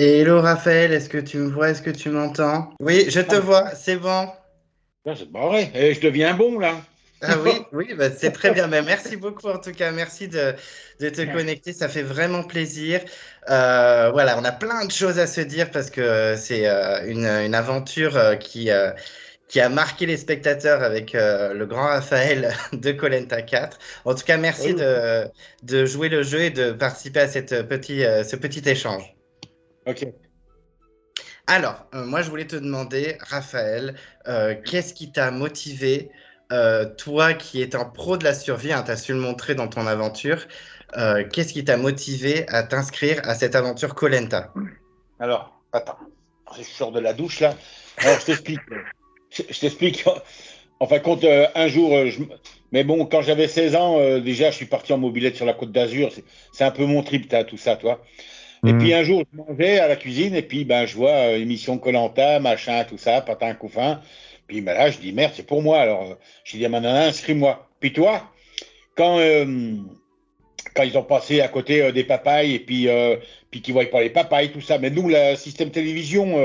Hello Raphaël, est-ce que tu me vois, est-ce que tu m'entends? Oui, je te vois, c'est bon. Ça, c'est pas vrai. Eh, je deviens bon, là. Ah oui, oui, bah, c'est très bien. Bah, merci beaucoup en tout cas, merci de te connecter, ça fait vraiment plaisir. Voilà, on a plein de choses à se dire parce que c'est une aventure qui a marqué les spectateurs avec le grand Raphaël de koh 4. En tout cas, merci Oui. de jouer le jeu et de participer à ce petit échange. Ok. Alors, moi, je voulais te demander, Raphaël, qu'est-ce qui t'a motivé, toi qui es un pro de la survie, hein, tu as su le montrer dans ton aventure, qu'est-ce qui t'a motivé à t'inscrire à cette aventure koh. Alors, attends. Je sors de la douche, là. Alors, je t'explique. Je t'explique. En fin de compte, un jour, mais bon, quand j'avais 16 ans, déjà, je suis parti en mobilette sur la Côte d'Azur. C'est un peu mon trip, tout ça, toi. Et puis Hmm. un jour, je mangeais à la cuisine, et puis ben, je vois émission koh machin, tout ça, patin, couffin. Puis ben, là, je dis, merde, c'est pour moi. Alors, je dis à ma nana, inscris-moi. Puis toi, quand, quand ils ont passé à côté des papayes puis qu'ils voient pas les papayes, tout ça. Mais nous, le système télévision,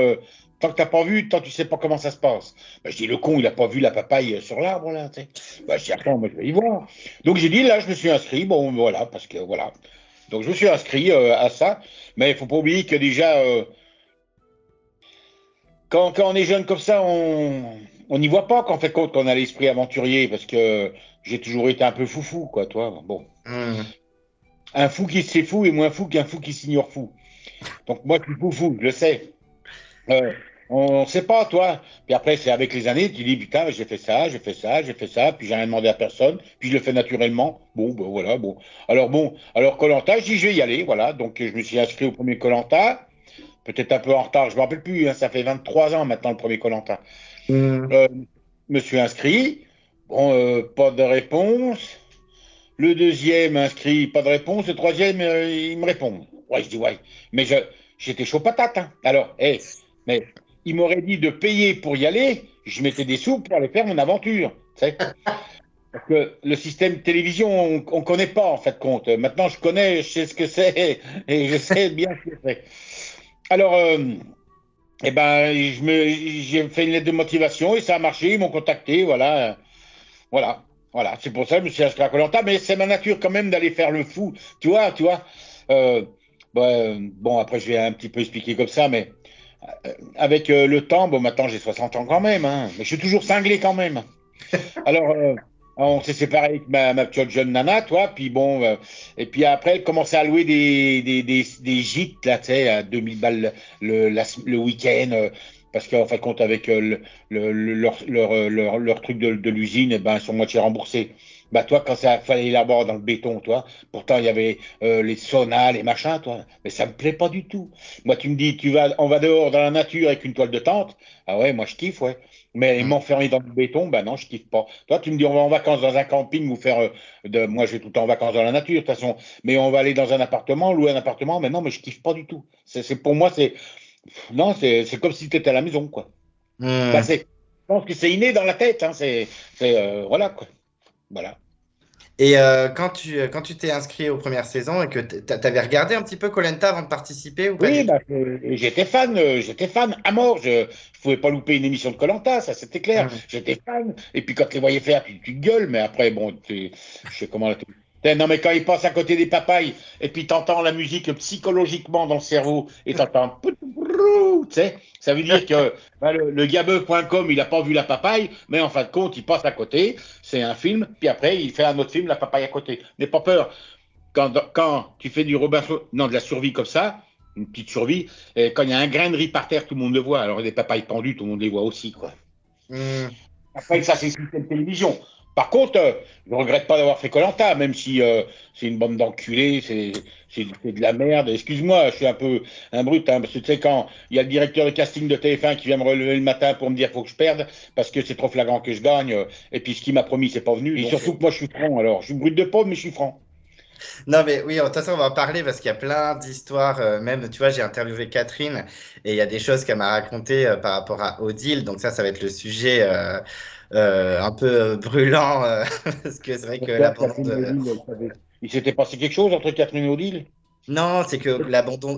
tant que t'as pas vu, tant tu sais pas comment ça se passe. Ben, je dis, le con, il a pas vu la papaye sur l'arbre, là, tu sais. Ben, je dis, attends, moi, je vais y voir. Donc, j'ai dit, là, je me suis inscrit. Bon, voilà, parce que, voilà. Donc, je me suis inscrit à ça. Mais il faut pas oublier que déjà, quand on est jeune comme ça, on n'y voit pas qu'en fait compte qu'on a l'esprit aventurier, parce que j'ai toujours été un peu foufou, quoi, toi. Bon. Hmm. Un fou qui se fou est moins fou qu'un fou qui s'ignore fou. Donc moi, je suis fou, je le sais. Euh, on ne sait pas, toi. Puis après, c'est avec les années, tu dis, putain, j'ai fait ça, j'ai fait ça, j'ai fait ça, puis j'ai rien demandé à personne, puis je le fais naturellement. Bon, ben voilà, bon. Alors koh je dis, je vais y aller, voilà. Donc je me suis inscrit au premier koh peut-être un peu en retard, je me rappelle plus, hein, ça fait 23 ans maintenant le premier koh Hmm. Euh, me suis inscrit, bon, pas de réponse. Le deuxième inscrit, pas de réponse. Le troisième, il me répond. Ouais, je dis ouais. Mais j'étais chaud patate, hein. Alors, mais il m'aurait dit de payer pour y aller. Je mettais des sous pour aller faire mon aventure. Tu sais. Parce que le système télévision, on ne connaît pas en fait compte. Maintenant, je connais, je sais ce que c'est et je sais bien ce que c'est. Alors, eh ben, j'ai fait une lettre de motivation et ça a marché. Ils m'ont contacté, voilà. Voilà, voilà. C'est pour ça que je me suis inscrit à koh mais c'est ma nature quand même d'aller faire le fou. Tu vois. Euh, bon, après, je vais un petit peu expliquer comme ça, mais avec le temps, bon, maintenant j'ai 60 ans quand même, hein, mais je suis toujours cinglé quand même. Alors, on s'est séparé avec ma petite jeune nana, toi, puis bon, et puis après, elle commençait à louer des gîtes, là, tu sais, à 2000 balles le week-end, parce qu'en fin de compte, avec leur truc de l'usine, eh ben, ils sont moitié remboursés. Bah, toi, quand ça fallait là-bas dans le béton, toi, pourtant, il y avait les saunas, les machins, toi, mais ça me plaît pas du tout. Moi, tu me dis, on va dehors dans la nature avec une toile de tente. Ah ouais, moi, je kiffe, ouais. Mais Hmm. m'enfermer dans le béton, ben non, je kiffe pas. Toi, tu me dis, on va en vacances dans un camping ou faire moi, je vais tout le temps en vacances dans la nature, de toute façon. Mais on va aller dans un appartement, louer un appartement, mais non, mais je kiffe pas du tout. Pour moi, non, c'est comme si tu étais à la maison, quoi. Bah, Hmm. je pense que c'est inné dans la tête, hein, voilà, quoi. Voilà. Et quand tu t'es inscrit aux premières saisons et que t'avais regardé un petit peu koh avant de participer ou pas Oui, du tout? bah, j'étais fan à mort. Je ne pouvais pas louper une émission de koh ça c'était clair. Hmm. J'étais fan. Et puis quand tu les voyais faire, tu gueules, mais après, bon, je sais comment. Non, mais quand ils passent à côté des papayes, et puis t'entends la musique psychologiquement dans le cerveau, et t'entends, tu sais, ça veut dire que bah, le gabeux.com, il n'a pas vu la papaye, mais en fin de compte, il passe à côté, c'est un film, puis après, il fait un autre film, la papaye à côté. N'aie pas peur, quand tu fais du Robinson, non, de la survie comme ça, une petite survie, et quand il y a un grain de riz par terre, tout le monde le voit. Alors, des papayes pendues, tout le monde les voit aussi, quoi. Hmm. Après, ça, c'est le système télévision. Par contre, je ne regrette pas d'avoir fait koh, même si c'est une bande d'enculés, c'est de la merde. Excuse-moi, je suis un peu un brut, hein, parce que tu sais, quand il y a le directeur de casting de TF1 qui vient me relever le matin pour me dire qu'il faut que je perde, parce que c'est trop flagrant que je gagne, et puis ce qu'il m'a promis, c'est pas venu. Et donc, surtout que moi, je suis franc, alors. Je suis brut de pauvre, mais je suis franc. Non, mais oui, de toute façon, on va en parler parce qu'il y a plein d'histoires. Même, tu vois, j'ai interviewé Catherine et il y a des choses qu'elle m'a racontées par rapport à Odile. Donc, ça va être le sujet un peu brûlant parce que c'est vrai que Pourquoi l'abandon Catherine de. Odile, elle savait. Il s'était passé quelque chose entre Catherine et Odile? Non, c'est que l'abandon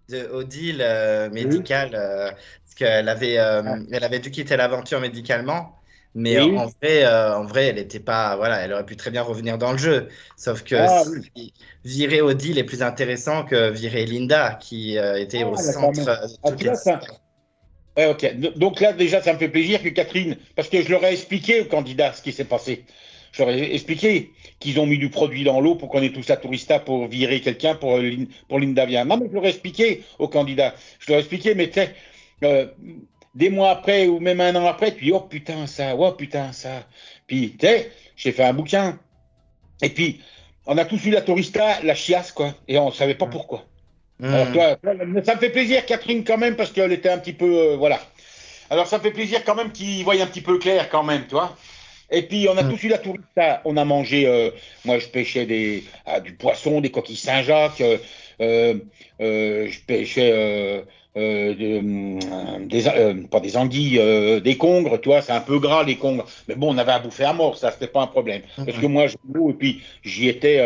de Odile Oui. médical, parce Ah, elle avait dû quitter l'aventure médicalement. Mais oui. en vrai, elle était pas, voilà, elle aurait pu très bien revenir dans le jeu. Sauf que Ah oui. virer Odile est plus intéressant que virer Linda, qui était au Ah, d'accord, centre mais. de Ah, toutes tu les vois, ça. histoires. Ouais, ok. Donc là, déjà, ça me fait plaisir que Catherine, parce que je leur ai expliqué aux candidats ce qui s'est passé. Je leur ai expliqué qu'ils ont mis du produit dans l'eau pour qu'on ait tous la tourista pour virer quelqu'un pour Linda vient. Non, mais je leur ai expliqué aux candidats. Je leur ai expliqué, mais tu sais, euh, des mois après ou même un an après, puis oh putain ça. Puis, tu sais, j'ai fait un bouquin. Et puis, on a tous eu la tourista, la chiasse, quoi. Et on ne savait pas pourquoi. Alors, Hmm. toi, ça me fait plaisir, Catherine, quand même, parce qu'elle était un petit peu. Voilà. Alors, ça me fait plaisir quand même qu'ils voient un petit peu clair, quand même, tu vois. Et puis, on a Hmm. tous eu la tourista. On a mangé. Moi, je pêchais du poisson, des coquilles Saint-Jacques. Euh, je pêchais. Pas des anguilles, des congres, tu vois, c'est un peu gras les congres. Mais bon, on avait à bouffer à mort, ça, c'était pas un problème. Parce que Hmm. moi, je l'eau et puis j'y étais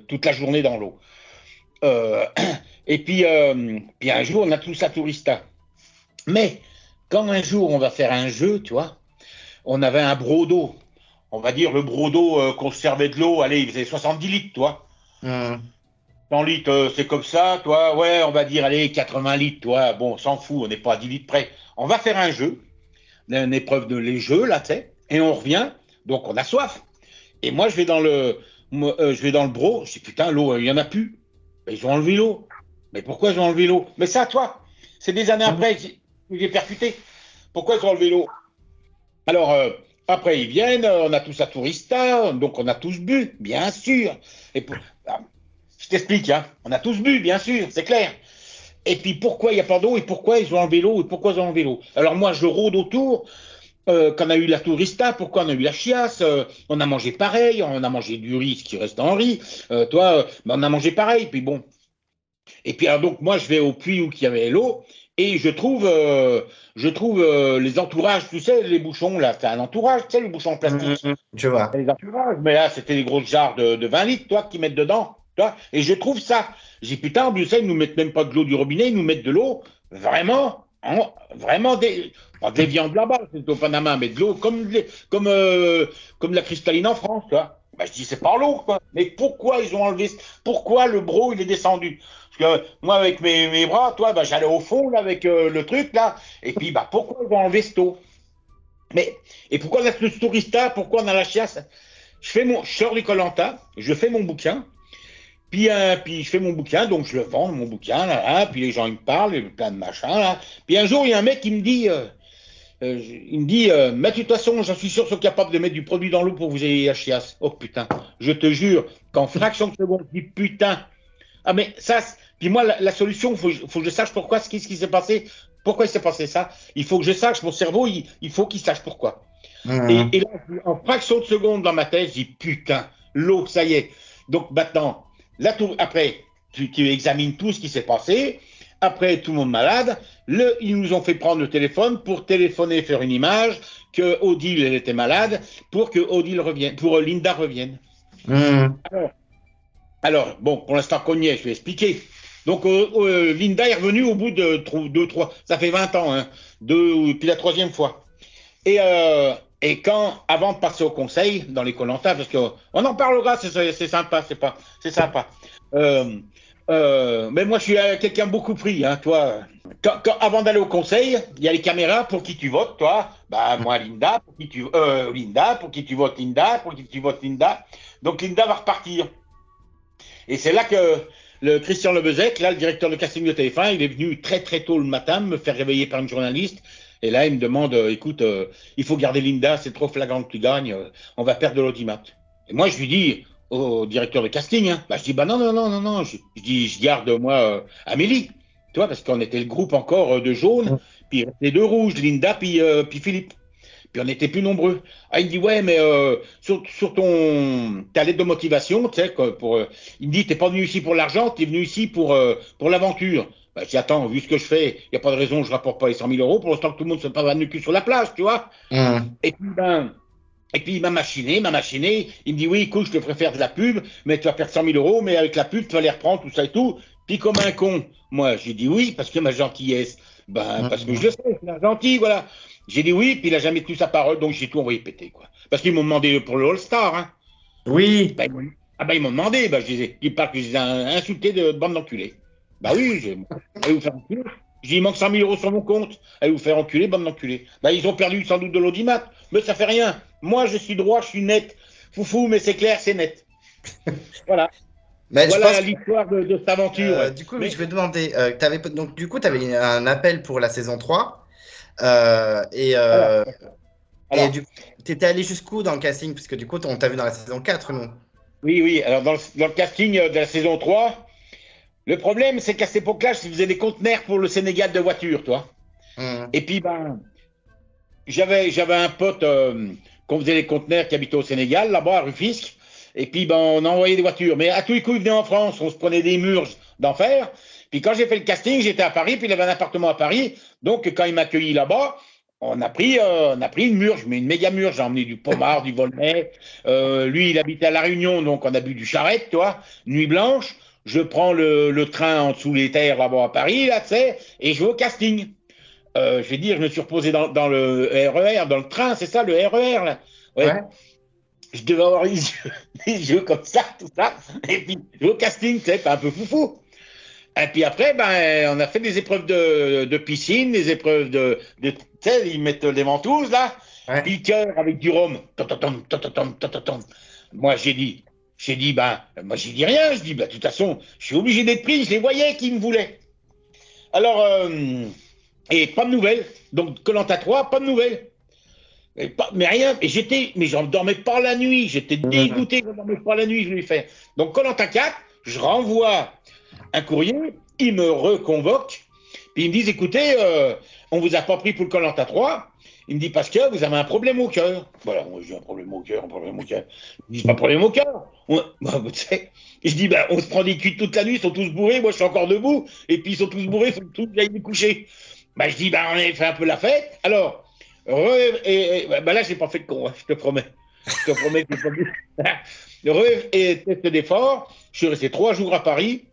toute la journée dans l'eau. Euh, et puis un jour, on a tous la tourista. Mais quand un jour on va faire un jeu, tu vois, on avait un broc d'eau. On va dire le broc d'eau qu'on se servait de l'eau, allez, il faisait 70 litres, toi. Hmm. 100 litres, c'est comme ça, toi. Ouais, on va dire, allez, 80 litres, toi. Bon, on s'en fout, on n'est pas à 10 litres près. On va faire un jeu, une épreuve de les jeux, là, tu sais, et on revient. Donc, on a soif. Et moi, je vais dans le broc. Je dis, putain, l'eau, il n'y en a plus. Ils ont enlevé l'eau. Mais pourquoi ils ont enlevé l'eau? Mais ça, toi, c'est des années Hmm. après que j'ai percuté. Pourquoi ils ont enlevé l'eau? Alors, après, ils viennent, on a tous à tourista, donc on a tous bu, bien sûr. Et pour- ah, je t'explique, hein, on a tous bu, bien sûr, c'est clair. Et puis, pourquoi il n'y a pas d'eau et pourquoi ils ont enlevé l'eau et pourquoi ils ont enlevé l'eau? Alors, moi, je rôde autour. Quand on a eu la tourista, pourquoi on a eu la chiasse? On a mangé pareil, on a mangé du riz, ce qui reste en riz. Toi, ben, on a mangé pareil. Puis bon, et puis alors donc moi je vais au puits où il y avait l'eau et je trouve les entourages, tu sais, les bouchons là, t'as un entourage, tu sais, les bouchons en plastique. Hmm. Je vois. Les entourages, mais là c'était des grosses jarres de 20 litres, toi, qui mettent dedans. Toi, et je trouve ça. J'ai dit putain, tu sais, ils nous mettent même pas de l'eau du robinet, ils nous mettent de l'eau vraiment, vraiment pas des viandes là-bas, c'est au Panama, mais de l'eau comme la cristalline en France, toi. Bah, je dis, c'est pas l'eau, quoi. Mais pourquoi ils ont enlevé, pourquoi le bro, il est descendu? Parce que moi, avec mes bras, toi, bah, j'allais au fond, là, avec le truc, là. Et puis, bah, pourquoi ils ont enlevé cette eau? Mais, et pourquoi on a ce tourista? Pourquoi on a la chiasse? Je sors du koh, je fais mon bouquin, puis je fais mon bouquin, donc je le vends, mon bouquin, là, là, puis les gens, ils me parlent, plein de machins, là. Puis un jour, il y a un mec qui me dit, mais de toute façon, j'en suis sûr, qu'ils sont capables de mettre du produit dans l'eau pour que vous ayez la chiasse. Oh putain, je te jure qu'en fraction de seconde, je dis putain. Ah mais ça, puis moi, la solution, faut que je sache pourquoi, ce qui s'est passé, pourquoi il s'est passé ça. Il faut que je sache, mon cerveau, il faut qu'il sache pourquoi. Et Hmm. là, en fraction de seconde dans ma tête, je dis putain, l'eau, ça y est. Donc maintenant, après, tu examines tout ce qui s'est passé. Après, tout le monde malade. Ils nous ont fait prendre le téléphone pour téléphoner, faire une image que Odile elle était malade pour que Odile revienne, pour Linda revienne. Hmm. Alors, bon, pour l'instant, Cognet, je vais expliquer. Donc, Linda est revenue au bout de deux, trois, ça fait 20 ans, hein, puis la troisième fois. Et avant de passer au conseil dans les Koh-Lanta, parce qu'on en parlera, c'est sympa, c'est sympa. Euh, mais moi, je suis quelqu'un beaucoup pris, hein, toi. Avant d'aller au conseil, il y a les caméras pour qui tu votes, toi. Bah, moi, Linda, pour qui tu votes, Linda, pour qui tu votes, Linda. Donc, Linda va repartir. Et c'est là que le Christian Lebezec, là, le directeur de casting de TF1, il est venu très très tôt le matin me faire réveiller par une journaliste Et là, il me demande, écoute, il faut garder Linda, c'est trop flagrant que tu gagnes, on va perdre de l'audimat. Et moi, je lui dis au directeur de casting, hein, bah, je dis, bah non, non, non, non, non, je dis, je garde, moi, Amélie, tu vois, parce qu'on était le groupe encore de jaunes, puis les deux rouges, Linda, puis Philippe. Puis on était plus nombreux. Ah, il me dit, ouais, mais sur ta lettre de motivation, tu sais, il me dit, t'es pas venu ici pour l'argent, t'es venu ici pour l'aventure. Bah, je dis, attends, vu ce que je fais, il n'y a pas de raison, je rapporte pas les 100 000 euros pour l'instant que tout le monde se passe le cul sur la plage, tu vois. Mmh. Et puis il m'a machiné. Il me dit, oui, écoute, je te ferai faire de la pub, mais tu vas perdre 100 000 euros, mais avec la pub, tu vas les reprendre, tout ça et tout. Puis comme un con, moi, j'ai dit oui, parce que ma gentillesse, ben, parce que je le sais, c'est un gentil, voilà. J'ai dit oui, puis il a jamais tenu sa parole, donc j'ai tout envoyé péter, quoi. Parce qu'ils m'ont demandé pour le All-Star, hein. Oui. Ben, ils m'ont demandé, ben, ils parlent que je les ai insultés de bande d'enculés. Bah oui, allez vous faire enculer. Il manque 100 000 euros sur mon compte. Allez vous faire enculer, bande d'enculés. Bah, ils ont perdu sans doute de l'audimat, mais ça fait rien. Moi, je suis droit, je suis net. Foufou, mais c'est clair, c'est net. Voilà. Mais Voilà l'histoire de cette aventure. du coup, mais... je vais demander, donc du coup, tu avais un appel pour la saison 3. Et du coup, tu étais allé jusqu'où dans le casting? Parce que du coup, on t'a vu dans la saison 4, nous. Oui, oui. Alors, dans le casting de la saison 3, le problème, c'est qu'à cette époque-là, je faisais des conteneurs pour le Sénégal de voitures, toi. Et puis, ben, j'avais un pote qu'on faisait les conteneurs qui habitait au Sénégal, là-bas, à Rufisque. Et puis, ben, on envoyait des voitures. Mais à tous les coups, il venait en France, on se prenait des murges d'enfer. Puis quand j'ai fait le casting, j'étais à Paris, puis il avait un appartement à Paris. Donc, quand il m'a accueilli là-bas, on a pris une murge, mais une méga murge. J'ai emmené du pomard, du volnay. Lui, il habitait à La Réunion, donc on a bu du charrette, tu vois, nuit blanche. Je prends le train en dessous les terres là-bas à Paris, là, tu sais, et je vais au casting. Je vais dire, je me suis reposé dans le RER, dans le train, c'est ça, le RER, là. Ouais. Je devais avoir les yeux comme ça, tout ça. Et puis, je vais au casting, tu sais, un peu foufou. Et puis après, ben, on a fait des épreuves de piscine, des épreuves tu sais, ils mettent les ventouses, là. Ouais. Piqueur avec du rhum. Moi, ben, moi, j'ai dit rien. Je dis, ben, de toute façon, je suis obligé d'être pris. Je les voyais qui me voulaient. Alors, et pas de nouvelles. Donc, Koh-Lanta 3, pas de nouvelles. Mais rien. Mais j'en dormais pas la nuit. J'étais dégoûté, je ne dormais pas la nuit, je lui fais. Donc, Koh-Lanta 4, je renvoie un courrier, ils me reconvoquent, puis ils me disent, écoutez, on vous a pas pris pour le Koh-Lanta 3. Il me dit, parce que vous avez un problème au cœur. Voilà, moi j'ai un problème au cœur, un problème au cœur. Ils disent, pas de problème au cœur. Je dis, ben, on se prend des cuites toute la nuit, ils sont tous bourrés, moi je suis encore debout, et puis ils sont tous bourrés, il faut que tous aillent me coucher. Ben, je dis, ben, on a fait un peu la fête. Alors, là, j'ai pas fait de con, hein, je te promets. Je te promets que j'ai pas et test d'effort. Je suis resté 3 jours à Paris.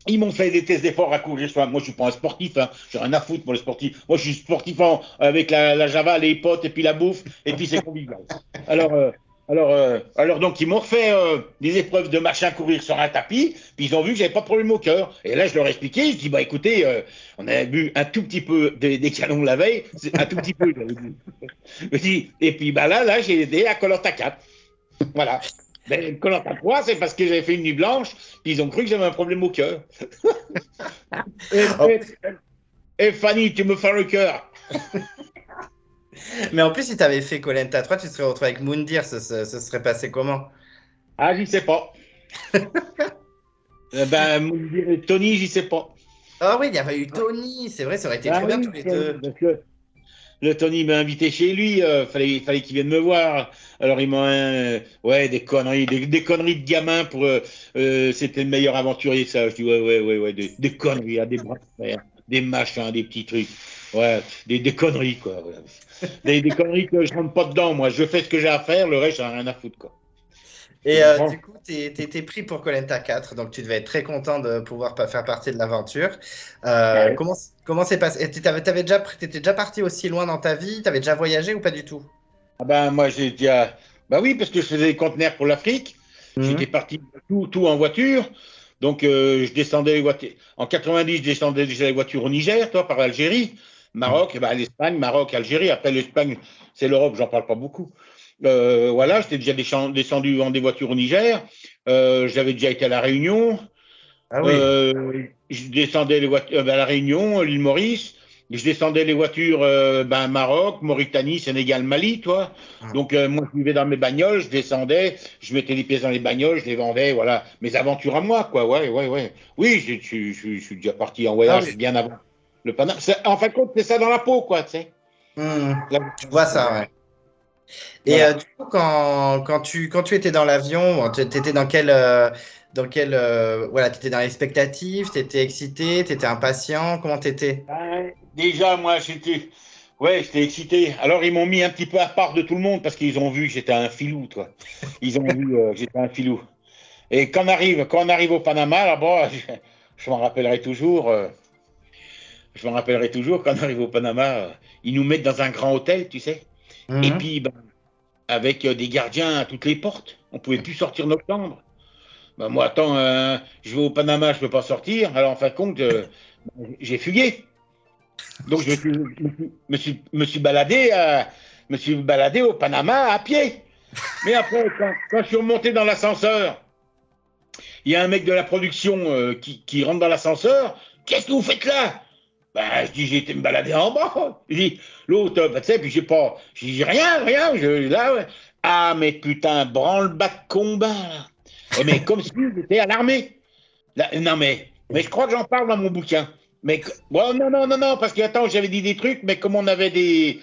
Ils m'ont fait des tests d'effort à courir. Moi, je suis pas un sportif. Hein. J'ai rien à foutre pour les sportifs. Moi, je suis sportif avec la Java, les potes, et puis la bouffe, et puis c'est convivial. Alors, donc, ils m'ont refait des épreuves de machin courir sur un tapis, puis ils ont vu que j'avais pas de problème au cœur. Et là, je leur ai expliqué. Je dis, bah écoutez, on avait bu un tout petit peu des canons la veille. Un tout petit peu, j'avais dit. Et puis, bah là, j'ai aidé à Koh-Lanta 4. Voilà. Ben, Koh-Lanta 3, c'est parce que j'avais fait une nuit blanche, puis ils ont cru que j'avais un problème au cœur. Et Fanny, tu me fais le cœur. Mais en plus, si tu avais fait Koh-Lanta 3, tu te serais retrouvé avec Moundir. Ce serait passé comment? Ah, j'y sais pas. Ben, Tony, j'y sais pas. Ah oui, il y avait eu Tony. C'est vrai, ça aurait été très bien tous les deux. Le Tony m'a invité chez lui, fallait qu'il vienne me voir. Alors il m'a des conneries, des conneries de gamin pour c'était le meilleur aventurier, ça. Je dis ouais, des conneries, hein, des bras de fer, des machins, des petits trucs. Ouais, des conneries, quoi. Ouais. Des conneries que je rentre pas dedans, moi. Je fais ce que j'ai à faire, le reste, j'en ai rien à foutre, quoi. Et du coup, tu étais pris pour Koh-Lanta 4, donc tu devais être très content de pouvoir faire partie de l'aventure. Ouais. Comment c'est passé? T'étais déjà parti aussi loin dans ta vie? T'avais déjà voyagé ou pas du tout? Ah ben, moi, j'ai déjà. Bah oui, parce que je faisais des conteneurs pour l'Afrique. J'étais parti tout en voiture. Donc, je descendais les voitures. En 90, je descendais déjà les voitures au Niger, toi, par l'Algérie, Maroc, bah, l'Espagne, Maroc, Algérie. Après, l'Espagne, c'est l'Europe, j'en parle pas beaucoup. Voilà, j'étais déjà descendu en des voitures au Niger. J'avais déjà été à La Réunion. Ah oui. Je descendais les voitures à La Réunion, l'île Maurice. Je descendais les voitures, Maroc, Mauritanie, Sénégal, Mali, toi. Hum. Donc, moi, je vivais dans mes bagnoles, je descendais, je mettais les pièces dans les bagnoles, je les vendais, voilà. Mes aventures à moi, quoi. Ouais, ouais, ouais. Oui, je suis déjà parti en Ah voyage oui. bien avant le Panama. En fin de compte, c'est ça dans la peau, quoi, tu sais. Là, Je vois ça, ouais. Et voilà. du coup, quand tu étais dans l'avion, tu étais voilà, tu étais dans l'expectative, tu étais excité, tu étais impatient, comment tu étais? Ouais, déjà, moi, j'étais excité. Alors, ils m'ont mis un petit peu à part de tout le monde parce qu'ils ont vu que j'étais un filou, toi. Ils ont vu que j'étais un filou. Et quand on arrive au Panama, là-bas, je m'en rappellerai toujours. Je m'en rappellerai toujours, quand on arrive au Panama, ils nous mettent dans un grand hôtel, tu sais. Et puis, ben, avec des gardiens à toutes les portes. On pouvait plus sortir de notre chambre. Ben, moi, attends, je vais au Panama, je peux pas sortir. Alors, en fin de compte, j'ai fugué. Donc, me suis baladé, me suis baladé au Panama à pied. Mais après, quand je suis remonté dans l'ascenseur, il y a un mec de la production qui rentre dans l'ascenseur. Qu'est-ce que vous faites là? Ben, je dis, j'ai été me balader en bas. Il dit, l'autre, ben, tu sais, puis j'ai dit, rien, rien, là, ouais. Ah, mais putain, branle-bas de combat, là. Eh, mais comme si j'étais à l'armée. Non, mais je crois que j'en parle dans mon bouquin. Mais, bon, non, non, non, non, parce que, attends, j'avais dit des trucs, mais comme on avait des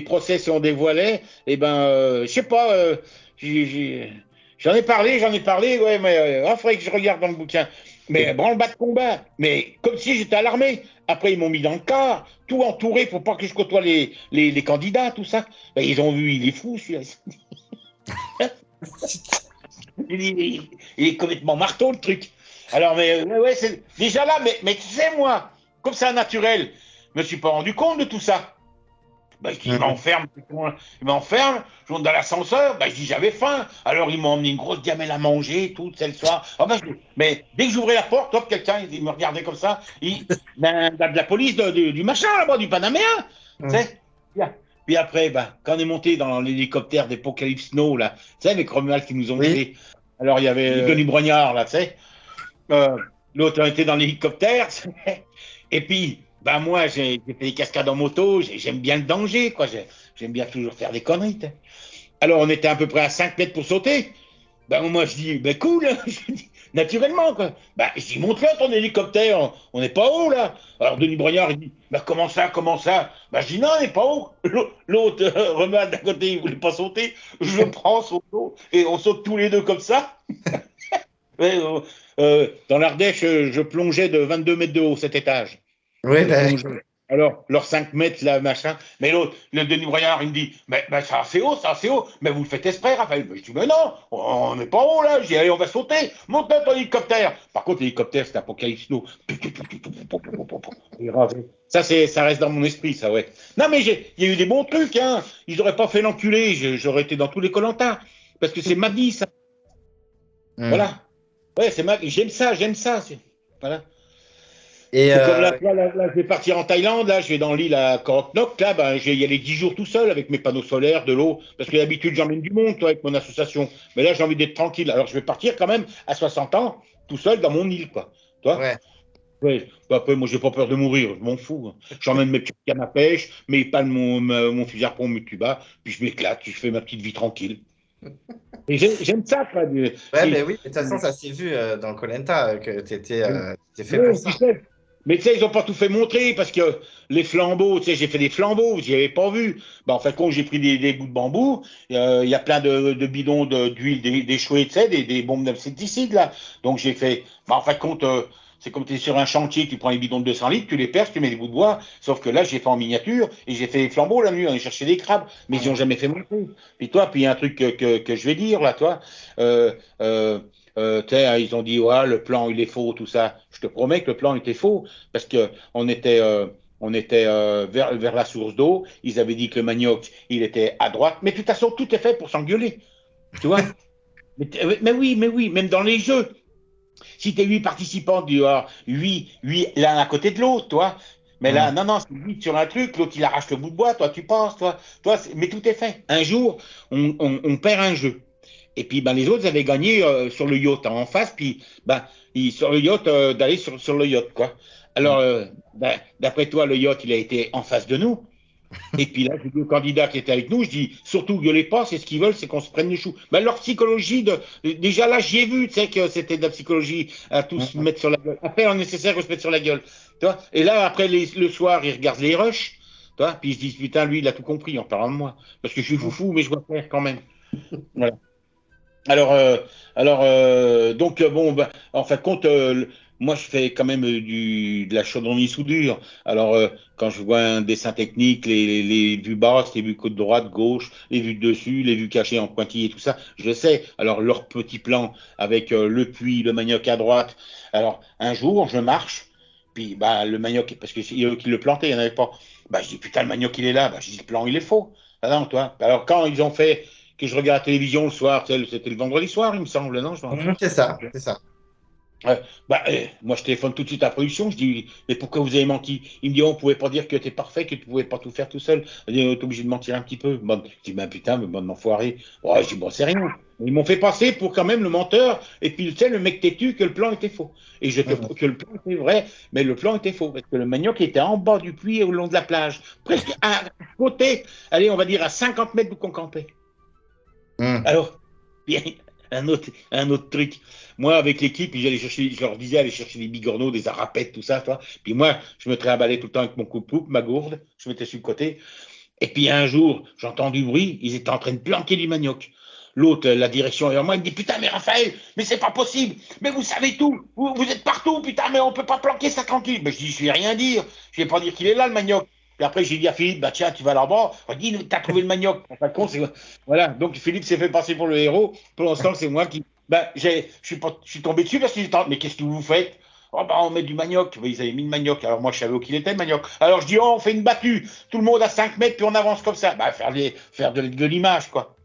procès si on dévoilait, eh ben, je sais pas, j'en ai parlé, ouais, mais, il faudrait que je regarde dans le bouquin. Mais branle-bas de combat, mais comme si j'étais à l'armée. Après, ils m'ont mis dans le car, tout entouré pour pas que je côtoie les candidats, tout ça. Ben, ils ont vu, il est fou, celui-là. Il est complètement marteau, le truc. Alors, mais ouais, c'est déjà là, mais tu sais, moi, comme c'est un naturel, je me suis pas rendu compte de tout ça. Ben, il Mhm. m'enferme, je monte dans l'ascenseur, ben, je dis j'avais faim. Alors ils m'ont emmené une grosse gamelle à manger, tout, c'est le soir. Ah, ben, mais dès que j'ouvrais la porte, hop, quelqu'un, il me regardait comme ça, de la police du machin là-bas, du Panaméen. Tu Mhm. sais. Bien. Puis après, ben, quand on est monté dans l'hélicoptère d'Apocalypse Now, là, tu sais, avec Romuald qui nous ont Oui. fait. Alors il y avait Denis Brognard, là, tu sais. Euh, L'autre était dans l'hélicoptère. Et puis, ben moi, j'ai fait des cascades en moto, j'aime bien le danger, quoi. J'aime bien toujours faire des conneries. Alors, on était à peu près à 5 mètres pour sauter. Ben moi, je dis, ben cool, je dis, naturellement, quoi. Ben, je dis, montre-le ton hélicoptère, on n'est pas haut, là. Alors, Denis Brognard, il dit, ben comment ça, comment ça? Ben, je dis, non, on n'est pas haut. L'autre, Romain, d'à côté, il voulait pas sauter. Je le prends son dos et on saute tous les deux comme ça. Ouais, dans l'Ardèche, je plongeais de 22 mètres de haut, cet étage. Oui, Je ben, plongeais. Alors, leurs 5 mètres, là, machin. Mais l'autre, le Denis Brognard, il me dit, mais c'est assez haut, c'est assez haut. Mais vous le faites exprès, Raphaël. Je dis, mais non, on n'est pas haut, là. Je dis, allez, on va sauter. Monte ton hélicoptère. Par contre, l'hélicoptère, c'est Apocalypse Now. Ça reste dans mon esprit, ça, ouais. Non, mais il y a eu des bons trucs, hein. Ils n'auraient pas fait l'enculé. J'aurais été dans tous les Koh-Lanta. Parce que c'est ma vie, ça. mhm. Voilà. Ouais, c'est ma... J'aime ça, j'aime ça. Voilà. Et C'est comme là, je vais partir en Thaïlande, là, je vais dans l'île à Koh Nok, là, ben, je vais y aller 10 jours tout seul avec mes panneaux solaires, de l'eau, parce que d'habitude, j'emmène du monde, toi, avec mon association. Mais là, j'ai envie d'être tranquille. Alors, je vais partir quand même à 60 ans, tout seul dans mon île, quoi. Toi? ouais. Ouais. Après, moi, j'ai pas peur de mourir, je m'en fous, hein. J'emmène mes petites cannes à pêche, mes palmes, mon fusil à pompe, mes tubas, puis je m'éclate, je fais ma petite vie tranquille. Et j'aime ça, quoi. Ouais, ben oui, de toute façon, ça s'est vu dans koh que tu étais, fait pour Ouais, tu ça. sais. Mais tu sais, ils n'ont pas tout fait montrer parce que les flambeaux, tu sais, j'ai fait des flambeaux, j'y avais pas vu. Ben, en fait, quand j'ai pris des bouts de bambou, il y a plein de bidons d'huile d'échouée, tu sais, des bombes d'insecticides, là. Donc j'ai fait, ben, en fait, compte, c'est comme tu es sur un chantier, tu prends les bidons de 200 litres, tu les perces, tu mets des bouts de bois. Sauf que là, j'ai fait en miniature et j'ai fait des flambeaux la nuit, on est chercher des crabes, mais ils n'ont jamais fait montrer. Puis toi, puis il y a un truc que je vais dire, là, toi. Euh, euh, ils ont dit, ouais, le plan, il est faux, tout ça. Je te promets que le plan était faux, parce que on était vers la source d'eau. Ils avaient dit que le manioc, il était à droite. Mais de toute façon, tout est fait pour s'engueuler. Tu vois? Mais oui, même dans les jeux. Si tu es 8 participants, tu as 8 l'un à côté de l'autre, toi. Mais là, Mhm. non, non, c'est 8 sur un truc, l'autre il arrache le bout de bois, toi tu penses, toi. Mais tout est fait. Un jour, on perd un jeu. Et puis ben, les autres avaient gagné sur le yacht en face, puis ben, sur le yacht, d'aller sur le yacht, quoi. Alors, ben, d'après toi, le yacht, il a été en face de nous. Et puis là, j'ai dit aux candidats qui étaient avec nous, je dis, surtout, gueulez pas, c'est ce qu'ils veulent, c'est qu'on se prenne les choux. Ben, leur psychologie, déjà là, j'y ai vu, tu sais, que c'était de la psychologie à tous se mettre sur la gueule. Après, on nécessaire de se mettre sur la gueule. Tu vois. Et là, après, le soir, ils regardent les rushs, tu vois, puis ils se disent, putain, lui, il a tout compris en parlant de moi. Parce que je suis foufou, mais je dois faire quand même. Voilà. Alors, donc, bon, ben, en fin de compte, moi, je fais quand même de la chaudronnerie soudure. Alors, quand je vois un dessin technique, les vues basses, les vues côte droite, gauche, les vues de dessus, les vues cachées en pointillé, tout ça, je sais. Alors, leur petit plan avec le puits, le manioc à droite. Alors, un jour, je marche, puis bah, le manioc, parce que c'est eux qui le plantaient, il n'y en avait pas. Bah, je dis, putain, le manioc, il est là. Bah, je dis, le plan, il est faux. Ah non, toi. Alors, quand ils ont fait que je regarde la télévision le soir, c'était le vendredi soir, il me semble, non? Je me rappelle. C'est ça, c'est ça. Bah, moi, je téléphone tout de suite à la production. Je dis, mais pourquoi vous avez menti? Il me dit, on ne pouvait pas dire que tu es parfait, que tu ne pouvais pas tout faire tout seul. Il dit, on est obligé de mentir un petit peu. Bon, je dis, ben putain, mais bon enfoiré. Ouais, je dis, bon, c'est rien. Ils m'ont fait passer pour quand même le menteur. Et puis, tu sais, le mec têtu, que le plan était faux. Et que le plan était vrai, mais le plan était faux. Parce que le manioc était en bas du puits au long de la plage. Presque à côté, allez, on va dire à 50 mètres d'où qu'on campait. Alors, bien, un autre truc. Moi, avec l'équipe, j'allais chercher, je leur disais aller chercher des bigorneaux, des arapettes, tout ça, toi. Puis moi, je me trimballais tout le temps avec mon coupe-coupe, ma gourde, je mettais sur le côté. Et puis un jour, j'entends du bruit, ils étaient en train de planquer du manioc. L'autre, la direction, et moi, il me dit, putain, mais Raphaël, mais c'est pas possible, mais vous savez tout, vous êtes partout, putain, mais on peut pas planquer ça tranquille. Mais je dis, je vais rien dire, je vais pas dire qu'il est là, le manioc. Puis après, j'ai dit à Philippe, bah tiens, tu vas là-bas. Il dit, t'as trouvé le manioc. En fin de compte, voilà. Donc Philippe s'est fait passer pour le héros. Pour l'instant, c'est moi qui. Ben, je suis tombé dessus parce qu'ils étaient. Mais qu'est-ce que vous faites? Oh, bah, on met du manioc. Ben, ils avaient mis le manioc. Alors moi, je savais où qu'il était, le manioc. Alors je dis, oh, on fait une battue. Tout le monde à 5 mètres, puis on avance comme ça. Ben, faire de l'image, quoi.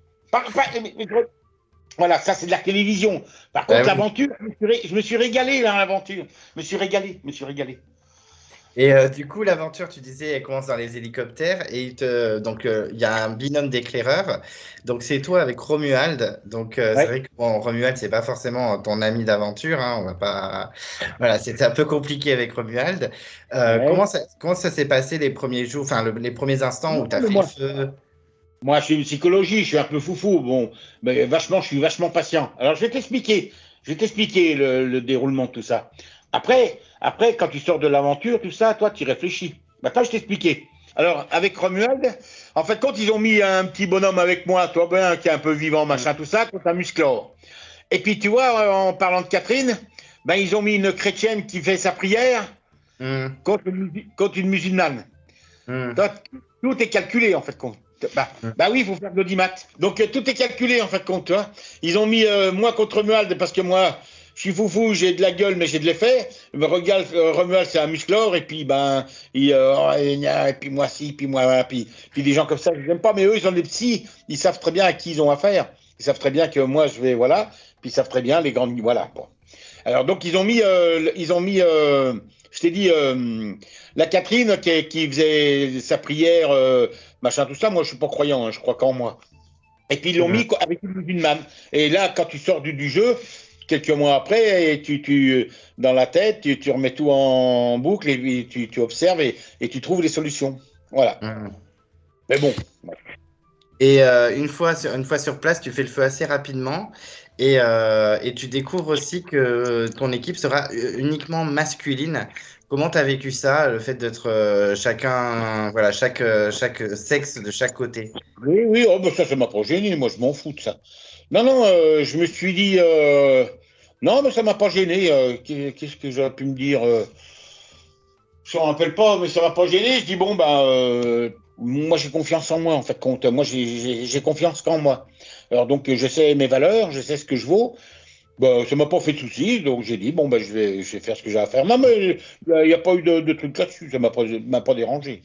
Voilà, ça, c'est de la télévision. Par contre, l'aventure, je me suis régalé dans l'aventure. Je me suis régalé. Et du coup, l'aventure, tu disais, elle commence dans les hélicoptères et donc il y a un binôme d'éclaireurs. Donc c'est toi avec Romuald. Donc c'est Ouais. vrai que bon, Romuald, c'est pas forcément ton ami d'aventure. Hein, on va pas. Voilà, c'était un peu compliqué avec Romuald. Ouais. Comment ça s'est passé les premiers jours, enfin les premiers instants où Non, tu as mais fait le feu? moi, je suis une psychologie, je suis un peu foufou, bon, mais vachement, je suis vachement patient. Alors, je vais t'expliquer le déroulement de tout ça. Après, quand tu sors de l'aventure, tout ça, toi, tu réfléchis. Maintenant, je t'expliquais. Alors, avec Romuald, en fait, quand ils ont mis un petit bonhomme avec moi, toi, ben, qui est un peu vivant, machin, tout ça, contre un musclore. Et puis, tu vois, en parlant de Catherine, ben, ils ont mis une chrétienne qui fait sa prière Hum, contre une musulmane. hum, Toi, tout est calculé, en fait, compte. Bah oui, il faut faire de l'audimat. Donc tout est calculé en fait compte. Hein. Ils ont mis moi contre Romuald parce que moi, je suis foufou, j'ai de la gueule, mais j'ai de l'effet. Regarde, Romuald, c'est un musclore, et puis ben, et puis moi si, puis moi, puis des gens comme ça, je n'aime pas, mais eux, ils sont des petits, ils savent très bien à qui ils ont affaire. Ils savent très bien que moi, je vais, voilà, puis ils savent très bien les grandes, voilà. Bon. Alors donc je t'ai dit, la Catherine qui faisait sa prière, machin, tout ça, moi je suis pas croyant, hein, je crois qu'en moi. Et puis ils l'ont mis hum. avec une musulmane. Et là, quand tu sors du jeu, quelques mois après, dans la tête, tu remets tout en boucle et puis tu observes et tu trouves les solutions. Voilà. Hum. Mais bon. Et une fois sur place, tu fais le feu assez rapidement et tu découvres aussi que ton équipe sera uniquement masculine. Comment tu as vécu ça, le fait d'être chacun, voilà, chaque sexe de chaque côté? Oui, oui, oh, ben ça m'a pas gêné, moi je m'en fous de ça. Non, non, je me suis dit, non, mais ça m'a pas gêné. Qu'est-ce que j'aurais pu me dire je ne me rappelle pas, mais ça m'a pas gêné. Je dis, bon, ben, moi j'ai confiance en moi, en fait, compte. Moi j'ai confiance qu'en moi. Alors donc, je sais mes valeurs, je sais ce que je vaux. Ben, ça m'a pas fait de soucis, donc j'ai dit, bon, ben, je vais faire ce que j'ai à faire. Non, mais il n'y a pas eu de truc là-dessus, ça m'a pas dérangé.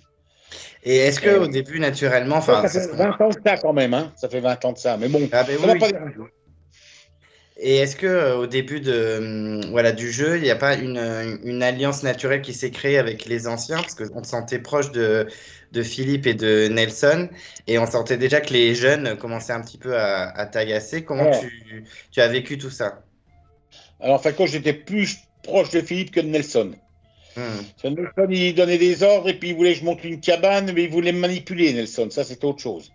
Et est-ce que au Euh, début, naturellement, Ça enfin, fait 20 ans de ça quand même, hein. Ça fait 20 ans de ça. Mais bon, ah ben ça oui, m'a pas oui. dérangé. Et est-ce que au début voilà, du jeu, il n'y a pas une alliance naturelle qui s'est créée avec les anciens? Parce qu'on se sentait proche de Philippe et de Nelson, et on sentait déjà que les jeunes commençaient un petit peu à t'agacer. Comment Alors, tu as vécu tout ça? alors, en fin de compte, j'étais plus proche de Philippe que de Nelson. Hmm. Parce que Nelson, il donnait des ordres et puis il voulait que je monte une cabane, mais il voulait me manipuler, Nelson. Ça, c'était autre chose.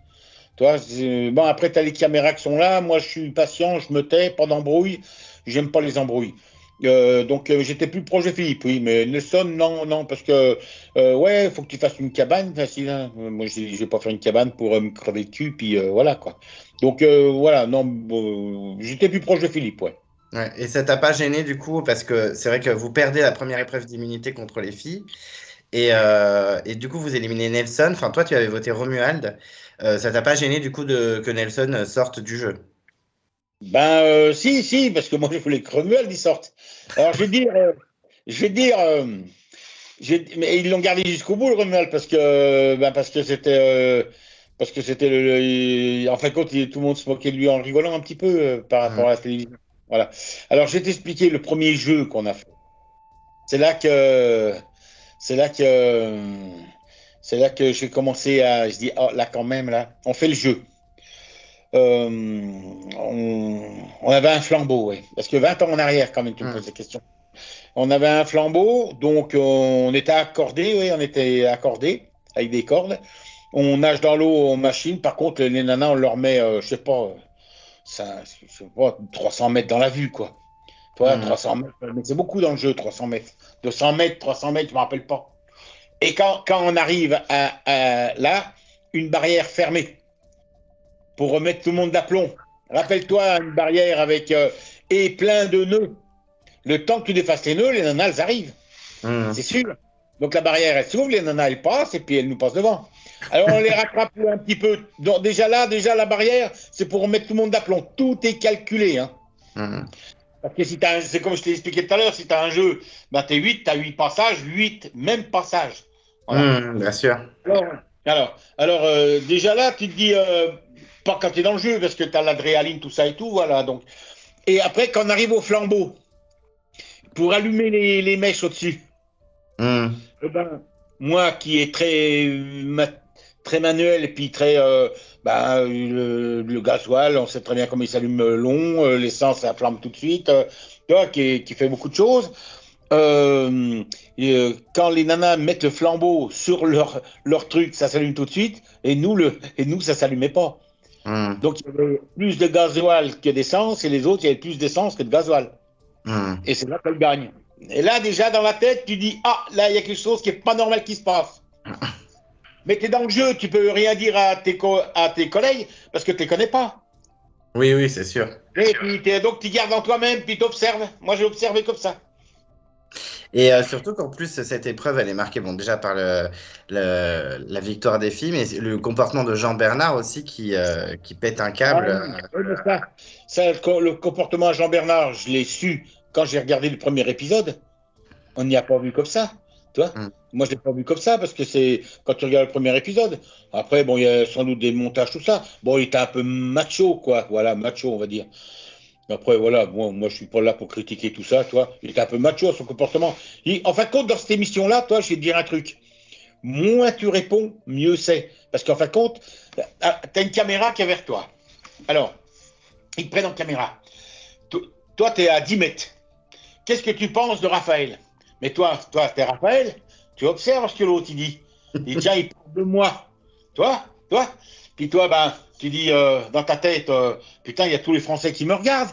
Toi, bon, après, tu as les caméras qui sont là. Moi, je suis patient, je me tais, pas d'embrouille. J'aime pas les embrouilles. Donc, j'étais plus proche de Philippe, oui. Mais Nelson, non, non, parce que, ouais, il faut que tu fasses une cabane. Facile, hein. Moi, je vais pas faire une cabane pour me crever le cul, puis voilà, quoi. Donc, voilà, non, j'étais plus proche de Philippe, ouais. Ouais. Et ça t'a pas gêné du coup, parce que c'est vrai que vous perdez la première épreuve d'immunité contre les filles. Et du coup, vous éliminez Nelson. Enfin, toi, tu avais voté Romuald. Ça t'a pas gêné du coup que Nelson sorte du jeu? Ben, si, si, parce que moi, je voulais que Romuald y sorte. Alors, je vais dire, mais ils l'ont gardé jusqu'au bout, le Romuald, parce que c'était en fin de compte, tout le monde se moquait de lui en rigolant un petit peu par rapport à la télévision. Voilà. Alors, je vais t'expliquer le premier jeu qu'on a fait. C'est là que, c'est là que, c'est là que j'ai commencé je dis, oh, là, quand même, là, on fait le jeu. On avait un flambeau, oui. Parce que 20 ans en arrière, quand même, tu me poses Hmm. des questions. On avait un flambeau, donc on était accordé, oui, on était accordé avec des cordes. On nage dans l'eau en machine. Par contre, les nanas, on leur met, je sais pas, je sais pas, 300 mètres dans la vue, quoi. Toi, Hmm. 300 mètres, mais c'est beaucoup dans le jeu, 300 mètres. 200 mètres, 300 mètres, je me rappelle pas. Et quand on arrive là, une barrière fermée pour remettre tout le monde d'aplomb. Rappelle-toi, une barrière avec et plein de nœuds. Le temps que tu défasses les nœuds, les nanas, elles arrivent. C'est Hmm. sûr. Donc la barrière, elle s'ouvre, les nanas, elles passent et puis elles nous passent devant. Alors on les rattrape un petit peu. Donc déjà là, déjà la barrière, c'est pour remettre tout le monde d'aplomb. Tout est calculé. Hein. Hmm. Parce que si c'est comme je t'ai expliqué tout à l'heure, si tu as un jeu, ben t'es 8, tu as 8 passages, 8 mêmes passages. Voilà. Bien sûr. Déjà là, tu te dis, pas quand tu es dans le jeu, parce que tu as l'adrénaline, tout ça et tout, voilà. Donc. Et après, quand on arrive au flambeau, pour allumer les mèches au-dessus, Hmm. eh ben, moi qui est très manuel et puis très le gasoil, on sait très bien comment il s'allume long, l'essence ça flamme tout de suite, tu vois, qui fait beaucoup de choses. Quand les nanas mettent le flambeau sur leur truc, ça s'allume tout de suite, et nous ça s'allumait pas. Hmm. Donc il y avait plus de gasoil que d'essence, et les autres, il y avait plus d'essence que de gasoil. Hmm. Et c'est là qu'elle gagne. Et là, déjà, dans la tête, tu dis, ah, là, il y a quelque chose qui n'est pas normal qui se passe. Mais tu es dans le jeu, tu peux rien dire à tes collègues parce que tu ne les connais pas. Oui, oui, c'est sûr. Et puis, donc, tu gardes en toi-même, puis tu observes. Moi, j'ai observé comme ça. Et surtout qu'en plus, cette épreuve, elle est marquée, bon, déjà par la victoire des filles, mais le comportement de Jean-Bernard aussi qui pète un Ah, câble. oui, mais le comportement à Jean-Bernard, je l'ai su quand j'ai regardé le premier épisode. On n'y a pas vu comme ça. Tu vois. Hmm. Moi, je ne l'ai pas vu comme ça parce que c'est quand tu regardes le premier épisode. Après, bon, il y a sans doute des montages, tout ça. Bon, il était un peu macho, quoi. Voilà, macho, on va dire. Après, voilà, bon, moi, je suis pas là pour critiquer tout ça, toi. Il était un peu macho, son comportement. En fin de compte, dans cette émission-là, toi, je vais te dire un truc. Moins tu réponds, mieux c'est. Parce qu'en fin de compte, tu as une caméra qui est vers toi. Alors, ils te prennent en caméra. Toi, tu es à 10 mètres. Qu'est-ce que tu penses de Raphaël? Mais toi, t'es Raphaël, tu observes ce que l'autre il dit. Il dit, tiens, il parle de moi. Toi. Puis toi, ben, tu dis dans ta tête, putain, il y a tous les Français qui me regardent.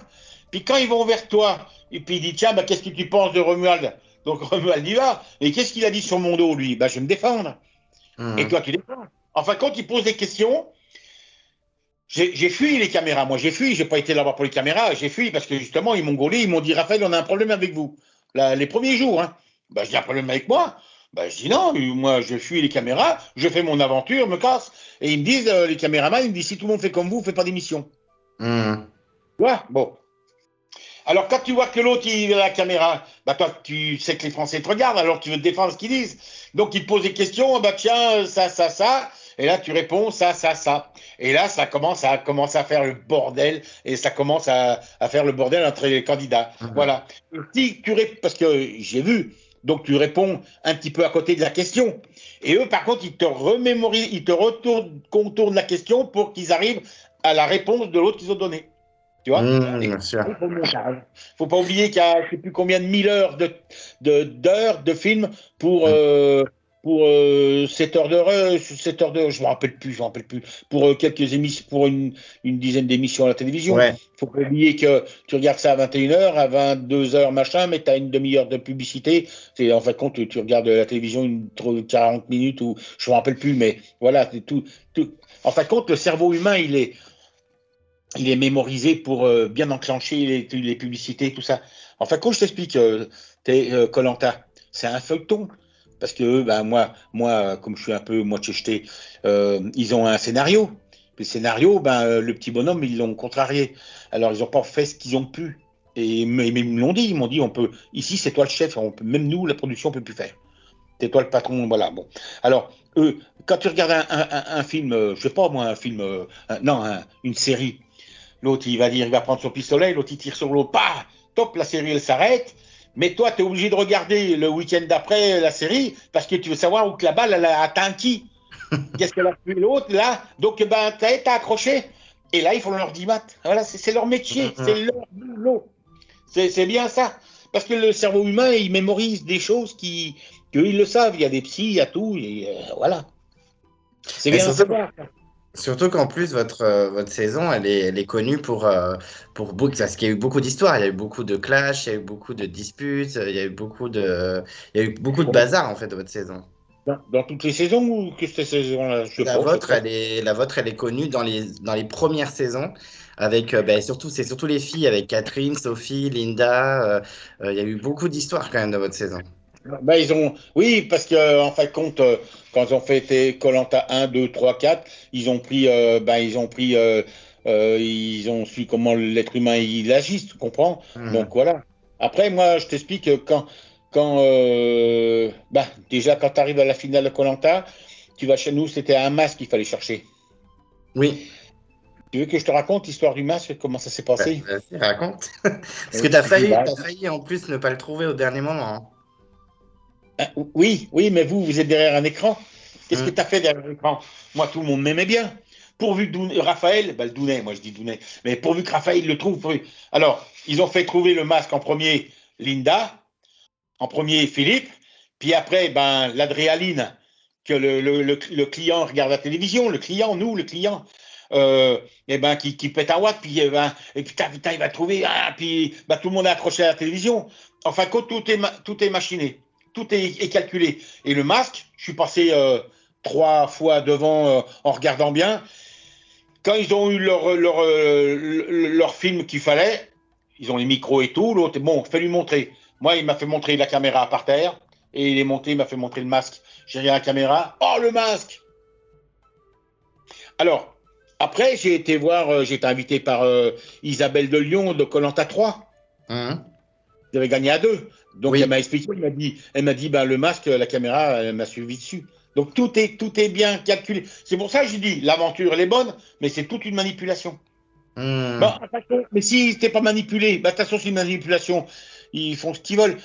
Puis quand ils vont vers toi, et puis il dit, tiens, ben, qu'est-ce que tu penses de Romuald? Donc Romuald y va. Et qu'est-ce qu'il a dit sur mon dos, lui? Ben, je vais me défendre. Et Hmm. toi, tu défends. En fin de compte, il pose des questions. J'ai fui les caméras. Moi, j'ai fui. J'ai pas été là-bas pour les caméras. J'ai fui parce que justement, ils m'ont gaulé. Ils m'ont dit, Raphaël, on a un problème avec vous. Là, les premiers jours. Hein. Ben, je dis, un problème avec moi. Ben, je dis non. Moi, je fuis les caméras. Je fais mon aventure, me casse. Et ils me disent, les caméramans, ils me disent, si tout le monde fait comme vous, faites pas d'émission. Hmm. Ouais, bon. Alors, quand tu vois que l'autre, il a la caméra, bah, toi, tu sais que les Français te regardent, alors tu veux te défendre ce qu'ils disent. Donc, ils te posent des questions, bah, tiens, ça. Et là, tu réponds ça, ça, ça. Et là, ça commence à faire le bordel et ça commence à faire le bordel entre les candidats. Mhm. Voilà. Si tu parce que j'ai vu, donc tu réponds un petit peu à côté de la question. Et eux, par contre, ils te remémorisent, ils te contournent la question pour qu'ils arrivent à la réponse de l'autre qu'ils ont donnée. Tu vois? Et Bien sûr. il faut pas oublier qu'il y a je sais plus combien de mille heures d'heures de film pour, Mhm. euh, pour 7 heures d'heure, 7 heures d'heure, je me rappelle plus, pour quelques émissions, pour une dizaine d'émissions à la télévision. Ouais. Faut pas oublier que tu regardes ça à 21 heures, à 22 heures, machin, mais tu as une demi-heure de publicité. C'est, en fin de compte, tu regardes la télévision 40 minutes ou je me rappelle plus, mais voilà, c'est tout. En fin de compte, le cerveau humain, il est mémorisé pour bien enclencher les publicités, tout ça. Enfin, quand je t'explique, koh c'est un feuilleton. Parce que ben, moi, comme je suis un peu moitié jeté, ils ont un scénario. Le scénario, ben, le petit bonhomme, ils l'ont contrarié. Alors, ils n'ont pas fait ce qu'ils ont pu. Mais ils me l'ont dit, ils m'ont dit, on peut, ici, c'est toi le chef, même nous, la production, on ne peut plus faire. C'est toi le patron, voilà. Bon. Alors, quand tu regardes un film, je sais pas moi, un film, non, une série, l'autre, il va dire, il va prendre son pistolet, l'autre, il tire sur l'autre, pas, top, la série, elle s'arrête. Mais toi, tu es obligé de regarder le week-end d'après la série parce que tu veux savoir où que la balle, elle a atteint qui. Qu'est-ce qu'elle a tué l'autre, là. Donc, ben, t'as accroché. Et là, ils font leur 10 maths. Voilà, c'est leur métier, c'est Mhm. leur boulot. C'est bien ça. Parce que le cerveau humain, il mémorise des choses qu'ils le savent. Il y a des psys, il y a tout. Et, voilà. C'est Et bien surtout, ça. surtout qu'en plus, votre saison, elle est connue pour beaucoup, parce qu'il y a eu beaucoup d'histoires, il y a eu beaucoup de clashs, il y a eu beaucoup de disputes, il y a eu beaucoup de bazar, en fait, de votre saison. Dans toutes les saisons ou que cette saison-là, je sais pas, je sais pas. La vôtre, elle est connue dans les premières saisons, avec, ben, surtout, c'est surtout les filles, avec Catherine, Sophie, Linda, il y a eu beaucoup d'histoires quand même dans votre saison. Ben, oui, parce que en fin de compte, quand ils ont fait koh 1, 2, 3, 4, ils ont su comment l'être humain il agit, tu comprends? Donc Mhm. voilà. Après, moi, je t'explique que déjà quand tu arrives à la finale de koh tu vas chez nous, c'était un masque qu'il fallait chercher. Oui, Tu veux que je te raconte l'histoire du masque, comment ça s'est passé? vas-y, raconte. Parce que Oui, t'as failli en plus ne pas le trouver au dernier moment. oui, oui, mais vous êtes derrière un écran. Qu'est-ce que Hein. tu as fait derrière l'écran? Moi, tout le monde m'aimait bien. Pourvu que Raphaël, ben, le Dounet, moi je dis Dounet, mais pourvu que Raphaël le trouve. Alors, ils ont fait trouver le masque en premier Linda, en premier Philippe, puis après, ben, l'adrénaline que le client regarde la télévision, le client, nous, le client, et ben, qui pète un watt, puis, et putain, putain, il va trouver, puis ben, tout le monde est accroché à la télévision. Enfin, quand tout est machiné, tout est calculé. Et le masque, je suis passé 3 fois devant en regardant bien. Quand ils ont eu leur film qu'il fallait, ils ont les micros et tout, l'autre, bon, fais lui montrer. Moi, il m'a fait montrer la caméra par terre, et il est monté, il m'a fait montrer le masque. J'ai regardé la caméra, oh, le masque! Alors, après, j'ai été invité par Isabelle de Lyon de koh 3. Hein. J'avais gagné à 2. Donc, elle Oui. m'a expliqué, elle m'a dit, ben, le masque, la caméra, elle m'a suivi dessus. Donc, tout est bien calculé. C'est pour ça que je dis, l'aventure, elle est bonne, mais c'est toute une manipulation. Bon, Hmm. attention, mais si t'es pas manipulé, bah, de toute façon, c'est une manipulation. Ils font ce qu'ils veulent.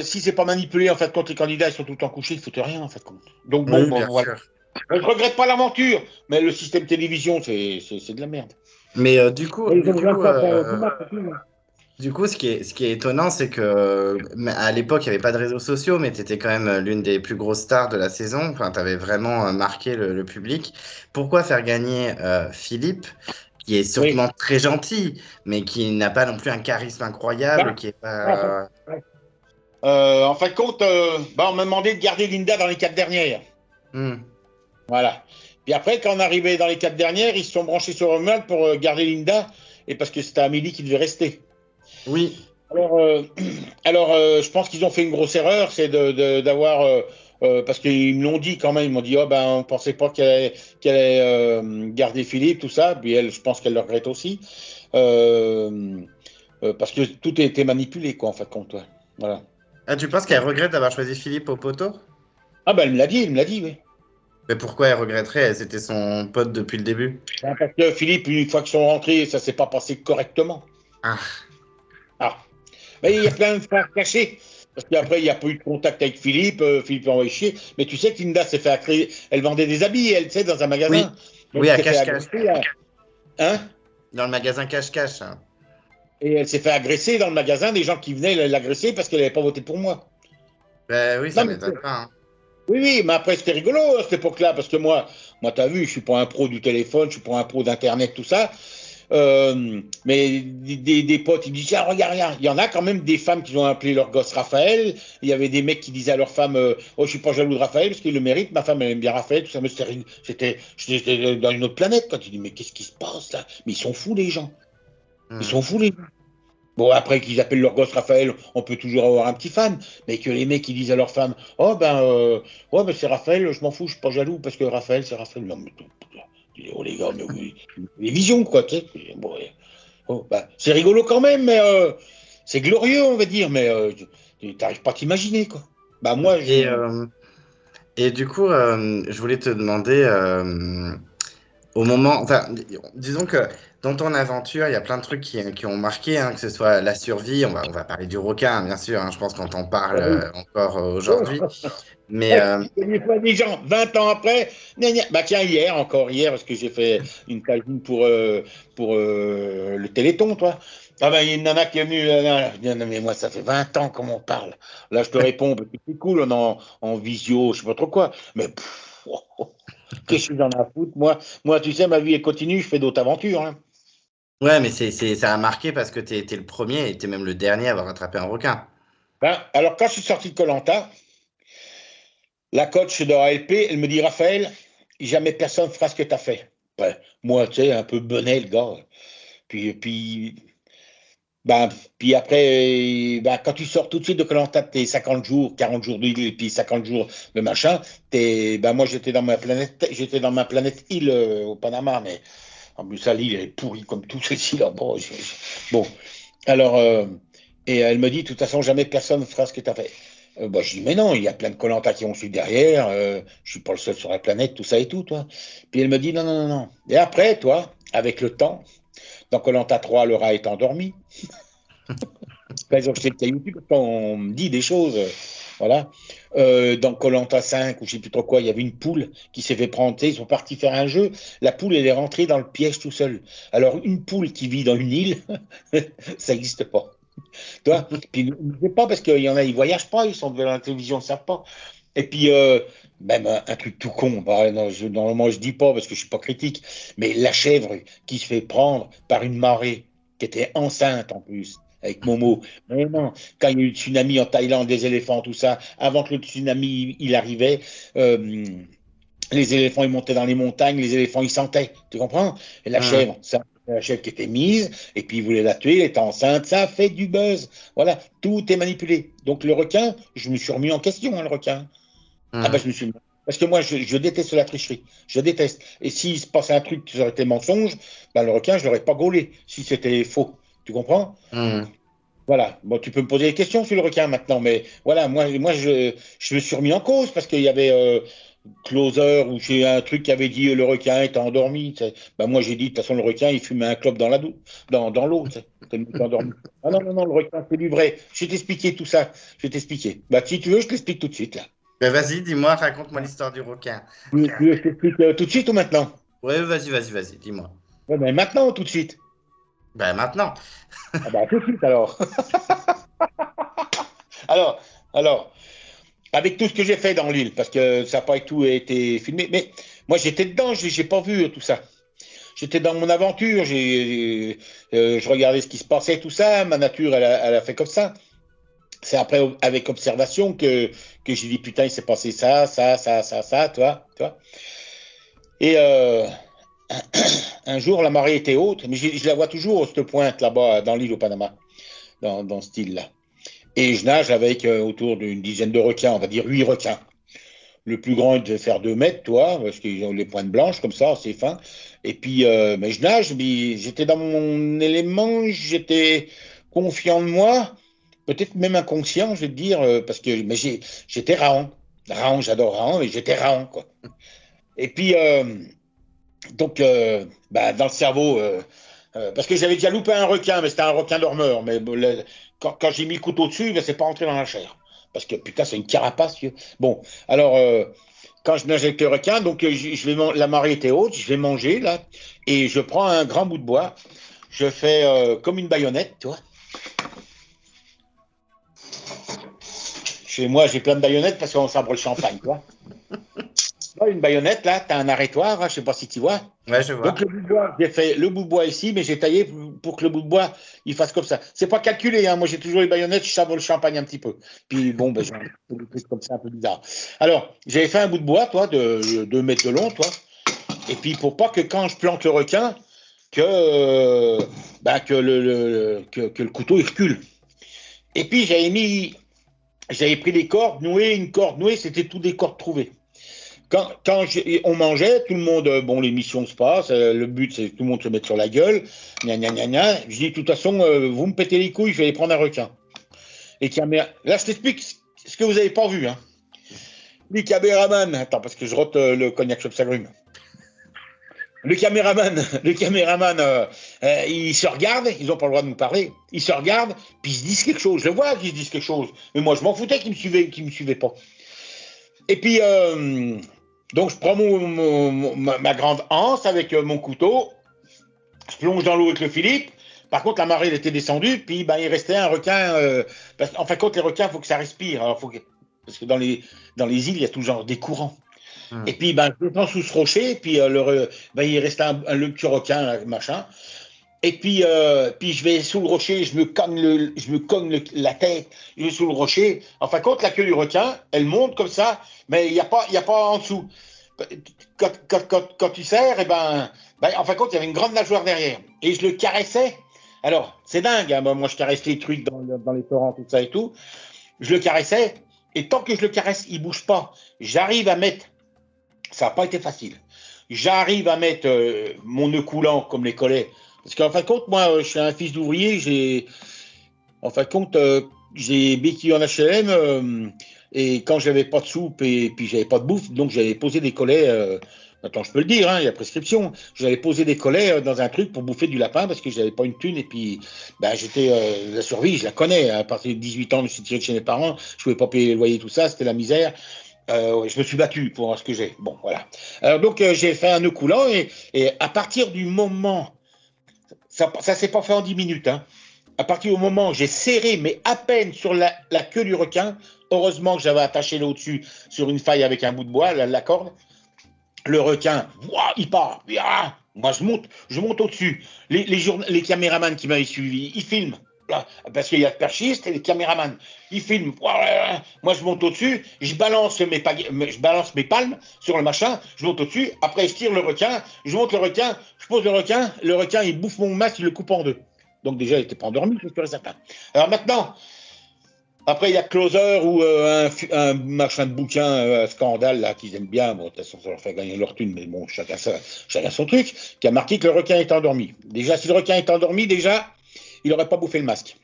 Si c'est pas manipulé, en fait, quand les candidats ils sont tout le temps couchés, ils foutent rien, en fait, compte. Donc, Oui, bon, bien voilà. sûr. Je regrette pas l'aventure, mais le système télévision, c'est de la merde. Mais Et ils ont besoin de ça pour combattre et tout, hein. du coup, ce qui est étonnant, c'est que à l'époque, il n'y avait pas de réseaux sociaux, mais tu étais quand même l'une des plus grosses stars de la saison. Enfin, tu avais vraiment marqué le public. Pourquoi faire gagner Philippe, qui est Oui. sûrement très gentil, mais qui n'a pas non plus un charisme incroyable, Bah, qui est en fait, pas. ouais. En fin de compte, bah, on m'a demandé de garder Linda dans les 4 dernières. Hmm. Voilà. Puis après, quand on arrivait dans les 4 dernières, ils se sont branchés sur eux-mêmes pour garder Linda, et parce que c'était Amélie qui devait rester. Oui. Alors, je pense qu'ils ont fait une grosse erreur, c'est d'avoir, parce qu'ils me l'ont dit quand même, ils m'ont dit, oh, ben, on pensait pas qu'elle allait garder Philippe, tout ça, puis elle, je pense qu'elle le regrette aussi, euh, parce que tout a été manipulé, quoi, en fait, compte, ouais. Voilà. Ah, tu penses qu'elle regrette d'avoir choisi Philippe au poteau? Ah ben, elle me l'a dit, oui. Mais pourquoi elle regretterait? C'était son pote depuis le début. Hein, parce que Philippe, une fois qu'ils sont rentrés, ça s'est pas passé correctement. Ah, Ah. Mais il y a plein de frères cachés. Parce qu'après, il n'y a pas eu de contact avec Philippe. Philippe a envoyé chier. Mais tu sais que Linda s'est fait agresser. Elle vendait des habits, elle, tu sais, dans un oui, magasin. Elle oui, à s'est fait cache-cache. agresser. Hein? Dans le magasin cache-cache, hein. Et elle s'est fait agresser dans le magasin. Des gens qui venaient l'agresser parce qu'elle n'avait pas voté pour moi. Ben oui, ça Non, mais m'étonne pas, hein. oui, oui, mais après, c'était rigolo à cette époque-là. Parce que moi tu as vu, je suis pas un pro du téléphone, je suis pas un pro d'Internet, tout ça. Mais des potes, ils me disent, tiens, regarde, regarde, il y en a quand même des femmes qui ont appelé leur gosse Raphaël. Il y avait des mecs qui disaient à leur femme, oh, je suis pas jaloux de Raphaël parce qu'il le mérite, ma femme, elle aime bien Raphaël, tout ça. Mais j'étais dans une autre planète quand tu dis, mais qu'est-ce qui se passe là? Mais ils sont fous, les gens. Ils Hmm. sont fous, les gens. Bon, après qu'ils appellent leur gosse Raphaël, on peut toujours avoir un petit fan, mais que les mecs qui disent à leur femme, oh ben, ouais, ben c'est Raphaël, je m'en fous, je suis pas jaloux parce que Raphaël, c'est Raphaël. Non, mais oh les gars, mais oui, les visions, quoi, tu sais. Bon, ouais. Oh, bah, c'est rigolo quand même, mais c'est glorieux, on va dire, mais tu n'arrives pas à t'imaginer, quoi. Bah, moi, Et, euh, et du coup, je voulais te demander, au moment, enfin, disons que dans ton aventure, il y a plein de trucs qui ont marqué, hein, que ce soit la survie, on va parler du requin, bien sûr, hein, je pense qu'on t'en parle encore aujourd'hui. Mais il n'y a pas des gens, 20 ans après, gna, gna. Bah tiens, hier, parce que j'ai fait une calcul pour le Téléthon, toi. Ah ben, il y en a qui est venu, non, mais moi, ça fait 20 ans qu'on m'en parle. Là, je te réponds, parce que c'est cool, on est en visio, je sais pas trop quoi, mais qu'est-ce que j'en ai à foutre, moi, tu sais, ma vie, elle continue, je fais d'autres aventures, hein. ouais, mais ça a marqué parce que t'es le premier et t'es même le dernier à avoir attrapé un requin. Ben, alors, quand je suis sorti de koh la coach de ALP, elle me dit, Raphaël, jamais personne fera ce que tu as fait. Ouais, moi, tu sais, un peu bonnet, le gars. Puis, ben, puis après, ben, quand tu sors tout de suite de koh tes 50 jours, 40 jours d'île et puis 50 jours de machin, ben, moi, j'étais dans ma planète île au Panama, mais en plus, ça, l'île, elle est pourrie comme tout ceci là. Bon, alors, et elle me dit, de toute façon, jamais personne ne fera ce que tu as fait. Bah, je dis, mais non, il y a plein de koh qui ont suivi derrière, je suis pas le seul sur la planète, tout ça et tout, toi. Puis elle me dit, non, non, non, non. Et après, toi, avec le temps, dans koh 3, le rat est endormi. Par exemple, je sais YouTube, quand on me dit des choses, voilà. Dans koh 5, ou je sais plus trop quoi, il y avait une poule qui s'est fait prendre, ils sont partis faire un jeu, la poule, elle est rentrée dans le piège tout seul. Alors, une poule qui vit dans une île, ça n'existe pas. Toi, puis ne sais pas parce qu'il y en a, ils voyagent pas, ils sont devant la télévision, ils ne savent pas. Et puis même un truc tout con, bah, non, normalement je dis pas parce que je suis pas critique, mais la chèvre qui se fait prendre par une marée, qui était enceinte en plus, avec Momo. Mais non, quand il y a eu le tsunami en Thaïlande, des éléphants, tout ça, avant que le tsunami il arrivait, euh, les éléphants, ils montaient dans les montagnes, les éléphants, ils sentaient. Tu comprends? Et la Hum, chèvre, ça, la chèvre qui était mise, et puis ils voulaient la tuer, elle était enceinte, ça fait du buzz. Voilà, tout est manipulé. Donc le requin, je me suis remis en question, hein, le requin. Ah ben, hum, je me suis. Parce que moi, je déteste la tricherie. Je déteste. Et s'il se passait un truc qui aurait été mensonge, ben, le requin, je l'aurais pas gaulé si c'était faux. Tu comprends? hum. Voilà. Bon, tu peux me poser des questions sur le requin maintenant, mais voilà, moi je me suis remis en cause parce qu'il y avait Closer ou j'ai un truc qui avait dit le requin est endormi. Tu sais. Ben, moi, j'ai dit, de toute façon, le requin, il fumait un clope dans l'eau. Tu sais, tellement qu'il est endormi. Ah non, non, non, le requin, c'est du vrai. Je vais t'expliquer tout ça. Je vais t'expliquer. Bah, si tu veux, je t'explique tout de suite, là. Ben vas-y, dis-moi, raconte-moi l'histoire du requin. Tu veux que je t'explique tout de suite ou maintenant? Ouais, vas-y, vas-y, vas-y, dis-moi. Ouais, ben maintenant ou tout de suite? Ben maintenant. Ah bah tout de suite alors. Alors, alors, avec tout ce que j'ai fait dans l'île, parce que ça n'a pas tout été filmé, mais moi j'étais dedans, j'ai pas vu tout ça. J'étais dans mon aventure, je regardais ce qui se passait, tout ça, ma nature, elle a fait comme ça. C'est après, avec observation, que j'ai dit, putain, il s'est passé ça, toi. Et un jour, la marée était haute, mais je la vois toujours, cette pointe là-bas, dans l'île au Panama, dans ce style-là. Et je nage avec autour d'une dizaine de requins, on va dire 8 requins. Le plus grand, il devait faire 2 mètres, toi, parce qu'ils ont les pointes blanches, comme ça, c'est fin. Et puis, mais je nage, mais j'étais dans mon élément, j'étais confiant de moi, peut-être même inconscient, je vais te dire, parce que mais j'étais raon. Raon, j'adore raon, mais j'étais raon, quoi. Et puis, donc, bah, dans le cerveau, parce que j'avais déjà loupé un requin, mais c'était un requin dormeur. Mais quand j'ai mis le couteau dessus, ben, c'est pas rentré dans la chair. Parce que putain, c'est une carapace. Bon, alors, quand je nage avec le requin, donc la marée était haute, je vais manger là, et je prends un grand bout de bois, je fais comme une baïonnette, tu vois. Chez moi, j'ai plein de baïonnettes parce qu'on sabre le champagne, tu vois. Une baïonnette, là, tu as un arrêtoir, hein, je ne sais pas si tu vois. Ouais, je vois. Donc, le bout de bois, j'ai fait le bout de bois ici, mais j'ai taillé pour que le bout de bois, il fasse comme ça. C'est pas calculé, hein. Moi, j'ai toujours les baïonnettes, je sabre le champagne un petit peu. Puis, bon, ben, j'ai des trucs comme ça un peu bizarre. Alors, j'avais fait un bout de bois, toi, de 2 mètres de long, toi. Et puis, pour pas que quand je plante le requin, que le couteau, il recule. Et puis, j'avais pris des cordes nouées, une corde nouée, c'était tout des cordes trouvées. Quand on mangeait, tout le monde, bon, l'émission se passe, le but c'est que tout le monde se mette sur la gueule, gna gna gna gna. Je dis, de toute façon, vous me pétez les couilles, je vais aller prendre un requin. Et là, je t'explique ce que vous n'avez pas vu. Hein. Les caméramans, attends, parce que je rote le cognac Chopsagrume. Le caméraman, ils se regardent, ils n'ont pas le droit de nous parler, ils se regardent, puis ils se disent quelque chose. Je vois qu'ils se disent quelque chose, mais moi, je m'en foutais qu'ils me suivaient pas. Et puis, donc, je prends ma grande anse avec mon couteau, je plonge dans l'eau avec le Philippe. Par contre, la marée elle était descendue, puis ben, il restait un requin. En fin de compte, les requins, il faut que ça respire. Alors, parce que dans les îles, il y a toujours des courants. Et puis, ben, je prends sous ce rocher, puis il restait le petit requin, là, machin. Et puis, je vais sous le rocher, je me cogne la tête, je vais sous le rocher. En fin de compte, la queue du requin, elle monte comme ça, mais il n'y a pas en dessous. Quand tu serres, en fin de compte, il y avait une grande nageoire derrière. Et je le caressais. Alors, c'est dingue, hein, moi je caresse les trucs dans les torrents, tout ça et tout. Je le caressais, et tant que je le caresse, il ne bouge pas. J'arrive à mettre, ça n'a pas été facile, j'arrive à mettre mon nœud coulant comme les collets. Parce qu'en fin de compte, moi, je suis un fils d'ouvrier, en fin de compte, j'ai béquillé en HLM, et quand j'avais pas de soupe et puis j'avais pas de bouffe, donc j'avais posé des collets, attends, je peux le dire, hein, il y a prescription, j'avais posé des collets dans un truc pour bouffer du lapin parce que j'avais pas une thune, et puis j'étais, la survie, je la connais, à partir de 18 ans, je me suis tiré de chez mes parents, je pouvais pas payer le loyer, tout ça, c'était la misère. Je me suis battu pour ce que j'ai. Bon, voilà. Alors donc, j'ai fait un nœud coulant, et à partir du moment, ça s'est pas fait en 10 minutes, hein. À partir du moment où j'ai serré, mais à peine sur la queue du requin, heureusement que j'avais attaché là au-dessus sur une faille avec un bout de bois, la corde, le requin, il part. Moi, je monte au-dessus. Les caméramans qui m'avaient suivi, ils filment. Là, parce qu'il y a le perchiste et les caméramans. Ils filment. Moi, je monte au-dessus, je balance mes palmes sur le machin, je monte au-dessus, après, je tire le requin, je monte le requin, je pose le requin, il bouffe mon masque, il le coupe en deux. Donc, déjà, il n'était pas endormi, je suis certain. Alors maintenant, après, il y a Closer ou un machin de bouquin, scandale, là, qu'ils aiment bien. Bon, de toute façon, ça leur fait gagner leur thune, mais bon, chacun son truc, qui a marqué que le requin est endormi. Déjà, si le requin est endormi, il n'aurait pas bouffé le masque.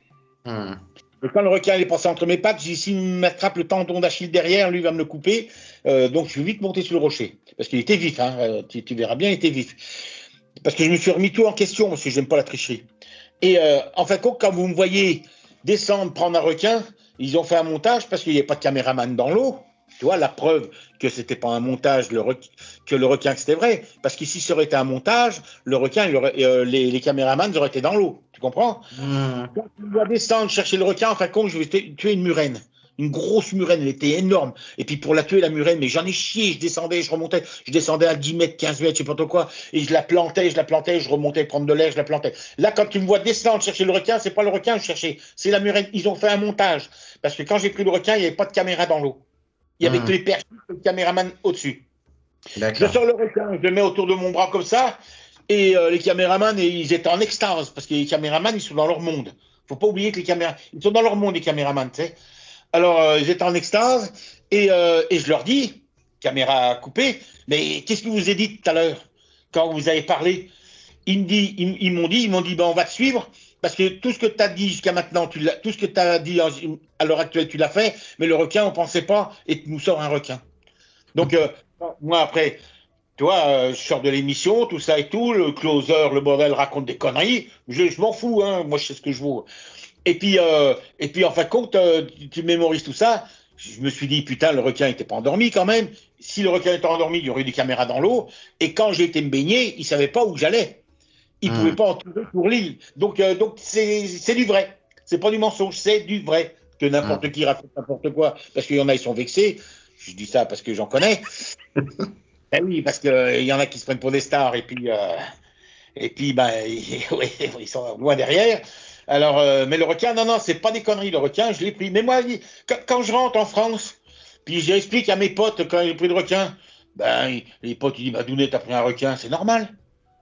Et quand le requin est passé entre mes pattes, j'ai dit, s'il m'attrape le tendon d'Achille derrière, lui il va me le couper. Donc, je suis vite monté sur le rocher. Parce qu'il était vif, hein, tu verras bien, il était vif. Parce que je me suis remis tout en question, parce que j'aime pas la tricherie. Et en fin de compte, quand vous me voyez descendre, prendre un requin, ils ont fait un montage parce qu'il n'y a pas de caméraman dans l'eau. Tu vois, la preuve que c'était pas un montage, que le requin, c'était vrai. Parce qu'ici, ça aurait été un montage, le requin, les caméramans auraient été dans l'eau. Tu comprends? Quand tu dois descendre, chercher le requin, en fin de compte, je vais tuer une murène. Une grosse murène, elle était énorme. Et puis pour la tuer, la murène, mais j'en ai chié, je descendais, je remontais, je descendais à 10 mètres, 15 mètres, je sais pas trop quoi, et je la plantais, je remontais prendre de l'air, je la plantais. Là, quand tu me vois descendre chercher le requin, c'est pas le requin que je cherchais, c'est la murène. Ils ont fait un montage. Parce que quand j'ai pris le requin, il n'y avait pas de caméra dans l'eau. Il y avait que les perches, le caméraman au-dessus. Je sors le requin, je le mets autour de mon bras comme ça, et les caméramans, ils étaient en extase, parce que les caméramans, ils sont dans leur monde. Faut pas oublier que ils sont dans leur monde, les caméramans, tu sais. Alors, j'étais en extase, et je leur dis, caméra coupée, mais qu'est-ce que vous avez dit tout à l'heure, quand vous avez parlé? Ils m'ont dit, on va te suivre, parce que tout ce que tu as dit jusqu'à maintenant, tout ce que tu as dit à l'heure actuelle, tu l'as fait, mais le requin, on ne pensait pas, et tu nous sors un requin. Donc, moi, après, Tu vois, je sors de l'émission, tout ça et tout, le closer, le bordel raconte des conneries, je m'en fous, hein, moi je sais ce que je vaux. Et puis en fin de compte, tu mémorises tout ça. Je me suis dit, putain, le requin n'était pas endormi quand même. Si le requin était endormi, il y aurait eu des caméras dans l'eau. Et quand j'ai été me baigner, il ne savait pas où j'allais. Il ne pouvait Hmm. pas entourer pour l'île. Donc c'est du vrai. C'est pas du mensonge, c'est du vrai. Que Hmm. n'importe qui raconte n'importe quoi. Parce qu'il y en a, ils sont vexés. Je dis ça parce que j'en connais. Ben oui, parce qu'il y en a qui se prennent pour des stars. Et puis, ben, oui, ils sont loin derrière. Alors, mais le requin, non, non, c'est pas des conneries. Le requin, je l'ai pris. Mais moi, quand je rentre en France, puis j'explique à mes potes quand j'ai pris le requin, ben, les potes, ils disent, bah, Dounet, t'as pris un requin, c'est normal.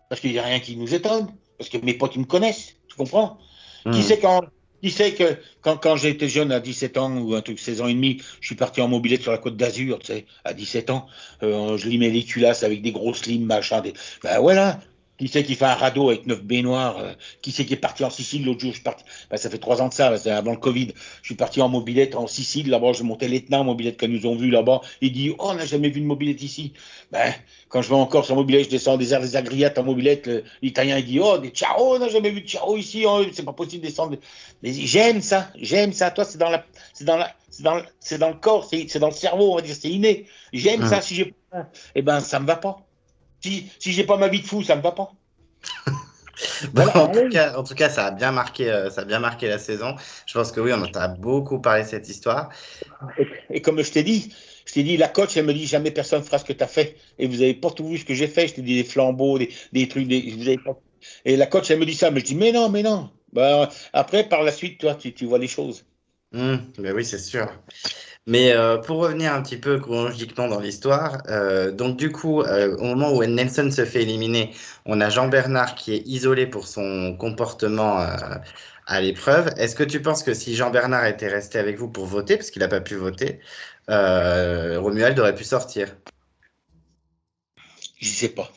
Parce qu'il n'y a rien qui nous étonne. Parce que mes potes, ils me connaissent. Tu comprends? Qui Hmm. sait quand. Qui sait que quand j'étais jeune, à 17 ans ou un truc 16 ans et demi, je suis parti en mobilette sur la côte d'Azur, tu sais, à 17 ans, je limais les culasses avec des gros slims, machin. Ben voilà, qui c'est qui fait un radeau avec 9 baignoires? Qui c'est qui est parti en Sicile l'autre jour? Je suis parti, ben, ça fait 3 ans de ça, c'est avant le Covid. Je suis parti en mobilette en Sicile, là-bas, je montais l'Etna en mobilette qu'ils nous ont vu là-bas. Il dit, oh, on n'a jamais vu de mobilette ici. Ben, quand je vais encore sur mobilette, je descends des airs des Agriates en mobilette. L'Italien, il dit, oh, des Ciao, on n'a jamais vu de Ciao ici, oh, c'est pas possible de descendre. Mais j'aime ça, j'aime ça. Toi, c'est dans le corps, c'est dans le cerveau, on va dire, c'est inné. J'aime Hmm. ça. Si j'ai pas ça, eh ben, ça me va pas. Si j'ai pas ma vie de fou, ça me va pas. Bon, Voilà. Ah oui. en tout cas, ça a bien marqué la saison. Je pense que oui, on en a beaucoup parlé de cette histoire. Et comme je t'ai dit, la coach, elle me dit jamais personne fera ce que tu as fait. Et vous avez pas tout vu ce que j'ai fait. Je t'ai dit des flambeaux, des trucs, vous avez pas... Et la coach, elle me dit ça, mais je dis mais non, mais non. Bah, après, par la suite, toi, tu vois les choses. Ben oui, c'est sûr. Mais pour revenir un petit peu chronologiquement dans l'histoire, donc du coup, au moment où Nelson se fait éliminer, on a Jean Bernard qui est isolé pour son comportement à l'épreuve. Est-ce que tu penses que si Jean Bernard était resté avec vous pour voter, parce qu'il n'a pas pu voter, Romuald aurait pu sortir? Je sais pas.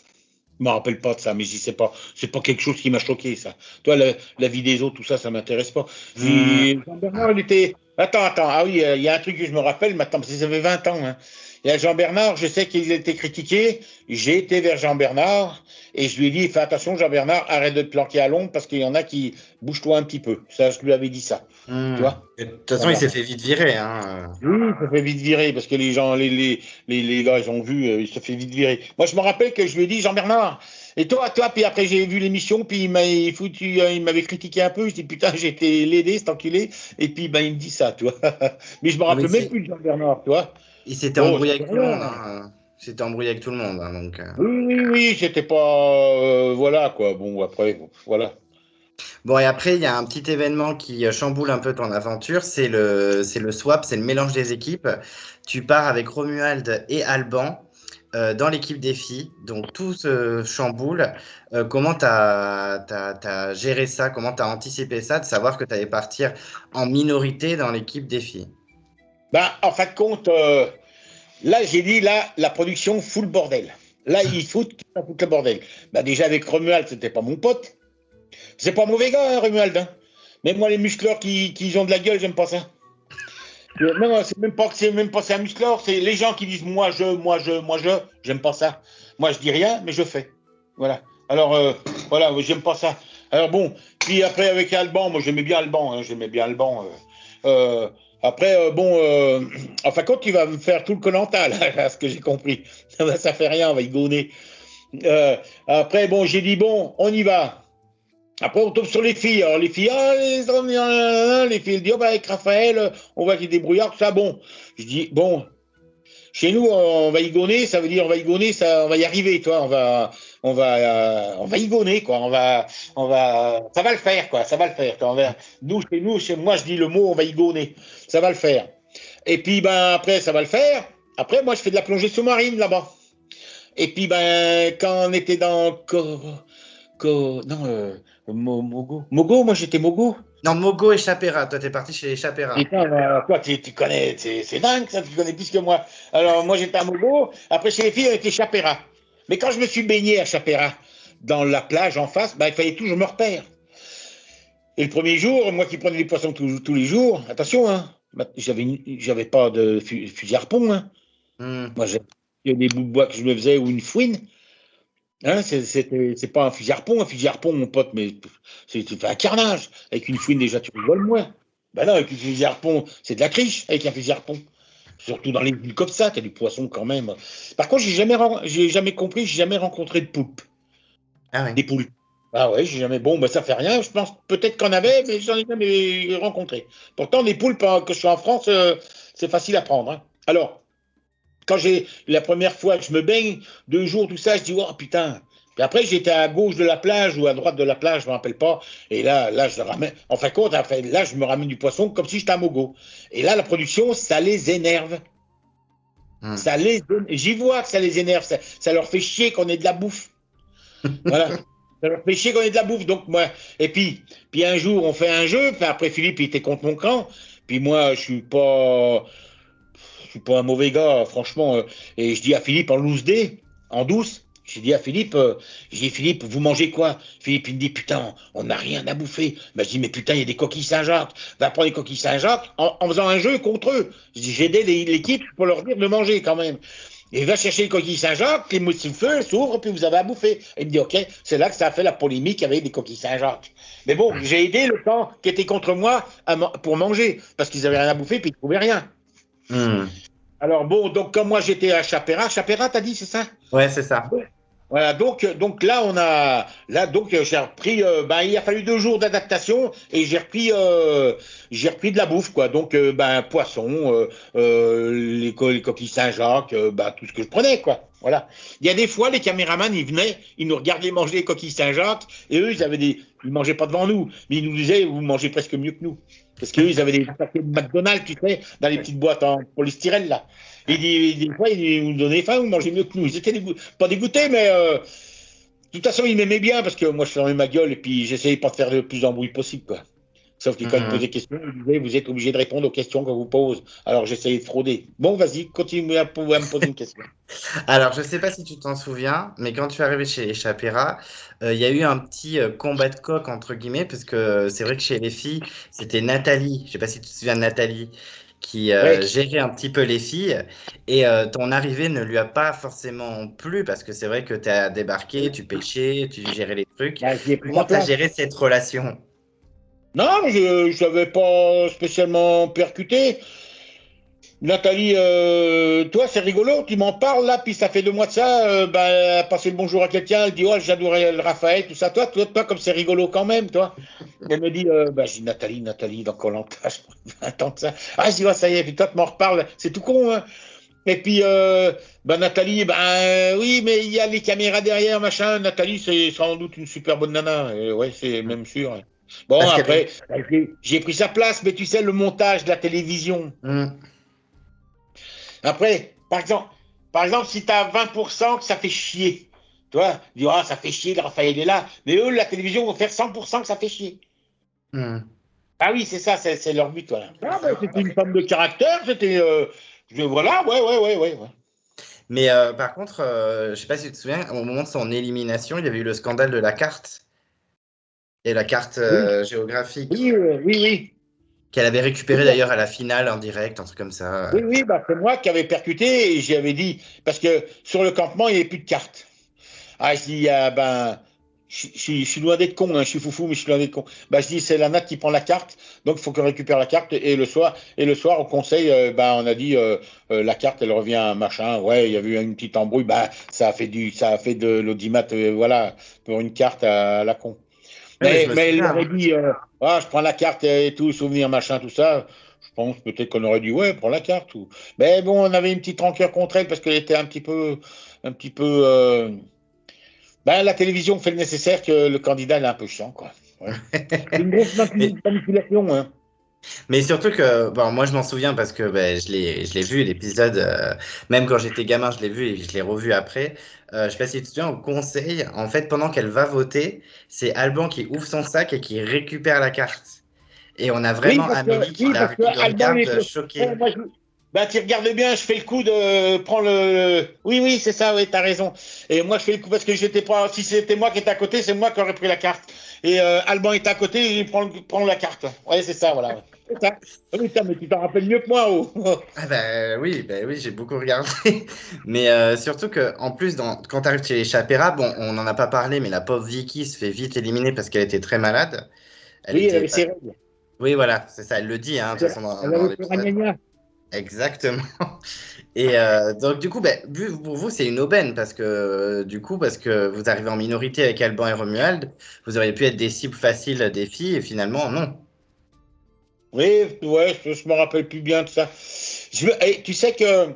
Je me rappelle pas de ça, mais j'y sais pas. C'est pas quelque chose qui m'a choqué, ça. Toi, la vie des autres, tout ça, ça m'intéresse pas. Hmm. Jean-Bernard, il était. Attends. Ah oui, il y a un truc que je me rappelle maintenant, parce que ça fait 20 ans. Hein. Il y a Jean-Bernard, je sais qu'il a été critiqué. J'ai été vers Jean-Bernard et je lui ai dit fais attention, Jean-Bernard, arrête de te planquer à l'ombre parce qu'il y en a qui bouge-toi un petit peu. Ça, je lui avais dit ça. Tu Hmm. vois? Et de toute façon, il Voilà. s'est fait vite virer, hein. Oui, ça fait vite virer parce que les gens, les gars, ils ont vu, il se fait vite virer. Moi, je me rappelle que je lui ai dit, Jean-Bernard, et toi, puis après, j'ai vu l'émission, puis il m'avait critiqué un peu. Je dis, putain, j'ai été l'aider, cet enculé. Et puis, ben, il me dit ça, tu vois. Mais je me Non, mais rappelle même plus de Jean-Bernard, tu vois. il s'était Bon, ça embrouillé fait avec tout le monde, rien. hein. Il s'était embrouillé avec tout le monde, hein, donc. Oui, c'était pas, voilà, quoi. Bon, après, voilà. Bon, et après, il y a un petit événement qui chamboule un peu ton aventure, c'est le swap, c'est le mélange des équipes. Tu pars avec Romuald et Alban dans l'équipe des filles, donc tout se chamboule. Comment t'as géré ça? Comment t'as anticipé ça, de savoir que tu allais partir en minorité dans l'équipe des filles? Ben, en fin de compte, là, j'ai dit, là, la production fout le bordel. Là, ça fout le bordel. Ben, déjà, avec Romuald, c'était pas mon pote. C'est pas mauvais gars, hein, Romuald. Hein. Même moi, les muscleurs qui ont de la gueule, j'aime pas ça. Non, c'est même pas c'est un muscleur, c'est les gens qui disent j'aime pas ça. Moi, je dis rien, mais je fais. Voilà. Alors, voilà, j'aime pas ça. Alors bon, puis après, avec Alban, moi, j'aimais bien Alban, hein, j'aimais bien Alban. Après, bon, en fin de compte, il va me faire tout le Koh-Lanta, là, à ce que j'ai compris. Ça fait rien, on va y gonner. Après, bon, j'ai dit, bon, on y va. Après, on tombe sur les filles. Alors, les filles, les filles, elles disent, oh, bah, avec Raphaël, on va les débrouillards, tout ça. Bon, je dis, bon, chez nous, on va y gonner, ça veut dire, on va y gonner, ça, on va y arriver, toi, on va y gonner, quoi. Ça va le faire, quoi, ça va le faire. Quoi. Chez moi, je dis le mot, on va y gonner. Ça va le faire. Et puis, ben, après, ça va le faire. Après, moi, je fais de la plongée sous-marine là-bas. Et puis, ben, quand on était dans non, Mogo, moi j'étais Mogo. Non, Mogo et Chapera, toi, t'es parti chez les Chapera. Putain, toi, tu connais, c'est dingue ça, tu connais plus que moi. Alors, moi j'étais à Mogo, après chez les filles, on était Chapera. Mais quand je me suis baigné à Chapera, dans la plage en face, bah, il fallait tout, je me repère. Et le premier jour, moi qui prenais des poissons tous les jours, attention, hein, j'avais pas de fusil à harpon, hein. Hmm. Moi, il y a des bouts de bois que je me faisais ou une fouine. Hein, c'est pas un fusil à harpon. Un fusil à harpon, mon pote, mais tu fais un carnage. Avec une fouine, déjà, tu rigoles moins. Ben non, avec un fusil à harpon, c'est de la criche avec un fusil à harpon. Surtout dans les îles comme ça, tu as du poisson quand même. Par contre, j'ai jamais compris, j'ai jamais rencontré de poulpe. Ah oui. Des poules. Ah ouais, j'ai jamais. Bon, ben ça fait rien. Je pense peut-être qu'on avait, mais j'en ai jamais rencontré. Pourtant, des poules, que je suis en France, c'est facile à prendre. Hein. Alors, quand j'ai la première fois que je me baigne, 2 jours, tout ça, je dis, oh putain. Puis après, j'étais à gauche de la plage ou à droite de la plage, je ne me rappelle pas. Et là, je ramène. En fin de compte, là, je me ramène du poisson comme si j'étais à Mogo. Et là, la production, ça les énerve. Ça les. J'y vois que ça les énerve. Ça leur fait chier qu'on ait de la bouffe. Voilà. Ça leur fait chier qu'on ait de la bouffe. Donc, moi. Et puis un jour, on fait un jeu. Puis après, Philippe, il était contre mon camp. Puis moi, je suis pas un mauvais gars, franchement. Et je dis à Philippe en loose day, en douce, j'ai dit à Philippe, Philippe, vous mangez quoi? Philippe, il me dit, putain, on n'a rien à bouffer. Ben, je dis, mais putain, il y a des coquilles Saint-Jacques. Va prendre des coquilles Saint-Jacques en faisant un jeu contre eux. Je dis, j'ai aidé l'équipe pour leur dire de manger quand même. Et il va chercher les coquilles Saint-Jacques, les mousses de feu s'ouvrent, puis vous avez à bouffer. Et il me dit, OK, c'est là que ça a fait la polémique avec des coquilles Saint-Jacques. Mais bon, j'ai aidé le camp qui était contre moi pour manger, parce qu'ils avaient rien à bouffer, puis ils ne trouvaient rien. Alors bon, donc comme moi j'étais à Chapérat, t'as dit, c'est ça? Ouais, c'est ça. Voilà, donc là j'ai repris, il a fallu 2 jours d'adaptation et j'ai repris de la bouffe quoi. Donc poisson, les coquilles Saint-Jacques, tout ce que je prenais quoi. Voilà. Il y a des fois les caméramans ils venaient, ils nous regardaient manger les coquilles Saint-Jacques et eux ils mangeaient pas devant nous, mais ils nous disaient vous mangez presque mieux que nous. Parce qu'eux, ils avaient des paquets de McDonald's, tu sais, dans les petites boîtes en polystyrène, là. Et des fois, ils nous donnaient faim, ils mangeaient mieux que nous. Ils étaient pas dégoûtés, mais de toute façon, ils m'aimaient bien parce que moi, je fermais ma gueule et puis j'essayais pas de faire le plus d'embrouille possible, quoi. Sauf que quand ils me posaient des questions, ils disaient, vous êtes obligé de répondre aux questions qu'on vous pose. Alors, j'essayais de frauder. Bon, vas-y, continue à me poser une question. Alors, je ne sais pas si tu t'en souviens, mais quand tu es arrivé chez Chapéra, il y a eu un petit combat de coq, entre guillemets, parce que c'est vrai que chez les filles, c'était Nathalie, je ne sais pas si tu te souviens de Nathalie, qui gérait un petit peu les filles. Et ton arrivée ne lui a pas forcément plu, parce que c'est vrai que tu as débarqué, tu pêchais, tu gérais les trucs. Comment tu as géré cette relation? Non, je ne l'avais pas spécialement percuté. Nathalie, toi, c'est rigolo, tu m'en parles là, puis ça fait 2 mois de ça, elle a passé le bonjour à quelqu'un, elle dit, oh, j'adorais le Raphaël, tout ça. Toi, comme c'est rigolo quand même, toi. Elle me dit, je dis Nathalie, dans Koh-Lanta, je 20 ans de ça. Ah, je dis, ouais, ça y est, puis toi, tu m'en reparles, c'est tout con, hein. Et puis, Nathalie, oui, mais il y a les caméras derrière, machin. Nathalie, c'est sans doute une super bonne nana, ouais, c'est même sûr. Bon, Parce après, j'ai pris sa place, mais tu sais, le montage de la télévision. Après, par exemple, si tu as 20% que ça fait chier, tu vois, tu dis, ah, ça fait chier, le Raphaël est là. Mais eux, la télévision, vont faire 100% que ça fait chier. Ah oui, c'est ça, c'est leur but, voilà. Ah, c'était une femme de caractère, c'était. Voilà, ouais. Mais par contre, je ne sais pas si tu te souviens, au moment de son élimination, il y avait eu le scandale de la carte. Et la carte géographique. Oui. Qu'elle avait récupérée d'ailleurs à la finale en direct, un truc comme ça. Oui, c'est moi qui avais percuté et j'y avais dit, parce que sur le campement, il n'y avait plus de carte. Ah, je dis, je suis loin d'être con, hein, je suis foufou, mais je suis loin d'être con. Je dis, c'est la natte qui prend la carte, donc il faut qu'elle récupère la carte. Et le soir, au conseil, on a dit, la carte, elle revient à machin. Ouais, il y a eu une petite embrouille, ça a fait de l'audimat, voilà, pour une carte à la con. Mais elle aurait dit, je prends la carte et tout, souvenir, machin, tout ça. Je pense peut-être qu'on aurait dit, ouais, prends la carte. Mais bon, on avait une petite rancœur contre elle parce qu'elle était un petit peu. La télévision fait le nécessaire que le candidat est un peu chiant, quoi. Ouais. C'est une grosse manipulation, hein. Mais surtout que, moi je m'en souviens parce que je l'ai vu, l'épisode, même quand j'étais gamin, je l'ai vu et je l'ai revu après. Je sais pas si tu te souviens, au conseil, en fait, pendant qu'elle va voter, c'est Alban qui ouvre son sac et qui récupère la carte. Et on a vraiment Amélie qui la regarde choquée. Tu regardes bien, je fais le coup de prendre le. Oui, c'est ça, oui, t'as raison. Et moi, je fais le coup parce que j'étais pas. Si c'était moi qui étais à côté, c'est moi qui aurais pris la carte. Et Alban est à côté, il prend la carte. Ouais, c'est ça, voilà. c'est ça. Ah oui, mais tu t'en rappelles mieux que moi. Oh. Ah bah oui, j'ai beaucoup regardé. Mais surtout que, en plus, quand tu arrives chez les Chapera, bon, on n'en a pas parlé, mais la pauvre Vicky se fait vite éliminer parce qu'elle était très malade. Elle Oui, elle était. avait ses règles. Oui, voilà, c'est ça, elle le dit, hein, de toute façon, Elle dans avait ses l'épisode. ragnagnas. Exactement. Et donc, du coup, pour vous, c'est une aubaine parce que, parce que vous arrivez en minorité avec Alban et Romuald, vous auriez pu être des cibles faciles des filles et finalement, non. Oui, ouais, je me rappelle plus bien de ça. Tu sais que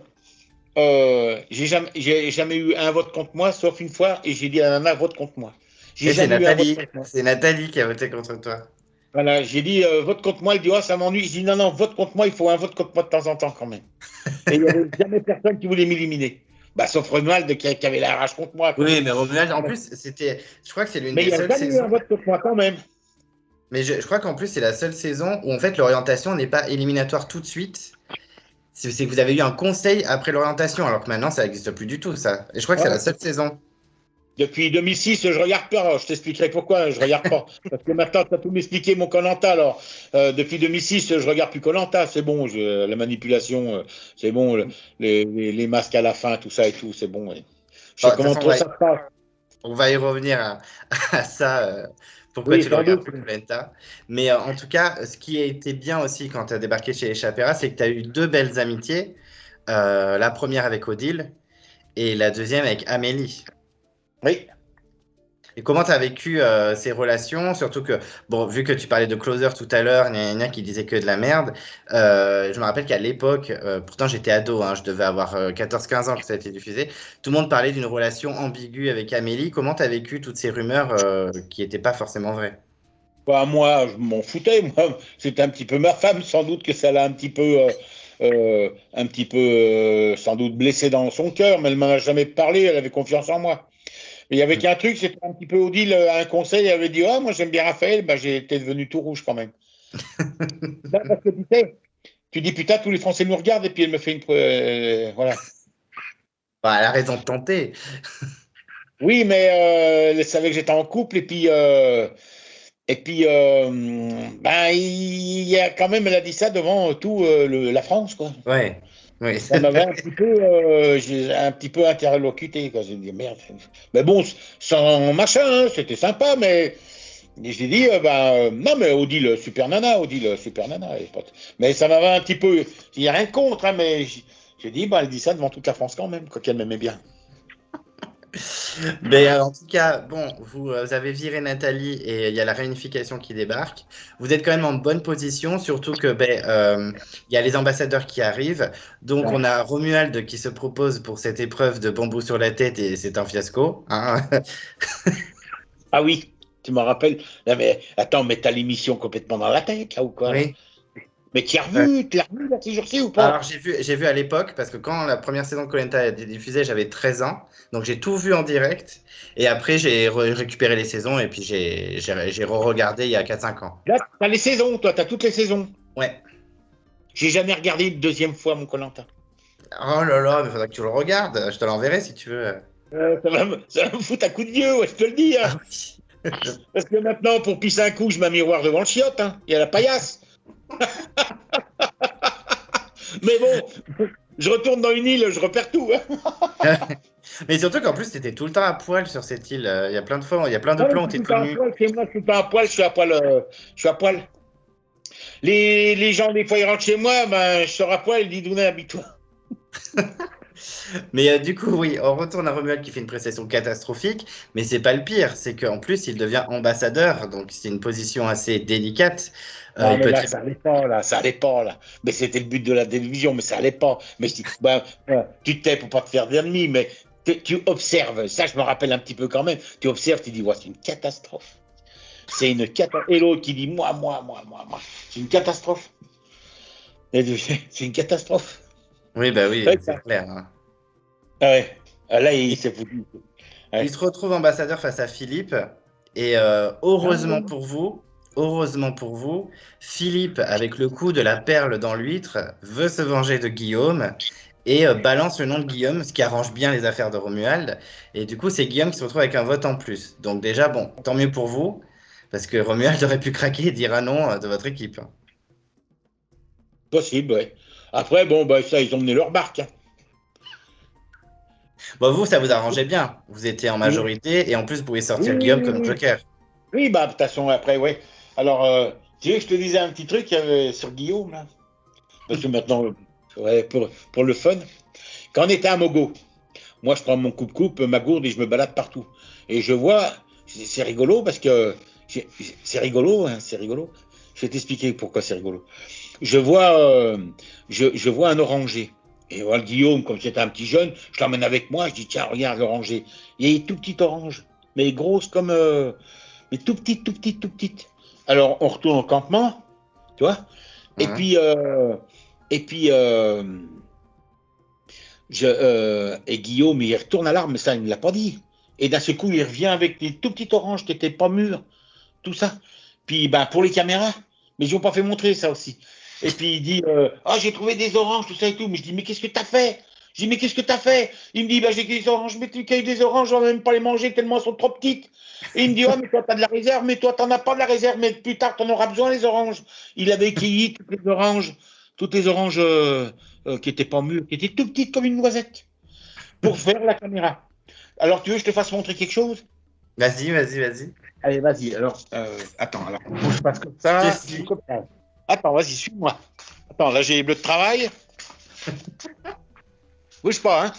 j'ai jamais eu un vote contre moi, sauf une fois, et j'ai dit à la nana, vote contre moi. J'ai Et c'est jamais eu un vote Nathalie, contre moi. c'est Nathalie qui a voté contre toi. Voilà, j'ai dit, vote contre moi. Elle dit, oh, ça m'ennuie. Je dis, non, non, vote contre moi, il faut un vote contre moi de temps en temps quand même. Et il n'y avait jamais personne qui voulait m'éliminer. Bah, sauf Ronald qui avait la rage contre moi, quoi. Oui, mais Romuald, en plus, je crois que c'est l'une Mais il des n'y a seules jamais eu saisons. un vote contre moi quand même. Mais je crois qu'en plus, c'est la seule saison où en fait l'orientation n'est pas éliminatoire tout de suite. C'est que vous avez eu un conseil après l'orientation, alors que maintenant ça n'existe plus du tout, ça. Et je crois que c'est la Ouais. seule saison. Depuis 2006, je regarde pas. Alors, je t'expliquerai pourquoi je regarde pas. Parce que maintenant, tu as tout m'expliqué mon koh. Alors, depuis 2006, je regarde plus koh. C'est bon, la manipulation, c'est bon, les masques à la fin, tout ça et tout, c'est bon. Ouais. Je Bon, sais de toute comment façon, trop ça se passe. on va y revenir à ça, pourquoi Oui, tu le sans regardes doute. plus, Koh-Lanta. Mais en tout cas, ce qui a été bien aussi quand tu as débarqué chez les Chapera, c'est que tu as eu deux belles amitiés. La première avec Odile et la deuxième avec Amélie. Oui. Et comment tu as vécu ces relations? Surtout que, bon, vu que tu parlais de Closer tout à l'heure, il y en a qui disait que de la merde. Je me rappelle qu'à l'époque, pourtant j'étais ado, hein, je devais avoir 14-15 ans quand ça a été diffusé, tout le monde parlait d'une relation ambiguë avec Amélie. Comment tu as vécu toutes ces rumeurs qui n'étaient pas forcément vraies? Bah, moi, je m'en foutais. Moi, c'était un petit peu ma femme, sans doute que ça l'a un petit peu, sans doute blessé dans son cœur, mais elle m'en a jamais parlé. Elle avait confiance en moi. Mais il y avait qu'un truc, c'était un petit peu Odile, un conseil, elle avait dit, oh, moi j'aime bien Raphaël, bah, j'étais devenu tout rouge quand même. Là, parce que tu sais, tu dis, putain, tous les Français nous regardent, et puis elle me fait une. Voilà. Bah, elle a raison de tenter. Oui, mais elle savait que j'étais en couple, ben, il y a quand même, elle a dit ça devant tout la France, quoi. Ouais, oui. Ça m'avait j'ai un petit peu interlocuté, quoi. J'ai dit, merde. Mais bon, sans machin, hein, c'était sympa, mais j'ai dit, non, mais Odile, super nana, Odile, super nana. Mais ça m'avait un petit peu, il n'y a rien contre, hein, mais j'ai dit, bah, elle dit ça devant toute la France quand même, quoi qu'elle m'aimait bien. Mais en tout cas, bon, vous avez viré Nathalie et il y a la réunification qui débarque. Vous êtes quand même en bonne position, surtout que il y a les ambassadeurs qui arrivent. Donc on a Romuald qui se propose pour cette épreuve de bambou sur la tête et c'est un fiasco, hein. Ah oui, tu me rappelles. Non, mais attends, mais t'as l'émission complètement dans la tête, là, ou quoi, là? Oui. Mais tu l'as revu, là, ces jours-ci, ou Alors pas? j'ai vu à l'époque, parce que quand la première saison de koh a été diffusée, j'avais 13 ans. Donc j'ai tout vu en direct. Et après, j'ai récupéré les saisons et puis j'ai re-regardé il y a 4-5 ans. Là, t'as les saisons, toi, t'as toutes les saisons. Ouais. J'ai jamais regardé une deuxième fois mon koh. Oh là là, mais faudra que tu le regardes. Je te l'enverrai si tu veux. Ça va me foutre un coup de vieux, ouais, je te le dis, hein. Ah oui. Parce que maintenant, pour pisser un coup, je mets un miroir devant le chiotte, hein. Il y a la paillasse. Mais bon, je retourne dans une île, je repère tout, hein. Mais surtout qu'en plus, tu étais tout le temps à poil sur cette île. Il y a plein de fois, il y a plein de Non, mais plans où je tu es suis tout pas à nu. poil, c'est moi, je suis pas à poil, je suis à poil. Je suis à poil. Les gens, des fois, ils rentrent chez moi, ben, je sors à poil, ils disent, Douna, habille-toi. Mais du coup, oui, on retourne à Romuald qui fait une prestation catastrophique. Mais c'est pas le pire, c'est qu'en plus, il devient ambassadeur. Donc, c'est une position assez délicate. Non, Il mais peut là, très... ça allait pas, là, ça allait pas, là. Mais c'était le but de la télévision, mais ça allait pas. Mais je dis, ben, ouais, tu te tais pour pas te faire d'ennemis, mais tu observes, ça, je me rappelle un petit peu quand même. Tu observes, tu dis, ouais, c'est une catastrophe. C'est une catastrophe. Et l'autre qui dit, moi. C'est une catastrophe. C'est une catastrophe. Oui, bah oui, Ouais, c'est clair, hein. ah ouais. Ah, là, il Il, s'est foutu. il Ouais. se retrouve ambassadeur face à Philippe. Et heureusement pour vous, Philippe, avec le coup de la perle dans l'huître, veut se venger de Guillaume et balance le nom de Guillaume, ce qui arrange bien les affaires de Romuald. Et du coup, c'est Guillaume qui se retrouve avec un vote en plus. Donc déjà, bon, tant mieux pour vous, parce que Romuald aurait pu craquer et dire un non de votre équipe. Possible, ouais. Après, bon, bah, ça, ils ont mené leur barque, hein. Bon, vous, ça vous arrangeait bien. Vous étiez en Oui, majorité et en plus, vous pouvez oui, sortir oui, Guillaume oui. comme Oui. joker. Oui, bah, de toute façon, après, ouais. Alors, tu veux que je te disais un petit truc sur Guillaume, là? Parce que maintenant, ouais, pour le fun, quand on était à Mogo, moi, je prends mon coupe-coupe, ma gourde et je me balade partout. Et je vois, c'est rigolo parce que c'est rigolo, hein, c'est rigolo. Je vais t'expliquer pourquoi c'est rigolo. Je vois, je vois un oranger. Et voilà, Guillaume, comme c'était un petit jeune, je l'emmène avec moi. Je dis, tiens, regarde l'oranger. Il y a une tout petite orange, mais grosse comme, mais tout petite, tout petite, tout petite. Alors, on retourne au campement, tu vois. Et Hein. puis, et puis, et Guillaume, il retourne à l'arbre, mais ça, il ne l'a pas dit. Et d'un seul coup, il revient avec des tout petites oranges qui n'étaient pas mûres, tout ça. Puis, ben, pour les caméras, mais ils n'ont pas fait montrer ça aussi. Et puis, il dit, ah, j'ai trouvé des oranges, tout ça et tout. Mais je dis, mais qu'est-ce que tu as fait? Je dis, mais qu'est-ce que tu as fait? Il me dit, bah, j'ai des oranges, mais tu cueilles des oranges, on va même pas les manger tellement elles sont trop petites. Et il me dit, oh, mais toi, tu as de la réserve, mais toi, tu n'en as pas de la réserve, mais plus tard, tu en auras besoin, les oranges. Il avait cueilli toutes les oranges qui n'étaient pas mûres, qui étaient tout petites comme une noisette, pour faire la caméra. Alors, tu veux que je te fasse montrer quelque chose? Vas-y, vas-y, vas-y. Allez, vas-y. Alors, attends, alors, faut que je fasse comme Je te ça. suis. Comme ça. Attends, vas-y, suis-moi. Attends, là, j'ai les bleus de travail. Bouge pas, hein.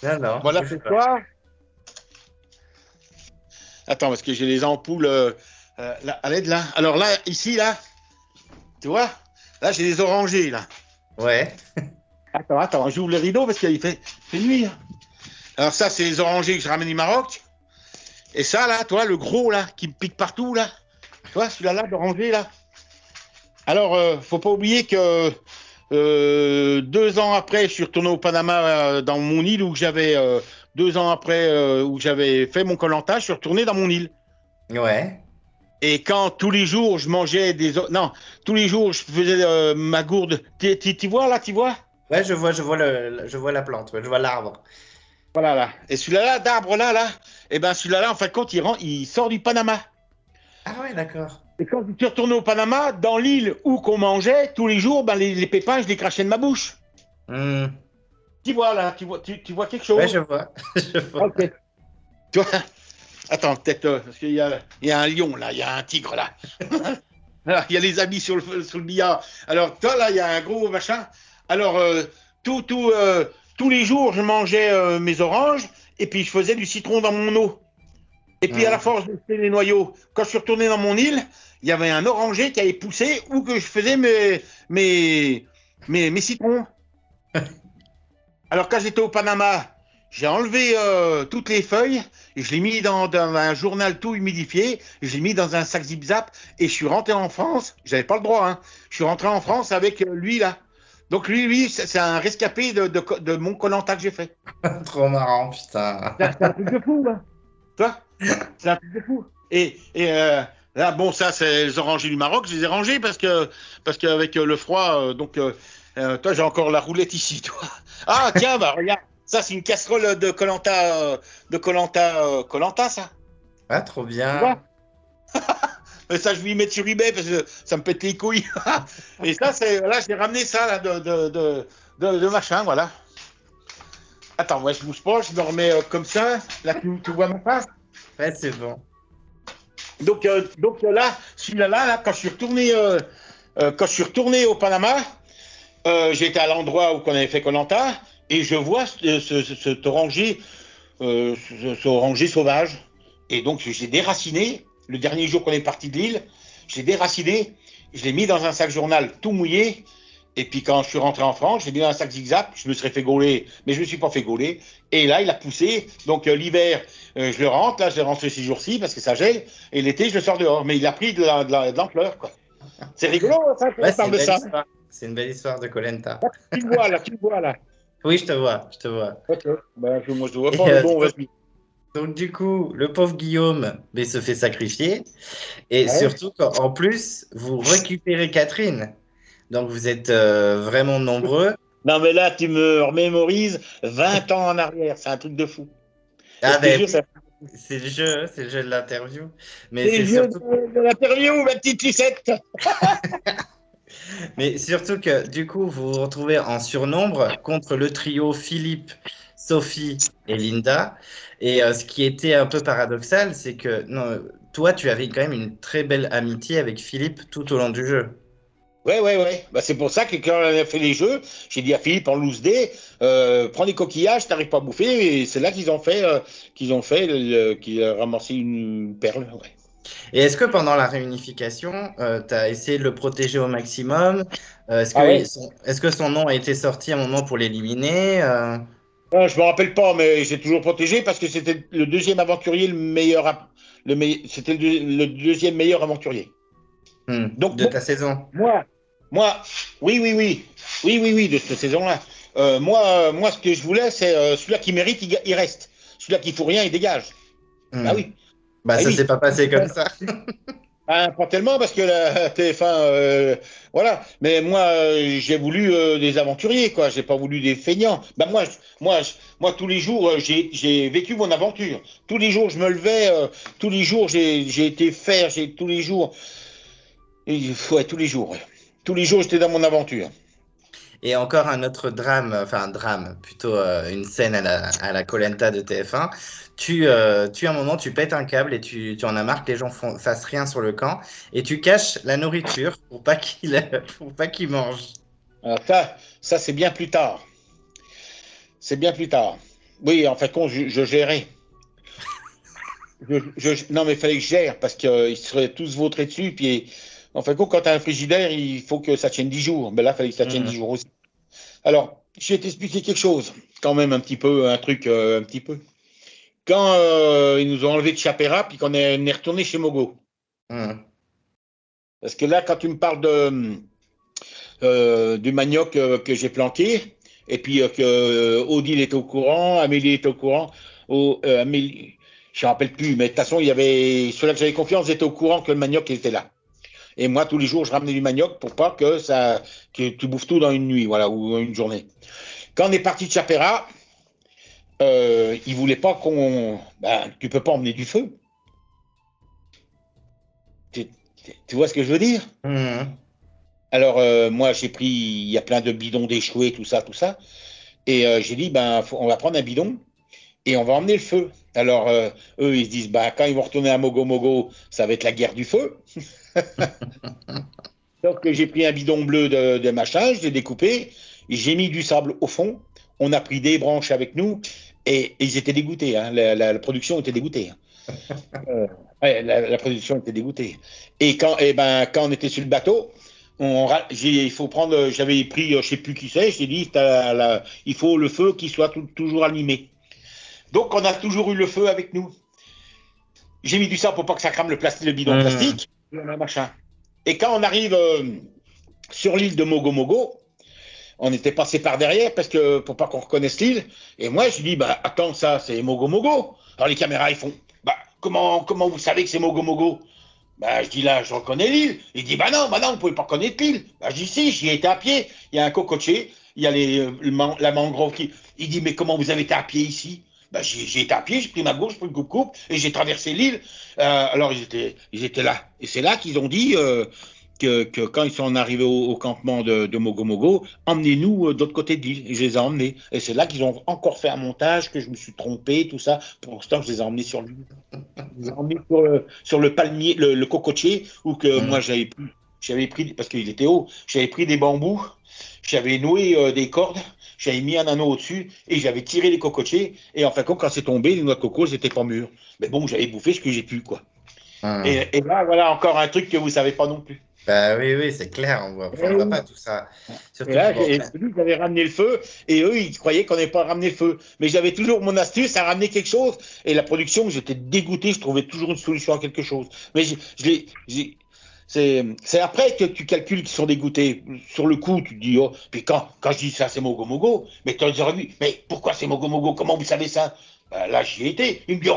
Non, non, Voilà, bouge c'est pas. toi. Attends, parce que j'ai les ampoules là, à l'aide, là. Alors là, ici, là, tu vois, là, j'ai des orangers, là. Ouais. Attends, j'ouvre le rideau parce qu'il fait nuit, hein. Alors ça, c'est les orangers que je ramène du Maroc. Et ça, là, toi, le gros, là, qui me pique partout, là. Tu vois, celui-là, là, d'oranger, là. Alors, faut pas oublier que 2 ans après, je suis retourné au Panama dans mon île où j'avais 2 ans après où j'avais fait mon colanta, je suis retourné dans mon île. Ouais. Et quand tous les jours je mangeais non, tous les jours je faisais ma gourde. Tu vois là, tu vois? Ouais, je vois la plante, ouais, je vois l'arbre. Voilà là. Et celui-là là, d'arbre là là, et ben celui-là là, en fin de compte, il sort du Panama. Ah ouais, d'accord. Et quand je suis retourné au Panama, dans l'île où qu'on mangeait, tous les jours, ben, les pépins, je les crachais de ma bouche. Hmm. Tu vois là, tu vois quelque Ouais, chose? je vois. Je vois. Ok. Tu vois? Attends, peut-être, parce qu'il y a un lion là, il y a un tigre là. Alors, il y a les habits sur le billard. Alors, toi là, il y a un gros machin. Alors, tout, tout, tous les jours, je mangeais mes oranges et puis je faisais du citron dans mon eau. Et puis, à la Hmm. force de faire les noyaux, quand je suis retourné dans mon île, il y avait un oranger qui avait poussé où que je faisais mes citrons. Alors, quand j'étais au Panama, j'ai enlevé toutes les feuilles et je l'ai mis dans un journal tout humidifié. Et je l'ai mis dans un sac zip-zap et je suis rentré en France. J'avais pas le droit, hein. Je suis rentré en France avec lui, là. Donc, lui, c'est un rescapé de mon colanta que j'ai fait. Trop marrant, putain. C'est un truc de fou, là. Tu vois? C'est un truc de fou. Et là, bon, ça, c'est les orangers du Maroc. Je les ai rangés parce qu'avec le froid, toi, j'ai encore la roulette ici, toi. Ah, tiens, bah, regarde. Ça, c'est une casserole de Colanta, ça. Ah, trop Tu vois? bien. Et ça, je vais y mettre sur eBay parce que ça me pète les couilles. Et ça, là, j'ai ramené ça, là, de machin, voilà. Attends, moi, je bouge pas, je me remets comme ça. Là, tu vois ma face? Ouais, c'est bon. Donc là, celui-là, là, quand je suis retourné au Panama, j'étais à l'endroit où on avait fait Colanta et je vois cet oranger, ce oranger sauvage. Et donc, j'ai déraciné. Le dernier jour qu'on est parti de l'île, j'ai déraciné. Je l'ai mis dans un sac journal tout mouillé. Et puis, quand je suis rentré en France, j'ai mis dans un sac zigzag. Je me serais fait gauler, mais je ne me suis pas fait gauler. Et là, il a poussé. Donc, l'hiver, je le rentre. Là, je l'ai rentré ces jours-ci parce que ça gèle. Et l'été, je le sors dehors. Mais il a pris de l'ampleur, quoi. C'est rigolo, ça, quand Ouais, on c'est parle une de belle ça. histoire. C'est une belle histoire de Koh-Lanta. Tu le vois, là, tu le vois, là. Oui, je te vois, je te vois. Ok. Ben, moi, je ne vois Et pas, mais bon, vas-y. donc, du coup, le pauvre Guillaume, mais se fait sacrifier. Et Ouais. surtout, en plus, vous récupérez Catherine. Donc, vous êtes vraiment nombreux. Non, mais là, tu me remémorises 20 ans en arrière. C'est un truc de fou. Et Ah je te ben jure, oui, ça. c'est le jeu de l'interview. Mais C'est le c'est jeu surtout, de l'interview, ma petite Lucette. Mais surtout que du coup, vous vous retrouvez en surnombre contre le trio Philippe, Sophie et Linda. Et ce qui était un peu paradoxal, c'est que non, toi, tu avais quand même une très belle amitié avec Philippe tout au long du jeu. Ouais, ouais, ouais. Bah, c'est pour ça que quand on a fait les jeux, j'ai dit à Philippe en loose day, prends des coquillages, t'arrives pas à bouffer. Et c'est là qu'ils a ramassé une perle. Ouais. Et est-ce que pendant la réunification, tu as essayé de le protéger au maximum? Ah ouais? Est-ce que son nom a été sorti à un moment pour l'éliminer? Non, je me rappelle pas, mais j'ai toujours protégé parce que c'était le deuxième aventurier, c'était le deuxième meilleur aventurier. Donc De ta saison? moi, moi, oui, oui, oui, oui, oui, oui, de cette saison-là. Moi, ce que je voulais, c'est celui-là qui mérite, il reste. Celui-là qui fout rien, il dégage. Bah Hmm. oui, Bah, bah ça s'est oui. pas passé comme ça. Pas tellement parce que la TF1, voilà. Mais moi, j'ai voulu des aventuriers, quoi. J'ai pas voulu des feignants. Bah moi, tous les jours, j'ai vécu mon aventure. Tous les jours, je me levais. Tous les jours, j'ai été faire. J'ai tous les jours. Ouais, tous les jours. Ouais. Tous les jours, j'étais dans mon aventure. Et encore un autre drame, enfin un drame, plutôt une scène à la koh de TF1. À un moment, tu pètes un câble et tu en as marre que les gens fassent rien sur le camp et tu caches la nourriture pour pas pour pas qu'ils mangent. Alors ça c'est bien plus tard. C'est bien plus tard. Oui, en fait, je gérais. Non, mais il fallait que je gère parce qu'ils seraient tous vautrés dessus. Puis, en fait, quand tu as un frigidaire, il faut que ça tienne 10 jours. Mais là, il fallait que ça tienne 10 Hmm. jours aussi. Alors, je vais t'expliquer quelque chose, quand même, un petit peu, un truc, un petit peu. Quand ils nous ont enlevé de Chapera, puis on est retourné chez Mogo. Hmm. Parce que là, quand tu me parles du manioc que j'ai planqué, et puis que Odile est au courant, Amélie est au courant, Amélie, je ne me rappelle plus, mais de toute façon, il y avait ceux-là que j'avais confiance étaient au courant que le manioc était là. Et moi, tous les jours, je ramenais du manioc pour pas que tu bouffes tout dans une nuit, voilà, ou une journée. Quand on est parti de Chapera, ils voulaient pas tu peux pas emmener du feu. Tu, tu vois ce que je veux dire? Hmm. Alors, moi, il y a plein de bidons d'échoués, tout ça, tout ça. Et j'ai dit, on va prendre un bidon et on va emmener le feu. Alors, eux, ils se disent, quand ils vont retourner à Mogo Mogo, ça va être la guerre du feu. Donc, j'ai pris un bidon bleu de machin, je l'ai découpé, j'ai mis du sable au fond, on a pris des branches avec nous et ils étaient dégoûtés. Hein, la production était dégoûtée. Hein. Ouais, la production était dégoûtée. Et quand on était sur le bateau, il faut prendre, j'avais pris, je sais plus qui c'est, j'ai dit, il faut le feu qui soit toujours allumé. Donc, on a toujours eu le feu avec nous. J'ai mis du sang pour pas que ça crame le bidon Hmm. plastique, machin. Et quand on arrive sur l'île de Mogo Mogo, on était passé par derrière parce que pour pas qu'on reconnaisse l'île. Et moi, je dis, attends, ça, c'est Mogo Mogo. Alors les caméras, ils font, comment vous savez que c'est Mogo Mogo? Je dis là, je reconnais l'île. Il dit, non, vous pouvez pas reconnaître l'île. Je dis, si, j'y ai été à pied. Il y a un cocotier, il y a la mangrove qui. Il dit, mais comment vous avez été à pied ici? J'ai été à pied, j'ai pris ma gauche, j'ai pris une coupe et j'ai traversé l'île. Alors ils étaient là. Et c'est là qu'ils ont dit que quand ils sont arrivés au campement de Mogo Mogo, emmenez-nous de l'autre côté de l'île. Et je les ai emmenés. Et c'est là qu'ils ont encore fait un montage, que je me suis trompé, tout ça. Pour l'instant, je les ai emmenés sur l'île. J'ai emmené sur le palmier, le cocotier, où que moi Hmm. j'avais pris, parce qu'il était haut, j'avais pris des bambous, j'avais noué des cordes, j'avais mis un anneau au-dessus et j'avais tiré les cocotiers. Et en fin de compte, quand c'est tombé, les noix de coco, c'était pas mûres. Mais bon, j'avais bouffé ce que j'ai pu, quoi. Hmm. Et là, voilà encore un truc que vous savez pas non plus. Bah oui, oui, c'est clair, on voit pas tout ça. Et Surtout là, pour. j'avais ramené le feu, et eux, ils croyaient qu'on n'avait pas ramené le feu. Mais j'avais toujours mon astuce à ramener quelque chose, et la production, j'étais dégoûté, je trouvais toujours une solution à quelque chose. Mais c'est après que tu calcules qu'ils sont dégoûtés. Sur le coup, tu te dis, oh, puis quand je dis ça, c'est Mogo Mogo, mais tu aurais dit, mais pourquoi c'est Mogo Mogo? Comment vous savez ça? Là, j'y ai été. Ils me disent,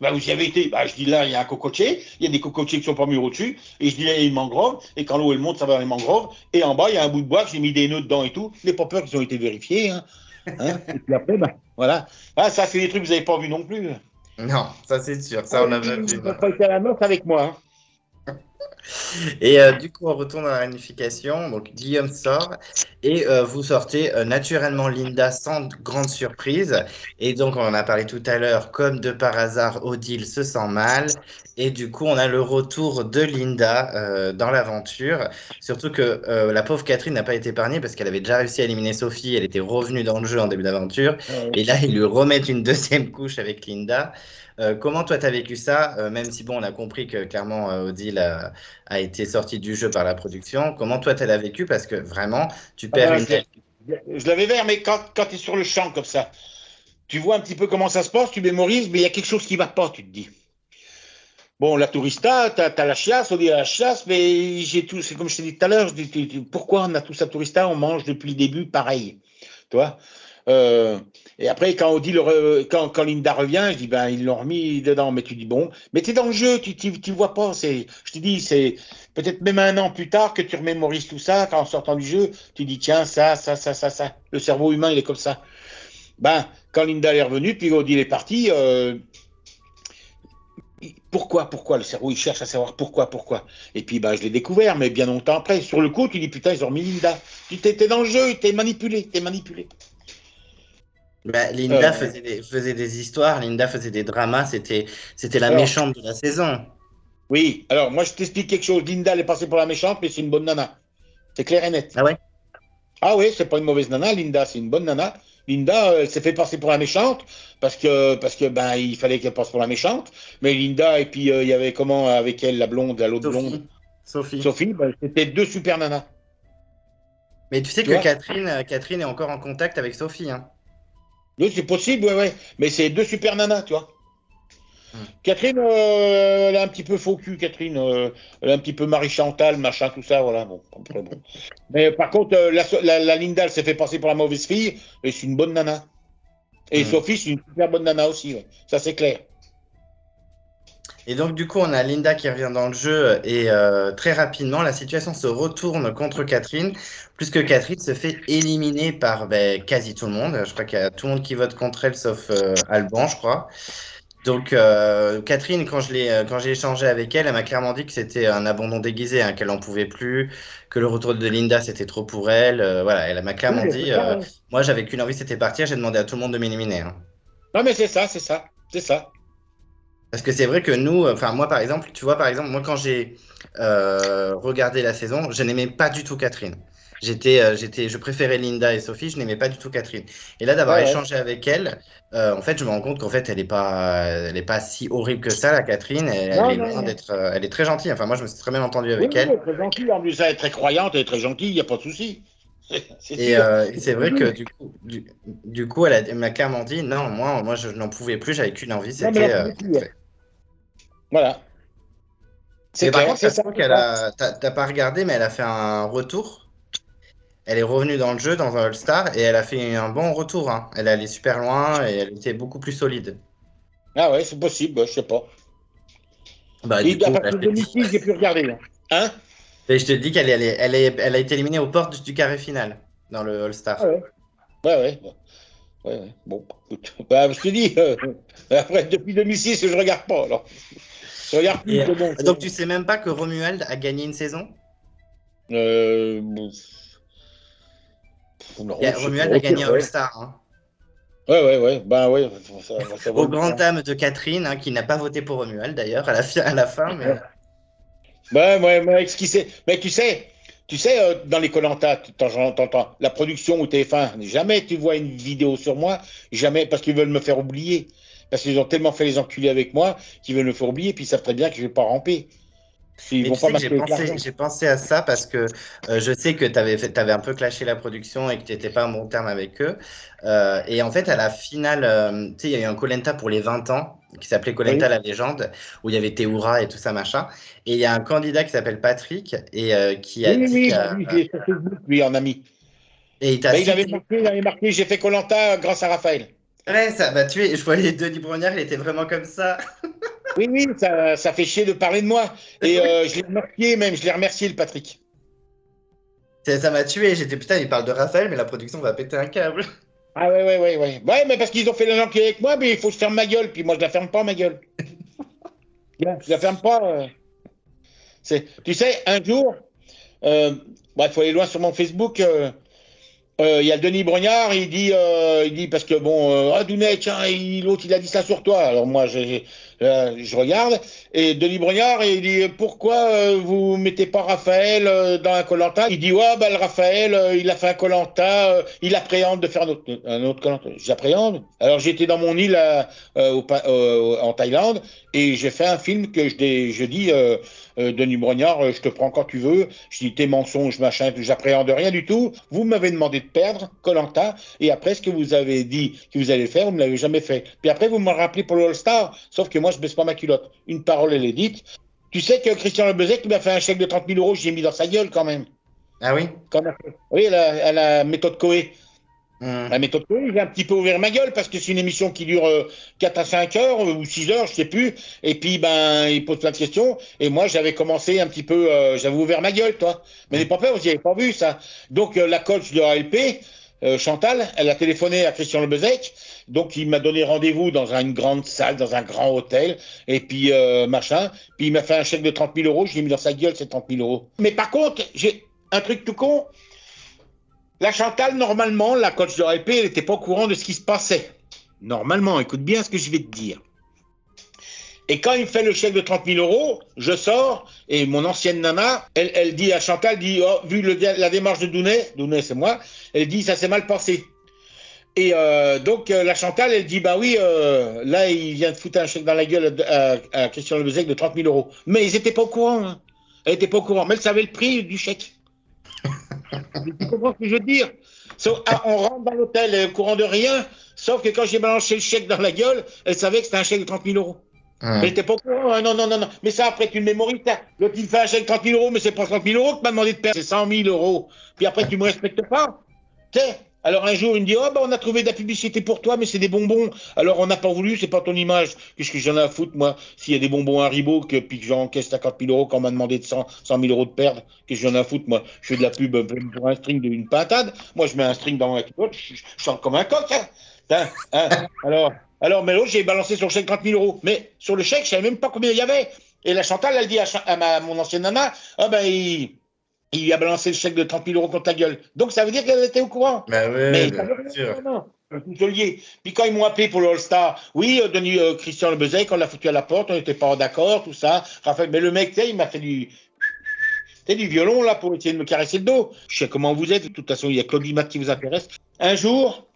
vous y avez été. Je dis, là, il y a un cocotier, il y a des cocotiers qui sont pas mûrs au-dessus, et je dis, là, il y a une mangrove, et quand l'eau elle monte, ça va dans les mangroves, et en bas, il y a un bout de bois que j'ai mis des nœuds dedans et tout. N'ayez pas peur qu'ils ont été vérifiés. Hein. Et puis après, voilà. Ça, c'est des trucs que vous n'avez pas vus non plus. Non, ça c'est sûr, Ah ça on oui, n'a pas oui, vu. oui, Non. vous pas été à la noce avec moi. Hein. Et du coup, on retourne dans la réunification. Donc, Guillaume sort et vous sortez naturellement Linda sans grande surprise. Et donc, on en a parlé tout à l'heure, comme de par hasard, Odile se sent mal. Et du coup, on a le retour de Linda dans l'aventure. Surtout que la pauvre Catherine n'a pas été épargnée parce qu'elle avait déjà réussi à éliminer Sophie. Elle était revenue dans le jeu en début d'aventure. Ouais. Et là, ils lui remettent une deuxième couche avec Linda. Comment toi, tu as vécu ça, même si bon, on a compris que clairement Odile a été sorti du jeu par la production. Comment toi, tu l'as vécu? Parce que vraiment, tu Ah perds ben, une telle. je l'avais vert, mais quand tu es sur le champ comme ça, tu vois un petit peu comment ça se passe, tu mémorises, mais il y a quelque chose qui ne va pas, tu te dis. Bon, la tourista, tu as la chiasse, on dit la chasse, mais j'ai tout, c'est comme je t'ai dit tout à l'heure, je dis, pourquoi on a tous la tourista, on mange depuis le début pareil, tu vois. Euh, et après, quand on dit quand Linda revient, je dis ben ils l'ont remis dedans, mais tu dis bon, mais t'es dans le jeu, tu vois pas, je te dis c'est peut-être même un an plus tard que tu remémorises tout ça, quand en sortant du jeu, tu dis tiens ça, le cerveau humain il est comme ça. Ben quand Linda est revenue, puis Odile est parti, pourquoi le cerveau il cherche à savoir pourquoi. Et puis ben je l'ai découvert, mais bien longtemps après, sur le coup tu dis putain ils ont remis Linda, tu t'es dans le jeu, t'es manipulé. Bah, Linda Euh, faisait des histoires, Linda faisait des dramas, c'était la alors méchante de la saison. Oui, alors moi je t'explique quelque chose. Linda, elle est passée pour la méchante, mais c'est une bonne nana. C'est clair et net. Ah ouais? Ah oui, c'est pas une mauvaise nana, Linda, c'est une bonne nana. Linda, elle s'est fait passer pour la méchante parce que ben il fallait qu'elle passe pour la méchante. Mais Linda et puis il y avait comment avec elle la blonde, l'autre blonde, Sophie. Sophie. Sophie, ben, c'était deux super nanas. Mais tu sais Tu que vois? Catherine est encore en contact avec Sophie, hein. Oui, c'est possible, ouais, ouais. Mais c'est deux super nanas, tu vois. Hmm. Catherine, elle a un petit peu faux cul, Catherine. Elle a un petit peu Marie Chantal, machin, tout ça, voilà. Bon, après, bon. Mais par contre, la Linda, elle s'est fait passer pour la mauvaise fille, et c'est une bonne nana. Et Hmm. Sophie, c'est une super bonne nana aussi, ouais. Ça c'est clair. Et donc, du coup, on a Linda qui revient dans le jeu et très rapidement, la situation se retourne contre Catherine, puisque Catherine se fait éliminer par ben, quasi tout le monde. Je crois qu'il y a tout le monde qui vote contre elle, sauf Alban, je crois. Donc, Catherine, quand j'ai échangé avec elle, elle m'a clairement dit que c'était un abandon déguisé, hein, qu'elle n'en pouvait plus, que le retour de Linda, c'était trop pour elle. Voilà, elle m'a Oui, clairement mais dit, c'est ça, hein. moi, j'avais qu'une envie, c'était partir. J'ai demandé à tout le monde de m'éliminer, hein. Non, mais c'est ça, c'est ça, c'est ça. Parce que c'est vrai que nous, enfin moi par exemple, tu vois par exemple, moi quand j'ai regardé la saison, je n'aimais pas du tout Catherine. Je préférais Linda et Sophie, je n'aimais pas du tout Catherine. Et là d'avoir Ouais, ouais. échangé avec elle, en fait je me rends compte qu'en fait elle est pas si horrible que ça, la Catherine. Elle Non, est non, loin non. d'être, elle est très gentille. Enfin moi je me suis très bien entendu Oui, avec oui, elle elle. est très gentille. En plus, elle est très croyante, elle est très gentille, il n'y a pas de souci. C'est Et, sûr. et c'est vrai que du coup elle m'a clairement dit non, moi je n'en pouvais plus, j'avais qu'une envie, Non, mais elle c'était en pouvait plus, ouais. Voilà. C'est Mais par clair, contre, ça c'est se ça, trouve c'est qu'elle ça. a. T'as pas regardé, mais elle a fait un retour. Elle est revenue dans le jeu, dans un All-Star, et elle a fait un bon retour, hein. Elle est allée super loin et elle était beaucoup plus solide. Ah ouais, c'est possible, ouais, je sais pas. Bah, Et du à coup, là, partir je de te dis, 2006, j'ai plus regardé, hein. Hein. et je te dis elle a été éliminée aux portes du carré final dans le Ah All-Star. ouais. Ouais, ouais. Ouais, ouais. Bon, écoute. Bah, je te dis, après, depuis 2006, je regarde pas, alors. Je regarde plus, Et c'est bon, c'est donc, tu bon. sais même pas que Romuald a gagné une saison? Bon, non, je sais pas. Romuald a Ok, gagné un ouais. All-Star, hein. Ouais, ouais, ouais. Ben ouais, ça vaut Au le coup, grand hein. âme de Catherine, hein, qui n'a pas voté pour Romuald d'ailleurs à la fin, mais. Ouais, ouais, mais ce qui sait, mais tu sais, dans les Koh-Lanta, t'entends la production ou TF1, jamais tu vois une vidéo sur moi, jamais, parce qu'ils veulent me faire oublier. Parce qu'ils ont tellement fait les enculés avec moi qu'ils veulent me faire oublier, puis ils savent très bien que je vais pas ramper. Ils Mais vont tu pas sais que m'acheter avec l'argent. j'ai pensé à ça parce que je sais que t'avais un peu clashé la production et que tu n'étais pas en bon terme avec eux. Et en fait, à la finale, tu sais, il y a eu un koh pour les 20 ans qui s'appelait koh Oui, la légende, où il y avait Théoura et tout ça, machin. Et il y a un candidat qui s'appelle Patrick et qui a oui, dit, oui, bah oui, je l'ai sur Facebook, lui, en ami. et il t'a Ben, cité. il avait marqué, j'ai fait koh grâce à Raphaël. Ouais, ça m'a tué. Je voyais Denis Brognard, il était vraiment comme ça. Oui, oui, ça fait chier de parler de moi. Et je l'ai remercié même, je l'ai remercié, le Patrick. Ça m'a tué. J'étais putain, il parle de Raphaël, mais la production va péter un câble. Ah ouais, ouais, ouais, ouais. Ouais, mais parce qu'ils ont fait les enculés avec moi, mais il faut que je ferme ma gueule, puis moi je la ferme pas, ma gueule. Bien, je la ferme pas. Tu sais, un jour, il faut aller loin sur mon Facebook. Il y a le Denis Brognard, il dit parce que bon, Dounet, tiens, l'autre il a dit ça sur toi. Alors moi je regarde et Denis Brognard il dit pourquoi vous mettez pas Raphaël dans un Koh-Lanta. Il dit ouais bah le Raphaël il a fait un Koh-Lanta, il appréhende de faire un autre Koh-Lanta. J'appréhende. Alors j'étais dans mon île en Thaïlande et j'ai fait un film que je dis Denis Brognard, je te prends quand tu veux. Je dis tes mensonges, machin, j'appréhende rien du tout. Vous m'avez demandé de perdre Koh-Lanta et après ce que vous avez dit que vous allez faire, vous ne l'avez jamais fait. Puis après vous me rappelez pour le All-Star, sauf que moi je baisse pas ma culotte. Une parole elle est dite. Tu sais que Christian Lebezec m'a fait un chèque de 30 000 euros, j'ai mis dans sa gueule quand même. Ah oui? Oui, à la méthode Coé. La méthode Coé, j'ai un petit peu ouvert ma gueule parce que c'est une émission qui dure 4 à 5 heures ou 6 heures, je sais plus. Et puis, il pose plein de questions. Et moi, j'avais commencé un petit peu, j'avais ouvert ma gueule, toi. Mais n'aie pas peur, vous n'y avez pas vu ça. Donc, la coach de ALP, Chantal, elle a téléphoné à Christian Lebezec. Donc, il m'a donné rendez-vous dans une grande salle, dans un grand hôtel. Et puis, machin. Puis, il m'a fait un chèque de 30 000 euros. Je l'ai mis dans sa gueule, ces 30 000 euros. Mais par contre, j'ai un truc tout con. La Chantal, normalement, la coach de RP, elle n'était pas au courant de ce qui se passait. Normalement, écoute bien ce que je vais te dire. Et quand il me fait le chèque de 30 000 euros, je sors et mon ancienne nana, elle dit à Chantal, vu la démarche de Dounet c'est moi, elle dit ça s'est mal passé. Et donc la Chantal, elle dit bah oui, là il vient de foutre un chèque dans la gueule à Christian Lebezec de 30 000 euros. Mais ils n'étaient pas au courant. Hein. Elle n'était pas au courant, mais elle savait le prix du chèque. Tu comprends ce que je veux dire? On rentre dans l'hôtel au courant de rien, sauf que quand j'ai balancé le chèque dans la gueule, elle savait que c'était un chèque de 30 000 euros. Elle n'était pas au courant, hein, non. Mais ça, après, tu le mémorises. L'autre, il fait un chèque de 30 000 euros, mais c'est pas 30 000 euros que tu m'as demandé de perdre, c'est 100 000 euros. Puis après, tu me respectes pas. Tu sais? Alors un jour, il me dit, on a trouvé de la publicité pour toi, mais c'est des bonbons. Alors on n'a pas voulu, c'est pas ton image. Qu'est-ce que j'en ai à foutre, moi, s'il y a des bonbons Haribo, puis que j'encaisse 50 000 euros quand on m'a demandé de 100 000 euros de perdre, qu'est-ce que j'en ai à foutre, moi? Je fais de la pub pour un string d'une pintade. Moi, je mets un string dans ma culotte, je chante comme un coq. Alors, mais l'autre, j'ai balancé sur le chèque 30 000 euros. Mais sur le chèque, je savais même pas combien il y avait. Et la Chantal, elle dit à mon ancienne nana, il lui a balancé le chèque de 30 000 euros contre la gueule. Donc, ça veut dire qu'elle était au courant. Bah ouais, mais bien sûr. Non. Puis quand ils m'ont appelé pour le All-Star, oui, Christian Lebezec, on l'a foutu à la porte, on n'était pas d'accord, tout ça. Raphaël, mais le mec, il m'a fait du violon, là, pour essayer de me caresser le dos. Je sais comment vous êtes. De toute façon, il y a Claude Limat qui vous intéresse. Un jour,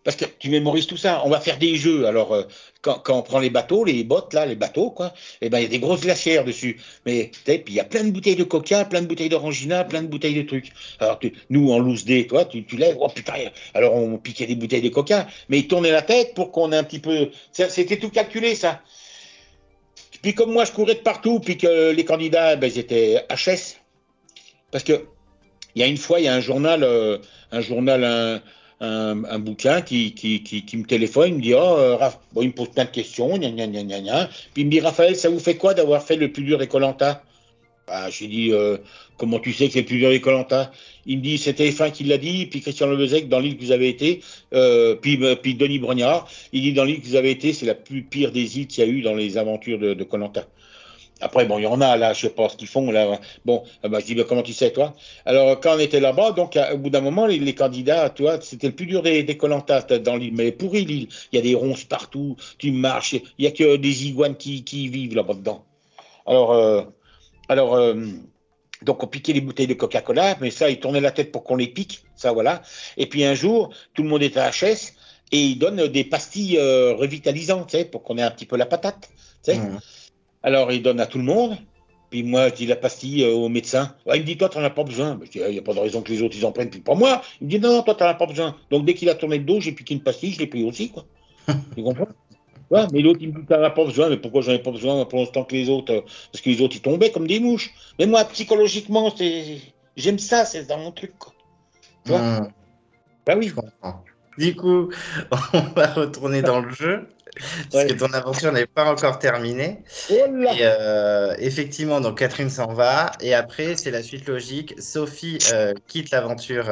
parce que tu mémorises tout ça, on va faire des jeux. Alors, quand on prend les bateaux, les bottes, là, les bateaux, quoi, il y a des grosses glacières dessus. Mais, puis il y a plein de bouteilles de coca, plein de bouteilles d'orangina, plein de bouteilles de trucs. Alors, nous, en loose day, toi, tu lèves, oh putain, alors on piquait des bouteilles de coca, mais il tournait la tête pour qu'on ait un petit peu. C'était tout calculé, ça. Puis, comme moi, je courais de partout, puis que les candidats, ils étaient HS. Parce que, il y a une fois, il y a un journal, un bouquin qui me téléphone, il me dit il me pose plein de questions, gna, gna, gna, gna, gna. Puis il me dit Raphaël, ça vous fait quoi d'avoir fait le plus dur des Koh-Lanta? J'ai dit comment tu sais que c'est le plus dur des Koh-Lanta? Il me dit c'est TF1 qui l'a dit, puis Christian Lebezec dans l'île que vous avez été, puis Denis Brognard, il dit dans l'île que vous avez été, c'est la plus pire des îles qu'il y a eu dans les aventures de Koh-Lanta. Après, bon, il y en a là, je sais pas ce qu'ils font là. Bon, je dis, comment tu sais, toi? Alors, quand on était là-bas, donc, au bout d'un moment, les candidats, tu vois, c'était le plus dur des Koh-Lanta dans l'île. Mais pourri, l'île. Il y a des ronces partout, tu marches, il y a que des iguanes qui vivent là-bas dedans. Donc, on piquait les bouteilles de Coca-Cola, mais ça, ils tournaient la tête pour qu'on les pique, ça, voilà. Et puis, un jour, tout le monde était à HS et ils donnent des pastilles revitalisantes, tu sais, pour qu'on ait un petit peu la patate, tu sais. Alors, il donne à tout le monde. Puis moi, je dis la pastille au médecin. Il me dit, toi, tu n'en as pas besoin. Je dis, il n'y a pas de raison que les autres, ils en prennent, puis pas moi. Il me dit, non, toi, tu n'en as pas besoin. Donc, dès qu'il a tourné le dos, j'ai piqué une pastille, je l'ai pris aussi, quoi. Tu comprends? Ouais, mais l'autre, il me dit, tu n'en as pas besoin. Mais pourquoi j'en ai pas besoin pour l'instant que les autres? Parce que les autres, ils tombaient comme des mouches. Mais moi, psychologiquement, j'aime ça, c'est dans mon truc, quoi. Tu vois? Bah oui. Je comprends. Du coup, on va retourner dans le jeu. Parce que ton aventure n'est pas encore terminée. Et effectivement, donc Catherine s'en va. Et après, c'est la suite logique. Sophie quitte l'aventure.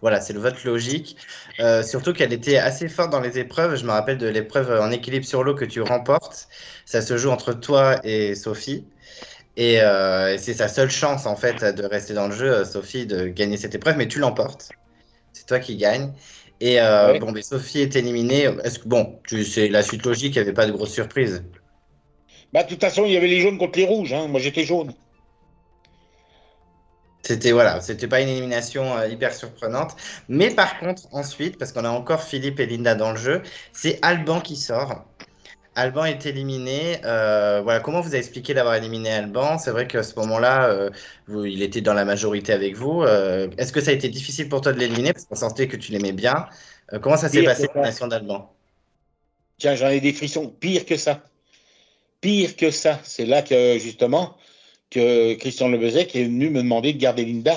Voilà, c'est le vote logique. Surtout qu'elle était assez forte dans les épreuves. Je me rappelle de l'épreuve en équilibre sur l'eau que tu remportes. Ça se joue entre toi et Sophie. Et c'est sa seule chance, en fait, de rester dans le jeu, Sophie, de gagner cette épreuve, mais tu l'emportes. C'est toi qui gagne. Et Ouais. bon, mais Sophie est éliminée. Est-ce que, bon, c'est la suite logique, il n'y avait pas de grosse surprise. Bah, de toute façon, il y avait les jaunes contre les rouges, hein. Moi, j'étais jaune. C'était voilà, c'était pas une élimination hyper surprenante. Mais par contre, ensuite, parce qu'on a encore Philippe et Linda dans le jeu, c'est Alban qui sort. Alban est éliminé. Voilà, comment vous avez expliqué d'avoir éliminé Alban? C'est vrai qu'à ce moment-là, il était dans la majorité avec vous. Est-ce que ça a été difficile pour toi de l'éliminer? Parce qu'on sentait que tu l'aimais bien. Comment ça s'est Pire que passé, ça. l'élimination d'Alban? Tiens, j'en ai des frissons. Pire que ça. Pire que ça. C'est là que, justement, que Christian Lebezec est venu me demander de garder Linda.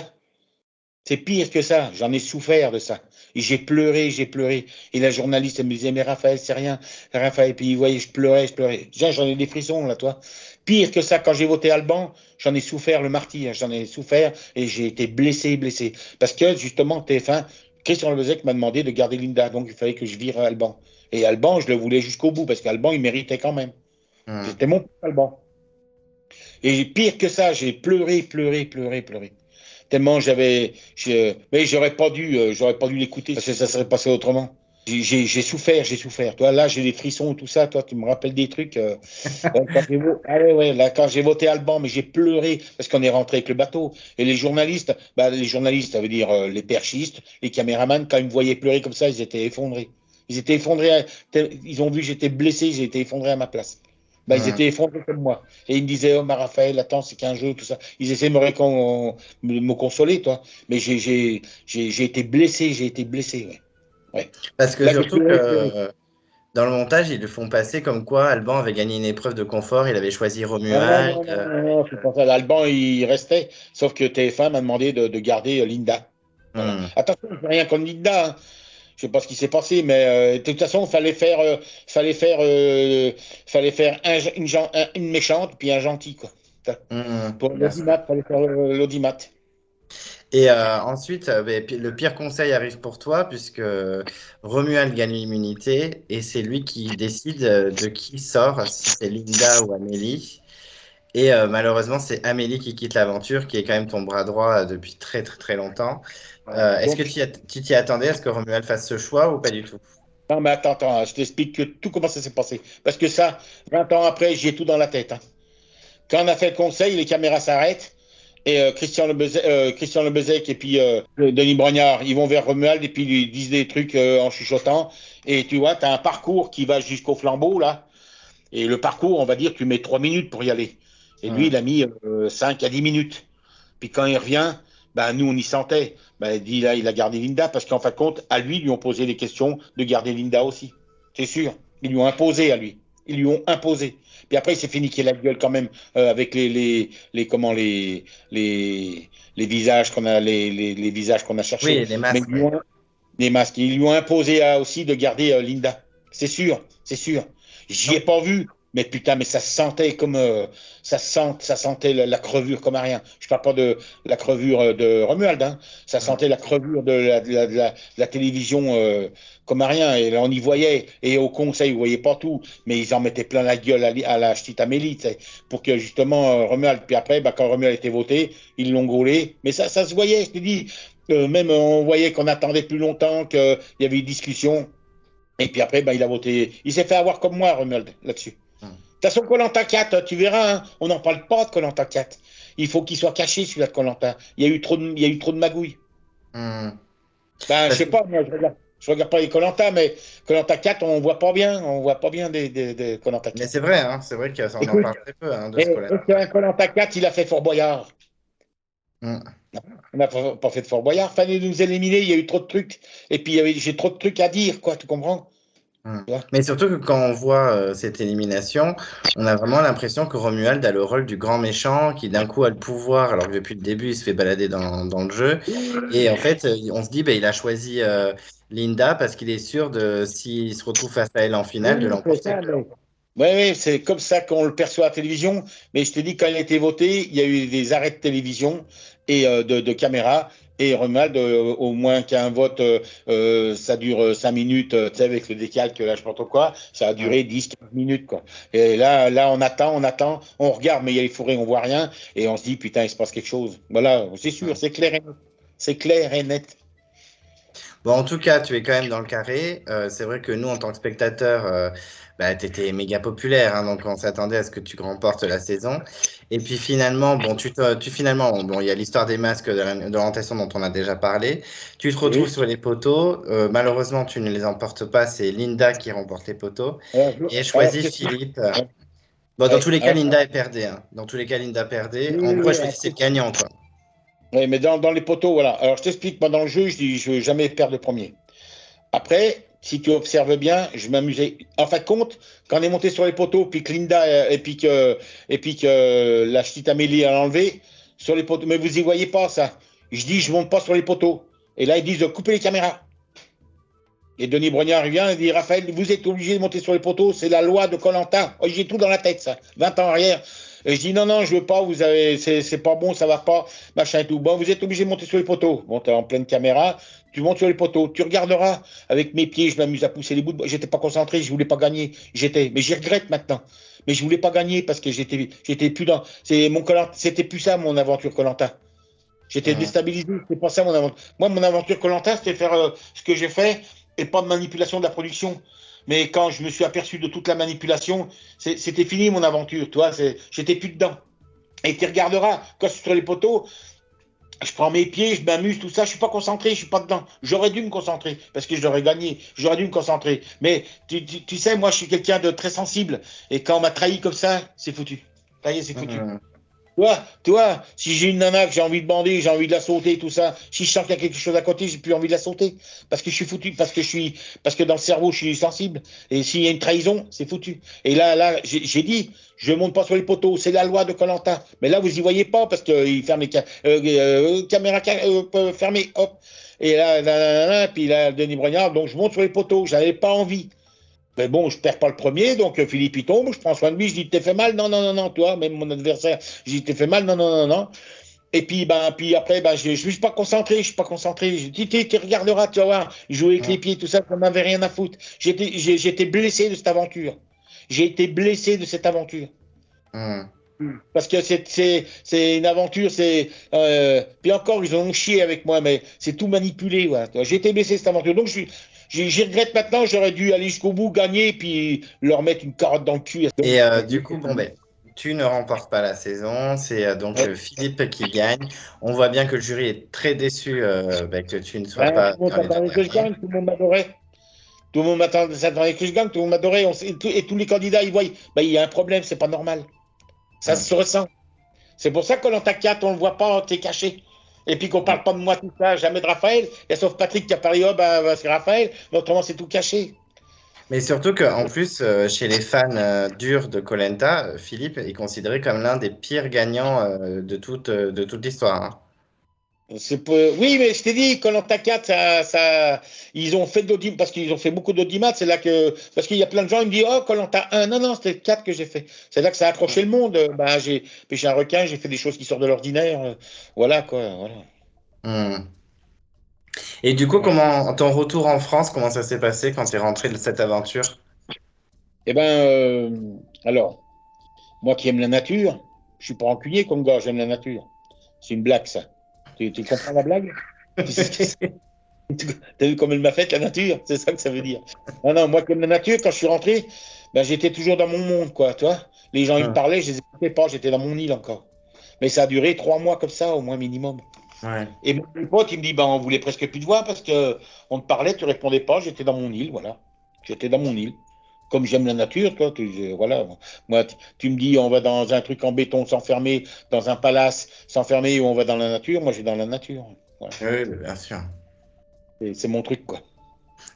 C'est pire que ça. J'en ai souffert de ça. Et j'ai pleuré, j'ai pleuré. Et la journaliste, elle me disait, mais Raphaël, c'est rien. Raphaël, et puis, vous voyez, je pleurais, je pleurais. Tiens, j'en ai des frissons, là, toi. Pire que ça, quand j'ai voté Alban, j'en ai souffert le martyr. J'en ai souffert et j'ai été blessé, blessé. Parce que, justement, TF1, Christian Lebezec m'a demandé de garder Linda. Donc, il fallait que je vire Alban. Et Alban, je le voulais jusqu'au bout, parce qu'Alban, il méritait quand même. Hmm. C'était mon Alban. Et pire que ça, j'ai pleuré, pleuré, pleuré, pleuré. Tellement mais j'aurais pas dû l'écouter, parce que ça serait passé autrement. J'ai souffert, j'ai souffert. Toi, là, j'ai des frissons, tout ça. Toi, tu me rappelles des trucs. Ah ouais, ouais, là, quand j'ai voté Alban, mais j'ai pleuré parce qu'on est rentré avec le bateau. Et les journalistes, ça veut dire les perchistes, les caméramans, quand ils me voyaient pleurer comme ça, ils étaient effondrés. Ils étaient effondrés. Ils ont vu que j'étais blessé, ils étaient effondrés à ma place. Bah, ils Hmm. étaient effondrés comme moi. Et ils me disaient, oh, Raphaël, attends, c'est qu'un jeu, tout ça. Ils essaient de me consoler, toi. Mais j'ai été blessé, j'ai été blessé, ouais. Ouais. Parce que Là, j'ai surtout que pleuré, pleuré. dans le montage, ils le font passer comme quoi Alban avait gagné une épreuve de confort, il avait choisi Non, non, Romuald. non, non, non, non, c'est pas ça. L'Alban, il restait. Sauf que TF1 m'a demandé de garder Linda. Voilà. Hmm. Attention, je n'ai rien contre Linda, hein. Je sais pas ce qui s'est passé, mais de toute façon, fallait faire, fallait faire une méchante puis un gentil, quoi. Hmm. Pour Bien sûr. l'audimat, fallait faire l'audimat. Et ensuite, ben, le pire conseil arrive pour toi, puisque Romuald gagne l'immunité, et c'est lui qui décide de qui sort, si c'est Linda ou Amélie. Et malheureusement, c'est Amélie qui quitte l'aventure, qui est quand même ton bras droit depuis très très très longtemps. Est-ce que Donc, tu t'y attendais à ce que Romuald fasse ce choix ou pas du tout? non, mais attends, attends, je t'explique que tout comment ça s'est passé. Parce que ça, 20 ans après, j'ai tout dans la tête, hein. Quand on a fait le conseil, les caméras s'arrêtent. Et Christian Lebezec et puis Denis Brognard, ils vont vers Romuald et puis ils disent des trucs en chuchotant. Et tu vois, tu as un parcours qui va jusqu'au flambeau, là. Et le parcours, on va dire, tu mets 3 minutes pour y aller. Et lui, Hmm. il a mis 5 à 10 minutes. Puis quand il revient, ben, nous, on y sentait. Ben, il dit, là, il a gardé Linda parce qu'en fin de compte, à lui, ils lui ont posé des questions de garder Linda aussi. C'est sûr. Ils lui ont imposé à lui. Ils lui ont imposé. Puis après, il s'est fait niquer la gueule quand même avec comment, les visages les visages qu'on a cherchés. Oui, les Mais masques, ils oui. lui ont, les masques. Ils lui ont imposé aussi de garder Linda. C'est sûr, c'est sûr. J'y ai Donc, pas vu, mais putain, mais ça sentait comme ça sentait la crevure comme à rien. Je parle pas de la crevure de Romuald, hein. Ça hmm. sentait la crevure de la télévision comme à rien. Et là, on y voyait. Et au conseil, vous voyez pas tout, mais ils en mettaient plein la gueule à la petite Amélie, tu sais, pour que justement Romuald. Puis après, bah, quand Romuald était voté, ils l'ont gaulé. Mais ça se voyait. Je te dis. Même on voyait qu'on attendait plus longtemps, qu'il y avait une discussion. Et puis après, ben, il a voté. Il s'est fait avoir comme moi, Romuald, là-dessus. De Hmm. toute façon, koh 4, tu verras, hein, on n'en parle pas de koh 4. Il faut qu'il soit caché, celui-là de koh. Il y a eu trop de magouilles. Hmm. Ben, je Parce sais que pas, moi, je regarde pas les koh, mais koh 4, on voit pas bien des koh mais 4. c'est vrai qu'on en Écoute, parle très peu hein, de ce et collègue. un koh 4, il a fait Fort Boyard. Hmm. On n'a pas fait de Fort Boyard. Fallait nous éliminer, il y a eu trop de trucs. Et puis, j'ai trop de trucs à dire, quoi, tu comprends? Hmm. Tu vois. Mais surtout que quand on voit cette élimination, on a vraiment l'impression que Romuald a le rôle du grand méchant qui d'un coup a le pouvoir, alors que depuis le début il se fait balader dans le jeu. Et en fait, on se dit, ben, il a choisi Linda parce qu'il est sûr de, s'il se retrouve face à elle en finale, de Oui, c'est l'emporter. ça, mais oui, oui, c'est comme ça qu'on le perçoit à la télévision. Mais je te dis, quand il a été voté, il y a eu des arrêts de télévision et de caméras. Et Romuald, au moins qu'un vote, ça dure 5 minutes, tu sais, avec le décalque, là, je sais pas trop quoi, ça a duré 10, 15 minutes, quoi. Et là, on attend, on regarde, mais il y a les forêts, on voit rien, et on se dit, putain, il se passe quelque chose. Voilà, c'est sûr, c'est clair et net. C'est clair et net. Bon, en tout cas, tu es quand même dans le carré. C'est vrai que nous, en tant que spectateurs, bah, tu étais méga populaire, hein, donc on s'attendait à ce que tu remportes la saison. Et puis finalement, bon, finalement, bon, il y a l'histoire des masques de l'orientation dont on a déjà parlé. Tu te retrouves Oui. sur les poteaux. Malheureusement, tu ne les emportes pas. C'est Linda qui remporte les poteaux et Alors, choisit je sais. Philippe. Bon, dans tous Ouais, les cas, alors, Linda est perdue, hein. Dans tous les cas, Linda perdait. oui, En oui, gros, elle oui, choisissait le gagnant, quoi. ouais, mais dans les poteaux, voilà. Alors, je t'explique, moi, dans le jeu, je dis, je ne veux jamais perdre le premier. Après, si tu observes bien, je m'amusais. En fin de compte, quand on est monté sur les poteaux, puis que Linda et puis que la petite Amélie a enlevé sur les poteaux, mais vous y voyez pas ça. Je dis, je monte pas sur les poteaux. Et là, ils disent, coupez les caméras. Et Denis Brognard vient et dit, Raphaël, vous êtes obligé de monter sur les poteaux, c'est la loi de Koh-Lanta. Oh, j'ai tout dans la tête, ça, 20 ans arrière. Et je dis, non, non, je veux pas, c'est pas bon, ça va pas, machin et tout. Bon, vous êtes obligé de monter sur les poteaux. Bon, t'es en pleine caméra, tu montes sur les poteaux, tu regarderas. Avec mes pieds, je m'amuse à pousser les bouts de... J'étais pas concentré, je voulais pas gagner. Mais j'y regrette maintenant. Mais je voulais pas gagner parce que j'étais plus dans, c'était plus ça, mon aventure Koh-Lanta. J'étais Hum, déstabilisé, c'était pas ça mon aventure. Moi, mon aventure Koh-Lanta, c'était faire ce que j'ai fait et pas de manipulation de la production. Mais quand je me suis aperçu de toute la manipulation, c'était fini mon aventure, tu vois, j'étais plus dedans. Et tu regarderas, quand je suis sur les poteaux, je prends mes pieds, je m'amuse, tout ça, je suis pas concentré, je suis pas dedans. J'aurais dû me concentrer, parce que j'aurais gagné, j'aurais dû me concentrer. Mais tu sais, moi, je suis quelqu'un de très sensible, et quand on m'a trahi comme ça, c'est foutu. Ça y est, c'est foutu. hum, Tu vois, si j'ai une nana que j'ai envie de bander, j'ai envie de la sauter, tout ça, si je sens qu'il y a quelque chose à côté, j'ai plus envie de la sauter. Parce que je suis foutu, parce que dans le cerveau, je suis sensible. Et s'il y a une trahison, c'est foutu. Et là, j'ai dit, je monte pas sur les poteaux, c'est la loi de Koh-Lanta. Mais là, vous y voyez pas, parce qu'il ferme les caméras fermées, hop. Et là, puis là, Denis Brognard, donc je monte sur les poteaux, j'avais pas envie. Mais bon, je perds pas le premier, donc Philippe il tombe, je prends soin de lui, je dis t'es fait mal, non, non, non, non, toi, même mon adversaire, je dis t'es fait mal, non, non, non, non. Et puis, puis après, je ne suis pas concentré, je suis pas concentré. Je dis, tu regarderas, tu vas voir, jouer avec les hum, pieds, tout ça, ça m'avait rien à foutre. J'étais blessé de cette aventure. J'ai été blessé de cette aventure. hum. Parce que c'est une aventure, puis encore, ils ont chié avec moi, mais c'est tout manipulé. Voilà. J'ai été blessé de cette aventure. Donc, j'y regrette maintenant, j'aurais dû aller jusqu'au bout, gagner, puis leur mettre une carotte dans le cul. Et du coup, bon, ben, tu ne remportes pas la saison. C'est donc Philippe qui gagne. On voit bien que le jury est très déçu ben, que tu ne sois Ouais, pas tout le monde dans les deux s'attendait que je derniers. gagne, tout le monde m'adorait. Tout le monde s'attendait que je gagne, tout le monde m'adorait. Et tous les candidats, ils voient, il y a un problème, c'est pas normal. Ça Hum. se ressent. C'est pour ça que dans ta 4, on le voit pas, t'es caché. Et puis qu'on parle pas de moi tout ça, jamais de Raphaël. Il y a sauf Patrick qui a parlé, oh, c'est Raphaël, mais autrement, c'est tout caché. Mais surtout qu'en plus, chez les fans durs de koh Philippe est considéré comme l'un des pires gagnants de toute l'histoire, hein. Oui, mais je t'ai dit, Colanta 4, ils ont fait de l'audimat, parce qu'ils ont fait beaucoup d'audimat, c'est là que, parce qu'il y a plein de gens, ils me disent, oh, Colanta 1, non, non, c'était le 4 que j'ai fait. C'est là que ça a accroché le monde. Bah, j'ai pêché un requin, j'ai fait des choses qui sortent de l'ordinaire. Voilà, quoi, voilà. Hum. Et du coup, comment ton retour en France, comment ça s'est passé quand tu es rentré de cette aventure? Eh ben, alors, moi qui aime la nature, je suis pas rancunier comme gars, j'aime la nature. C'est une blague, ça. Tu comprends la blague? Tu sais ce que c'est? T'as vu comme elle m'a fait, la nature? C'est ça que ça veut dire. Non, non, moi, comme la nature, quand je suis rentré, ben, j'étais toujours dans mon monde, quoi, tu vois. Les gens, ils me Hum. parlaient, je les écoutais pas, j'étais dans mon île encore. Mais ça a duré 3 mois comme ça, au moins minimum. Ouais. Et mon pote, il me dit, ben, on voulait presque plus te voir parce que on te parlait, tu répondais pas, j'étais dans mon île, voilà. J'étais dans mon île. Comme j'aime la nature, toi, voilà. Moi, tu me dis, on va dans un truc en béton s'enfermer, dans un palace s'enfermer, ou on va dans la nature, moi, je vais dans la nature. Voilà. Oui, bien sûr. C'est mon truc, quoi.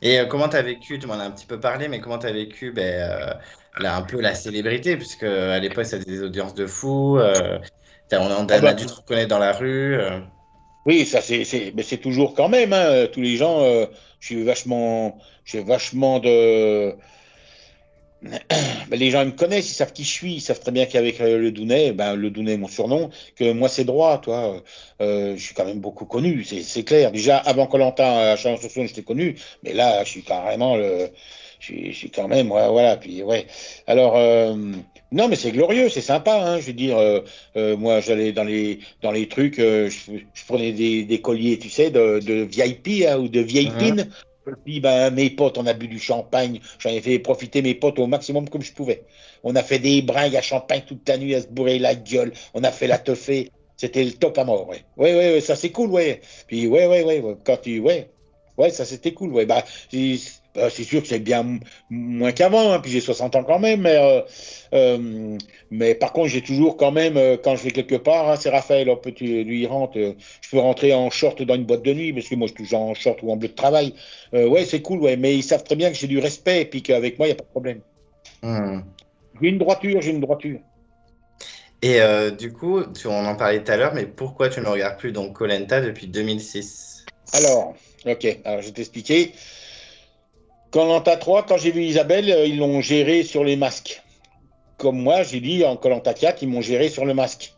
Et comment tu as vécu, tu m'en as un petit peu parlé, mais comment tu as vécu ben, là, un peu la célébrité, puisque à l'époque, ça faisait des audiences de fou, on Ah a bah, dû te reconnaître dans la rue. oui, ça mais c'est toujours quand même, hein, tous les gens, j'ai vachement de, Ben, les gens ils me connaissent, ils savent qui je suis, ils savent très bien qu'avec le Dounet, ben, le Dounet est mon surnom, que moi c'est droit, toi. Je suis quand même beaucoup connu, c'est clair. Déjà, avant koh à Chalon-sur-Saône, j'étais connu, mais là, je suis carrément le. Je suis quand même, ouais, voilà. Puis, ouais. Alors, non, mais c'est glorieux, c'est sympa, hein, je veux dire, moi, j'allais dans les trucs, je prenais des colliers, tu sais, de VIP hein, ou de Mhm. VIP. Puis, ben, mes potes, on a bu du champagne. J'en ai fait profiter mes potes au maximum comme je pouvais. On a fait des bringues à champagne toute la nuit à se bourrer la gueule. On a fait la teufée. C'était le top à mort, ouais. Ouais, ouais, ouais, ça c'est cool, ouais. Puis, ouais, ouais, ouais, ouais. Quand tu, ouais, ouais, ça c'était cool, ouais. C'est sûr que c'est bien moins qu'avant, hein, puis j'ai 60 ans quand même, mais par contre, j'ai toujours quand même, quand je vais quelque part, hein, c'est Raphaël, hop, lui, il rentre, je peux rentrer en short dans une boîte de nuit, parce que moi, je suis toujours en short ou en bleu de travail. Ouais, c'est cool, ouais, mais ils savent très bien que j'ai du respect, et puis qu'avec moi, il n'y a pas de problème. Mhm. J'ai une droiture, j'ai une droiture. Et du coup, on en parlait tout à l'heure, mais pourquoi tu ne regardes plus donc koh depuis 2006? Alors, ok, alors je vais t'expliquer. Quand 3, quand j'ai vu Isabelle, ils l'ont géré sur les masques. Comme moi, j'ai dit en koh 4, ils m'ont géré sur le masque.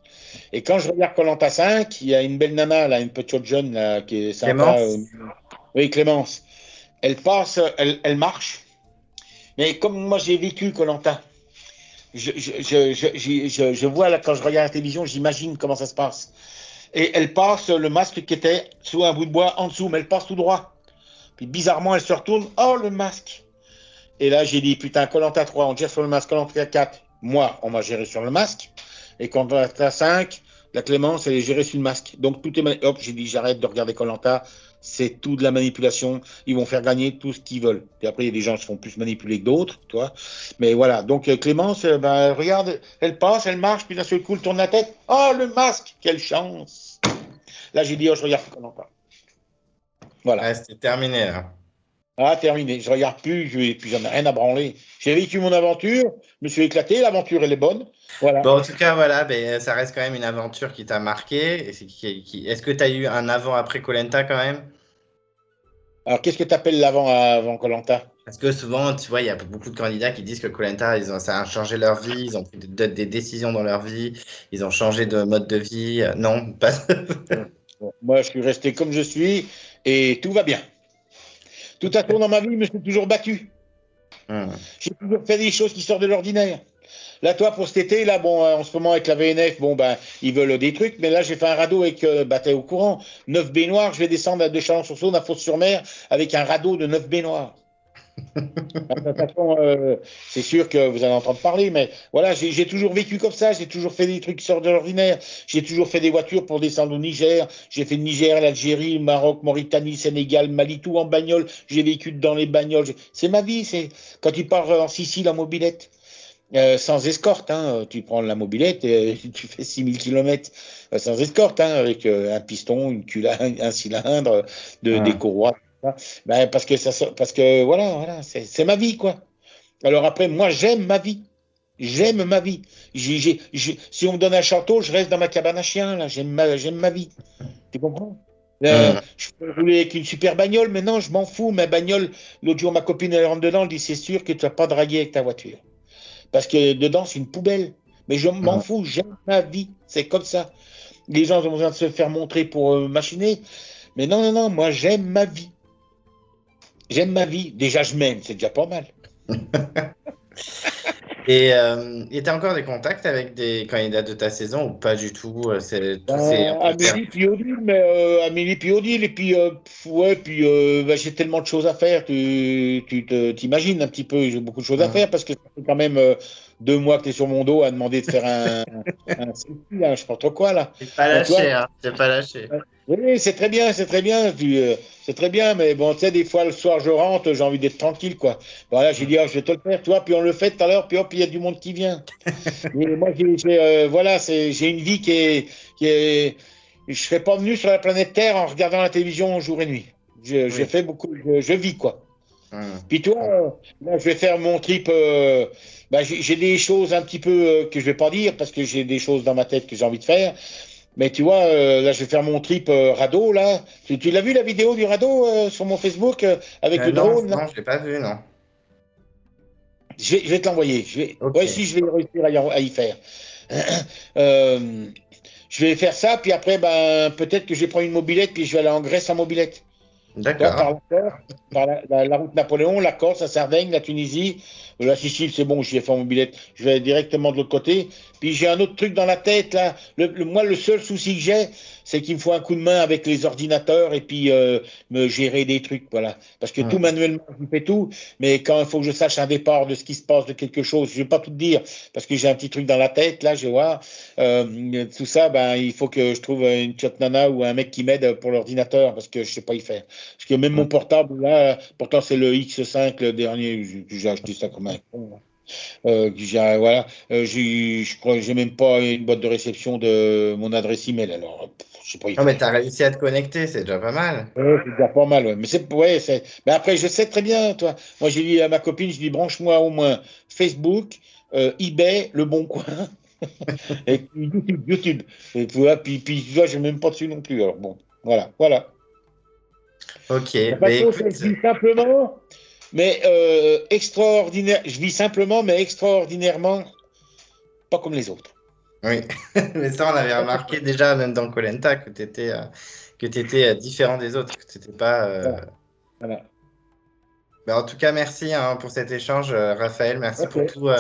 Et quand je regarde koh 5, il y a une belle nana, là, une petite jeune, là, qui est sympa. Clémence? Oui, Clémence. Elle passe, elle marche. Mais comme moi, j'ai vécu koh je vois, là, quand je regarde la télévision, j'imagine comment ça se passe. Et elle passe le masque qui était sous un bout de bois en dessous, mais elle passe tout droit. Puis bizarrement, elle se retourne. Oh, le masque! Et là, j'ai dit, putain, koh 3, on gère sur le masque. Koh 4, moi, on m'a géré sur le masque. Et quand on à 5, la Clémence, elle est gérée sur le masque. Donc, tout est. Hop, j'ai dit, j'arrête de regarder koh. C'est tout de la manipulation. Ils vont faire gagner tout ce qu'ils veulent. Et après, il y a des gens qui se font plus manipuler que d'autres, toi. Mais voilà. Donc, Clémence, ben, regarde, elle passe, elle marche, puis d'un seul coup, elle tourne la tête. Oh, le masque! Quelle chance! Là, j'ai dit, oh, je regarde koh. Voilà. Ouais, c'était terminé là. Ah, terminé. Je regarde plus, puis j'en ai rien à branler. J'ai vécu mon aventure, je me suis éclaté, l'aventure elle est bonne. Voilà. Bon, en tout cas, voilà, ben, ça reste quand même une aventure qui t'a marqué. Est-ce que tu as eu un avant-après koh quand même? Alors, qu'est-ce que tu appelles avant koh? Parce que souvent, tu vois, il y a beaucoup de candidats qui disent que koh ça a changé leur vie, ils ont pris des décisions dans leur vie, ils ont changé de mode de vie. Non, pas. Bon, moi, je suis resté comme je suis et tout va bien. Tout à tour dans ma vie, je me suis toujours battu. Hmm. J'ai toujours fait des choses qui sortent de l'ordinaire. Là, toi, pour cet été, là, bon, en ce moment, avec la VNF, bon, ben, ils veulent des trucs, mais là, j'ai fait un radeau avec, bah, t'es au courant, 9 baignoires, je vais descendre de Chalon-sur-Saône à Fos-sur-Mer avec un radeau de 9 baignoires. De toute façon, c'est sûr que vous allez entendre parler, mais voilà, j'ai toujours vécu comme ça, j'ai toujours fait des trucs qui sortent de l'ordinaire, j'ai toujours fait des voitures pour descendre au Niger, j'ai fait le Niger, l'Algérie, le Maroc, Mauritanie, Sénégal, Mali, tout en bagnole, j'ai vécu dans les bagnoles, c'est ma vie, c'est quand tu pars en Sicile en mobilette. Sans escorte, hein, tu prends la mobilette et tu fais 6000 km sans escorte, hein, avec un piston, un cylindre, des Hmm. courroies. Ben, parce que voilà, voilà, c'est ma vie, quoi. Alors après, moi, j'aime ma vie. J'aime ma vie. Si on me donne un château, je reste dans ma cabane à chien, là. J'aime ma vie. Tu comprends? Hmm. Je peux rouler avec une super bagnole, mais non, je m'en fous. Ma bagnole, l'autre jour, ma copine, elle rentre dedans, elle dit, c'est sûr que tu vas pas draguer avec ta voiture. Parce que dedans, c'est une poubelle. Mais je m'en Hmm. fous, j'aime ma vie. C'est comme ça. Les gens ont besoin de se faire montrer pour machiner. Mais non, non, non, moi, j'aime ma vie. J'aime ma vie. Déjà, je m'aime, c'est déjà pas mal. Et tu as encore des contacts avec des candidats de ta saison ou pas du tout? Tout c'est un peu perdu. Amélie puis Odile, mais Amélie puis Odile, et puis ouais, puis bah, j'ai tellement de choses à faire, t'imagines un petit peu, j'ai beaucoup de choses à Hmm. faire parce que ça fait quand même 2 mois que tu es sur mon dos à demander de faire un selfie, là, je sais pas trop quoi là. J'ai pas Donc, tu vois, lâché, hein. J'ai pas lâché. oui, c'est très bien, puis, c'est très bien, mais bon, tu sais, des fois le soir je rentre, j'ai envie d'être tranquille, quoi. Voilà, j'ai Hmm. dit, ah, je vais te le faire, tu vois, puis on le fait tout à l'heure, puis hop, il y a du monde qui vient. Mais moi, voilà, j'ai une vie qui est. Je ne serais pas venu sur la planète Terre en regardant la télévision jour et nuit. Je Oui. fais beaucoup, je vis, quoi. Hmm. Puis toi, là, je vais faire mon trip. Bah, j'ai des choses un petit peu que je vais pas dire parce que j'ai des choses dans ma tête que j'ai envie de faire. Mais tu vois, là, je vais faire mon trip radeau, là. Tu l'as vu la vidéo du radeau sur mon Facebook avec le Non, drone, là? non, je l'ai pas vu, non. Je vais te l'envoyer. Ok. Si je vais réussir à y faire. Je vais faire ça, puis après, ben, peut-être que je vais prendre une mobilette, puis je vais aller en Grèce en mobilette. Toi, par D'accord. la Corse, par la route Napoléon, la Corse, la Sardaigne, la Tunisie, la Sicile, c'est bon, j'y ai fait en mobilette. Je vais directement de l'autre côté. Puis j'ai un autre truc dans la tête, là. Moi, le seul souci que j'ai, c'est qu'il me faut un coup de main avec les ordinateurs et puis me gérer des trucs, voilà. Parce que tout Hmm. manuellement, je fais tout, mais quand il faut que je sache un départ de ce qui se passe, de quelque chose, je vais pas tout te dire, parce que j'ai un petit truc dans la tête, là, je vais voir. Tout ça, ben, il faut que je trouve une petite nana ou un mec qui m'aide pour l'ordinateur, parce que je sais pas y faire. Parce que même mon portable, là, pourtant c'est le X5, le dernier, j'ai acheté ça comme un con. Voilà, je crois que j'ai même pas une boîte de réception de mon adresse email, alors je sais pas y Non, mais faire. tu as réussi à te connecter, c'est déjà pas mal. Ouais, c'est déjà pas mal, ouais. Mais mais après, je sais très bien, toi. Moi, j'ai dit à ma copine, je dis, branche-moi au moins Facebook, eBay, Le Bon Coin, et puis YouTube. Et puis, tu vois, je même pas dessus non plus. Alors bon, voilà. Ok, De toute bah façon, écoute, je vis simplement, mais extraordinaire. Je vis simplement, mais extraordinairement, pas comme les autres. oui. Mais ça, on avait remarqué déjà, même dans koh que tu étais, différent des autres, que tu n'étais pas. Voilà. Voilà. Bah, en tout cas, merci hein, pour cet échange, Raphaël. Merci Ok. pour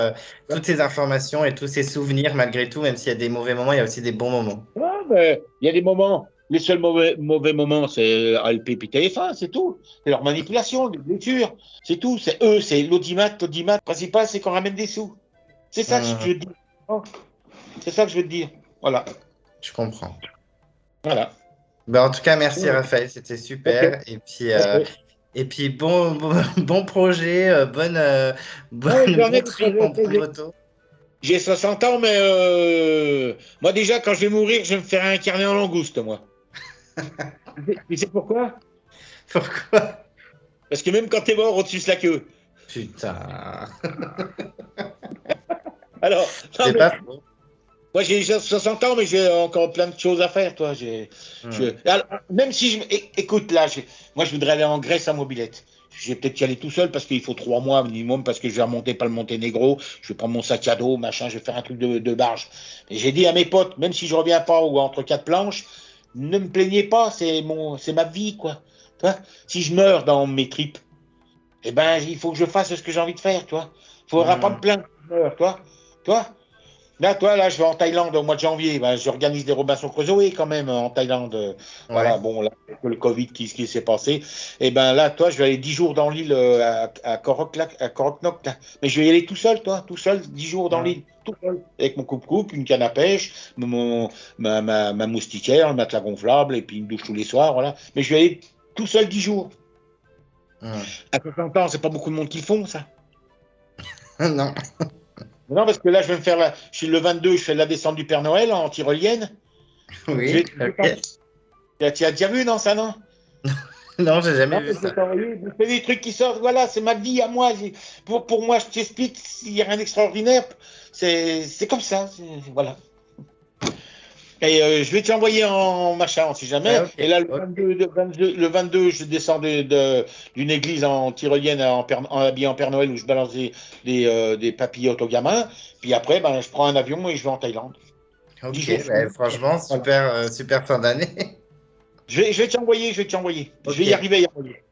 toutes ces informations et tous ces souvenirs, malgré tout, même s'il y a des mauvais moments, il y a aussi des bons moments. Ouais, mais il y a des moments. Les seuls mauvais moments, c'est Alp et puis TF1, c'est tout. C'est leur manipulation, les blessures, c'est tout. C'est eux, c'est l'audimat. L'audimat le principal, c'est qu'on ramène des sous. C'est ça que je Hum, veux te dire. C'est ça que je veux te dire. Voilà. je comprends. Voilà. Bah, en tout cas, merci, Raphaël. C'était Ok. super. Ok. Et puis bon projet, Ouais, bonne, j'en bon ai des trip en projets. moto. J'ai 60 ans, mais moi déjà, quand je vais mourir, je vais me faire un carnet en langouste, moi. Tu sais pourquoi? Pourquoi? Parce que même quand t'es mort, on te suce la queue. Putain. Alors, non, C'est mais pas faux. moi j'ai déjà 60 ans, mais j'ai encore plein de choses à faire, toi. Hum, Alors, même si écoute, là, moi je voudrais aller en Grèce en mobilette. Je vais peut-être y aller tout seul parce qu'il faut 3 mois minimum parce que je vais remonter pas le Monténégro. Je vais prendre mon sac à dos, machin, je vais faire un truc de barge. Et j'ai dit à mes potes, même si je reviens pas ou entre quatre planches, ne me plaignez pas, c'est ma vie, quoi. Tu vois, si je meurs dans mes tripes, eh ben, il faut que je fasse ce que j'ai envie de faire, tu vois. Il faudra pas me hum. plaindre si je meurs, toi. Toi, là, je vais en Thaïlande au mois de janvier. Ben, j'organise des Robinson Crusoe quand même en Thaïlande. Voilà, Ouais. bon, là, avec le Covid, qui s'est passé. Et ben là, toi, je vais aller 10 jours dans l'île à Korok Nok, là. Mais je vais y aller tout seul, toi, tout seul, 10 jours dans Hum, l'île, tout seul. Avec mon coupe-coupe, une canne à pêche, ma moustiquaire, le matelas gonflable, et puis une douche tous les soirs, voilà. Mais je vais aller tout seul 10 jours. hum. À 60 ans, c'est pas beaucoup de monde qui le font, ça. Non. Non, parce que là, je suis le 22, je fais la descente du Père Noël en tyrolienne. Oui, ok. Tu as déjà vu, non, ça, non? Non, j'ai jamais Non, vu mais je vais ça. t'envoyer. C'est des trucs qui sortent, voilà, c'est ma vie à moi. Pour moi, je t'explique, s'il n'y a rien d'extraordinaire, c'est comme ça, voilà. Et je vais te l'envoyer en machin, on sait Ouais, jamais. ok. Et là, Ok. le 22, je descends d'une église en tyrolienne habillé en Père Noël où je balance des papillotes aux gamins. Puis après, ben, je prends un avion et je vais en Thaïlande. 10 Ok, jours. bah, franchement, Voilà. super, super fin d'année. Je vais t'envoyer, je vais t'envoyer. Je vais Ok, y arriver à y envoyer.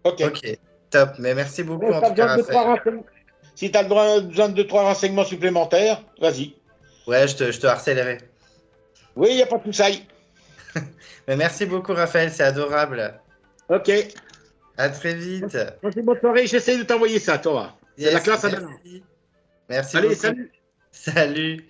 Ok. ok, top. Mais merci beaucoup Ouais, en t'as tout cas, besoin de trois Raphaël. renseignements. Si tu as besoin de 3 renseignements supplémentaires, vas-y. Ouais, je te harcèlerai. Oui, il n'y a pas de ça. Mais merci beaucoup, Raphaël, c'est adorable. Ok. À très vite. Passez une bonne soirée. J'essaie de t'envoyer ça, toi. C'est la Yes, classe à demain. merci. Merci Allez, beaucoup. salut. Salut.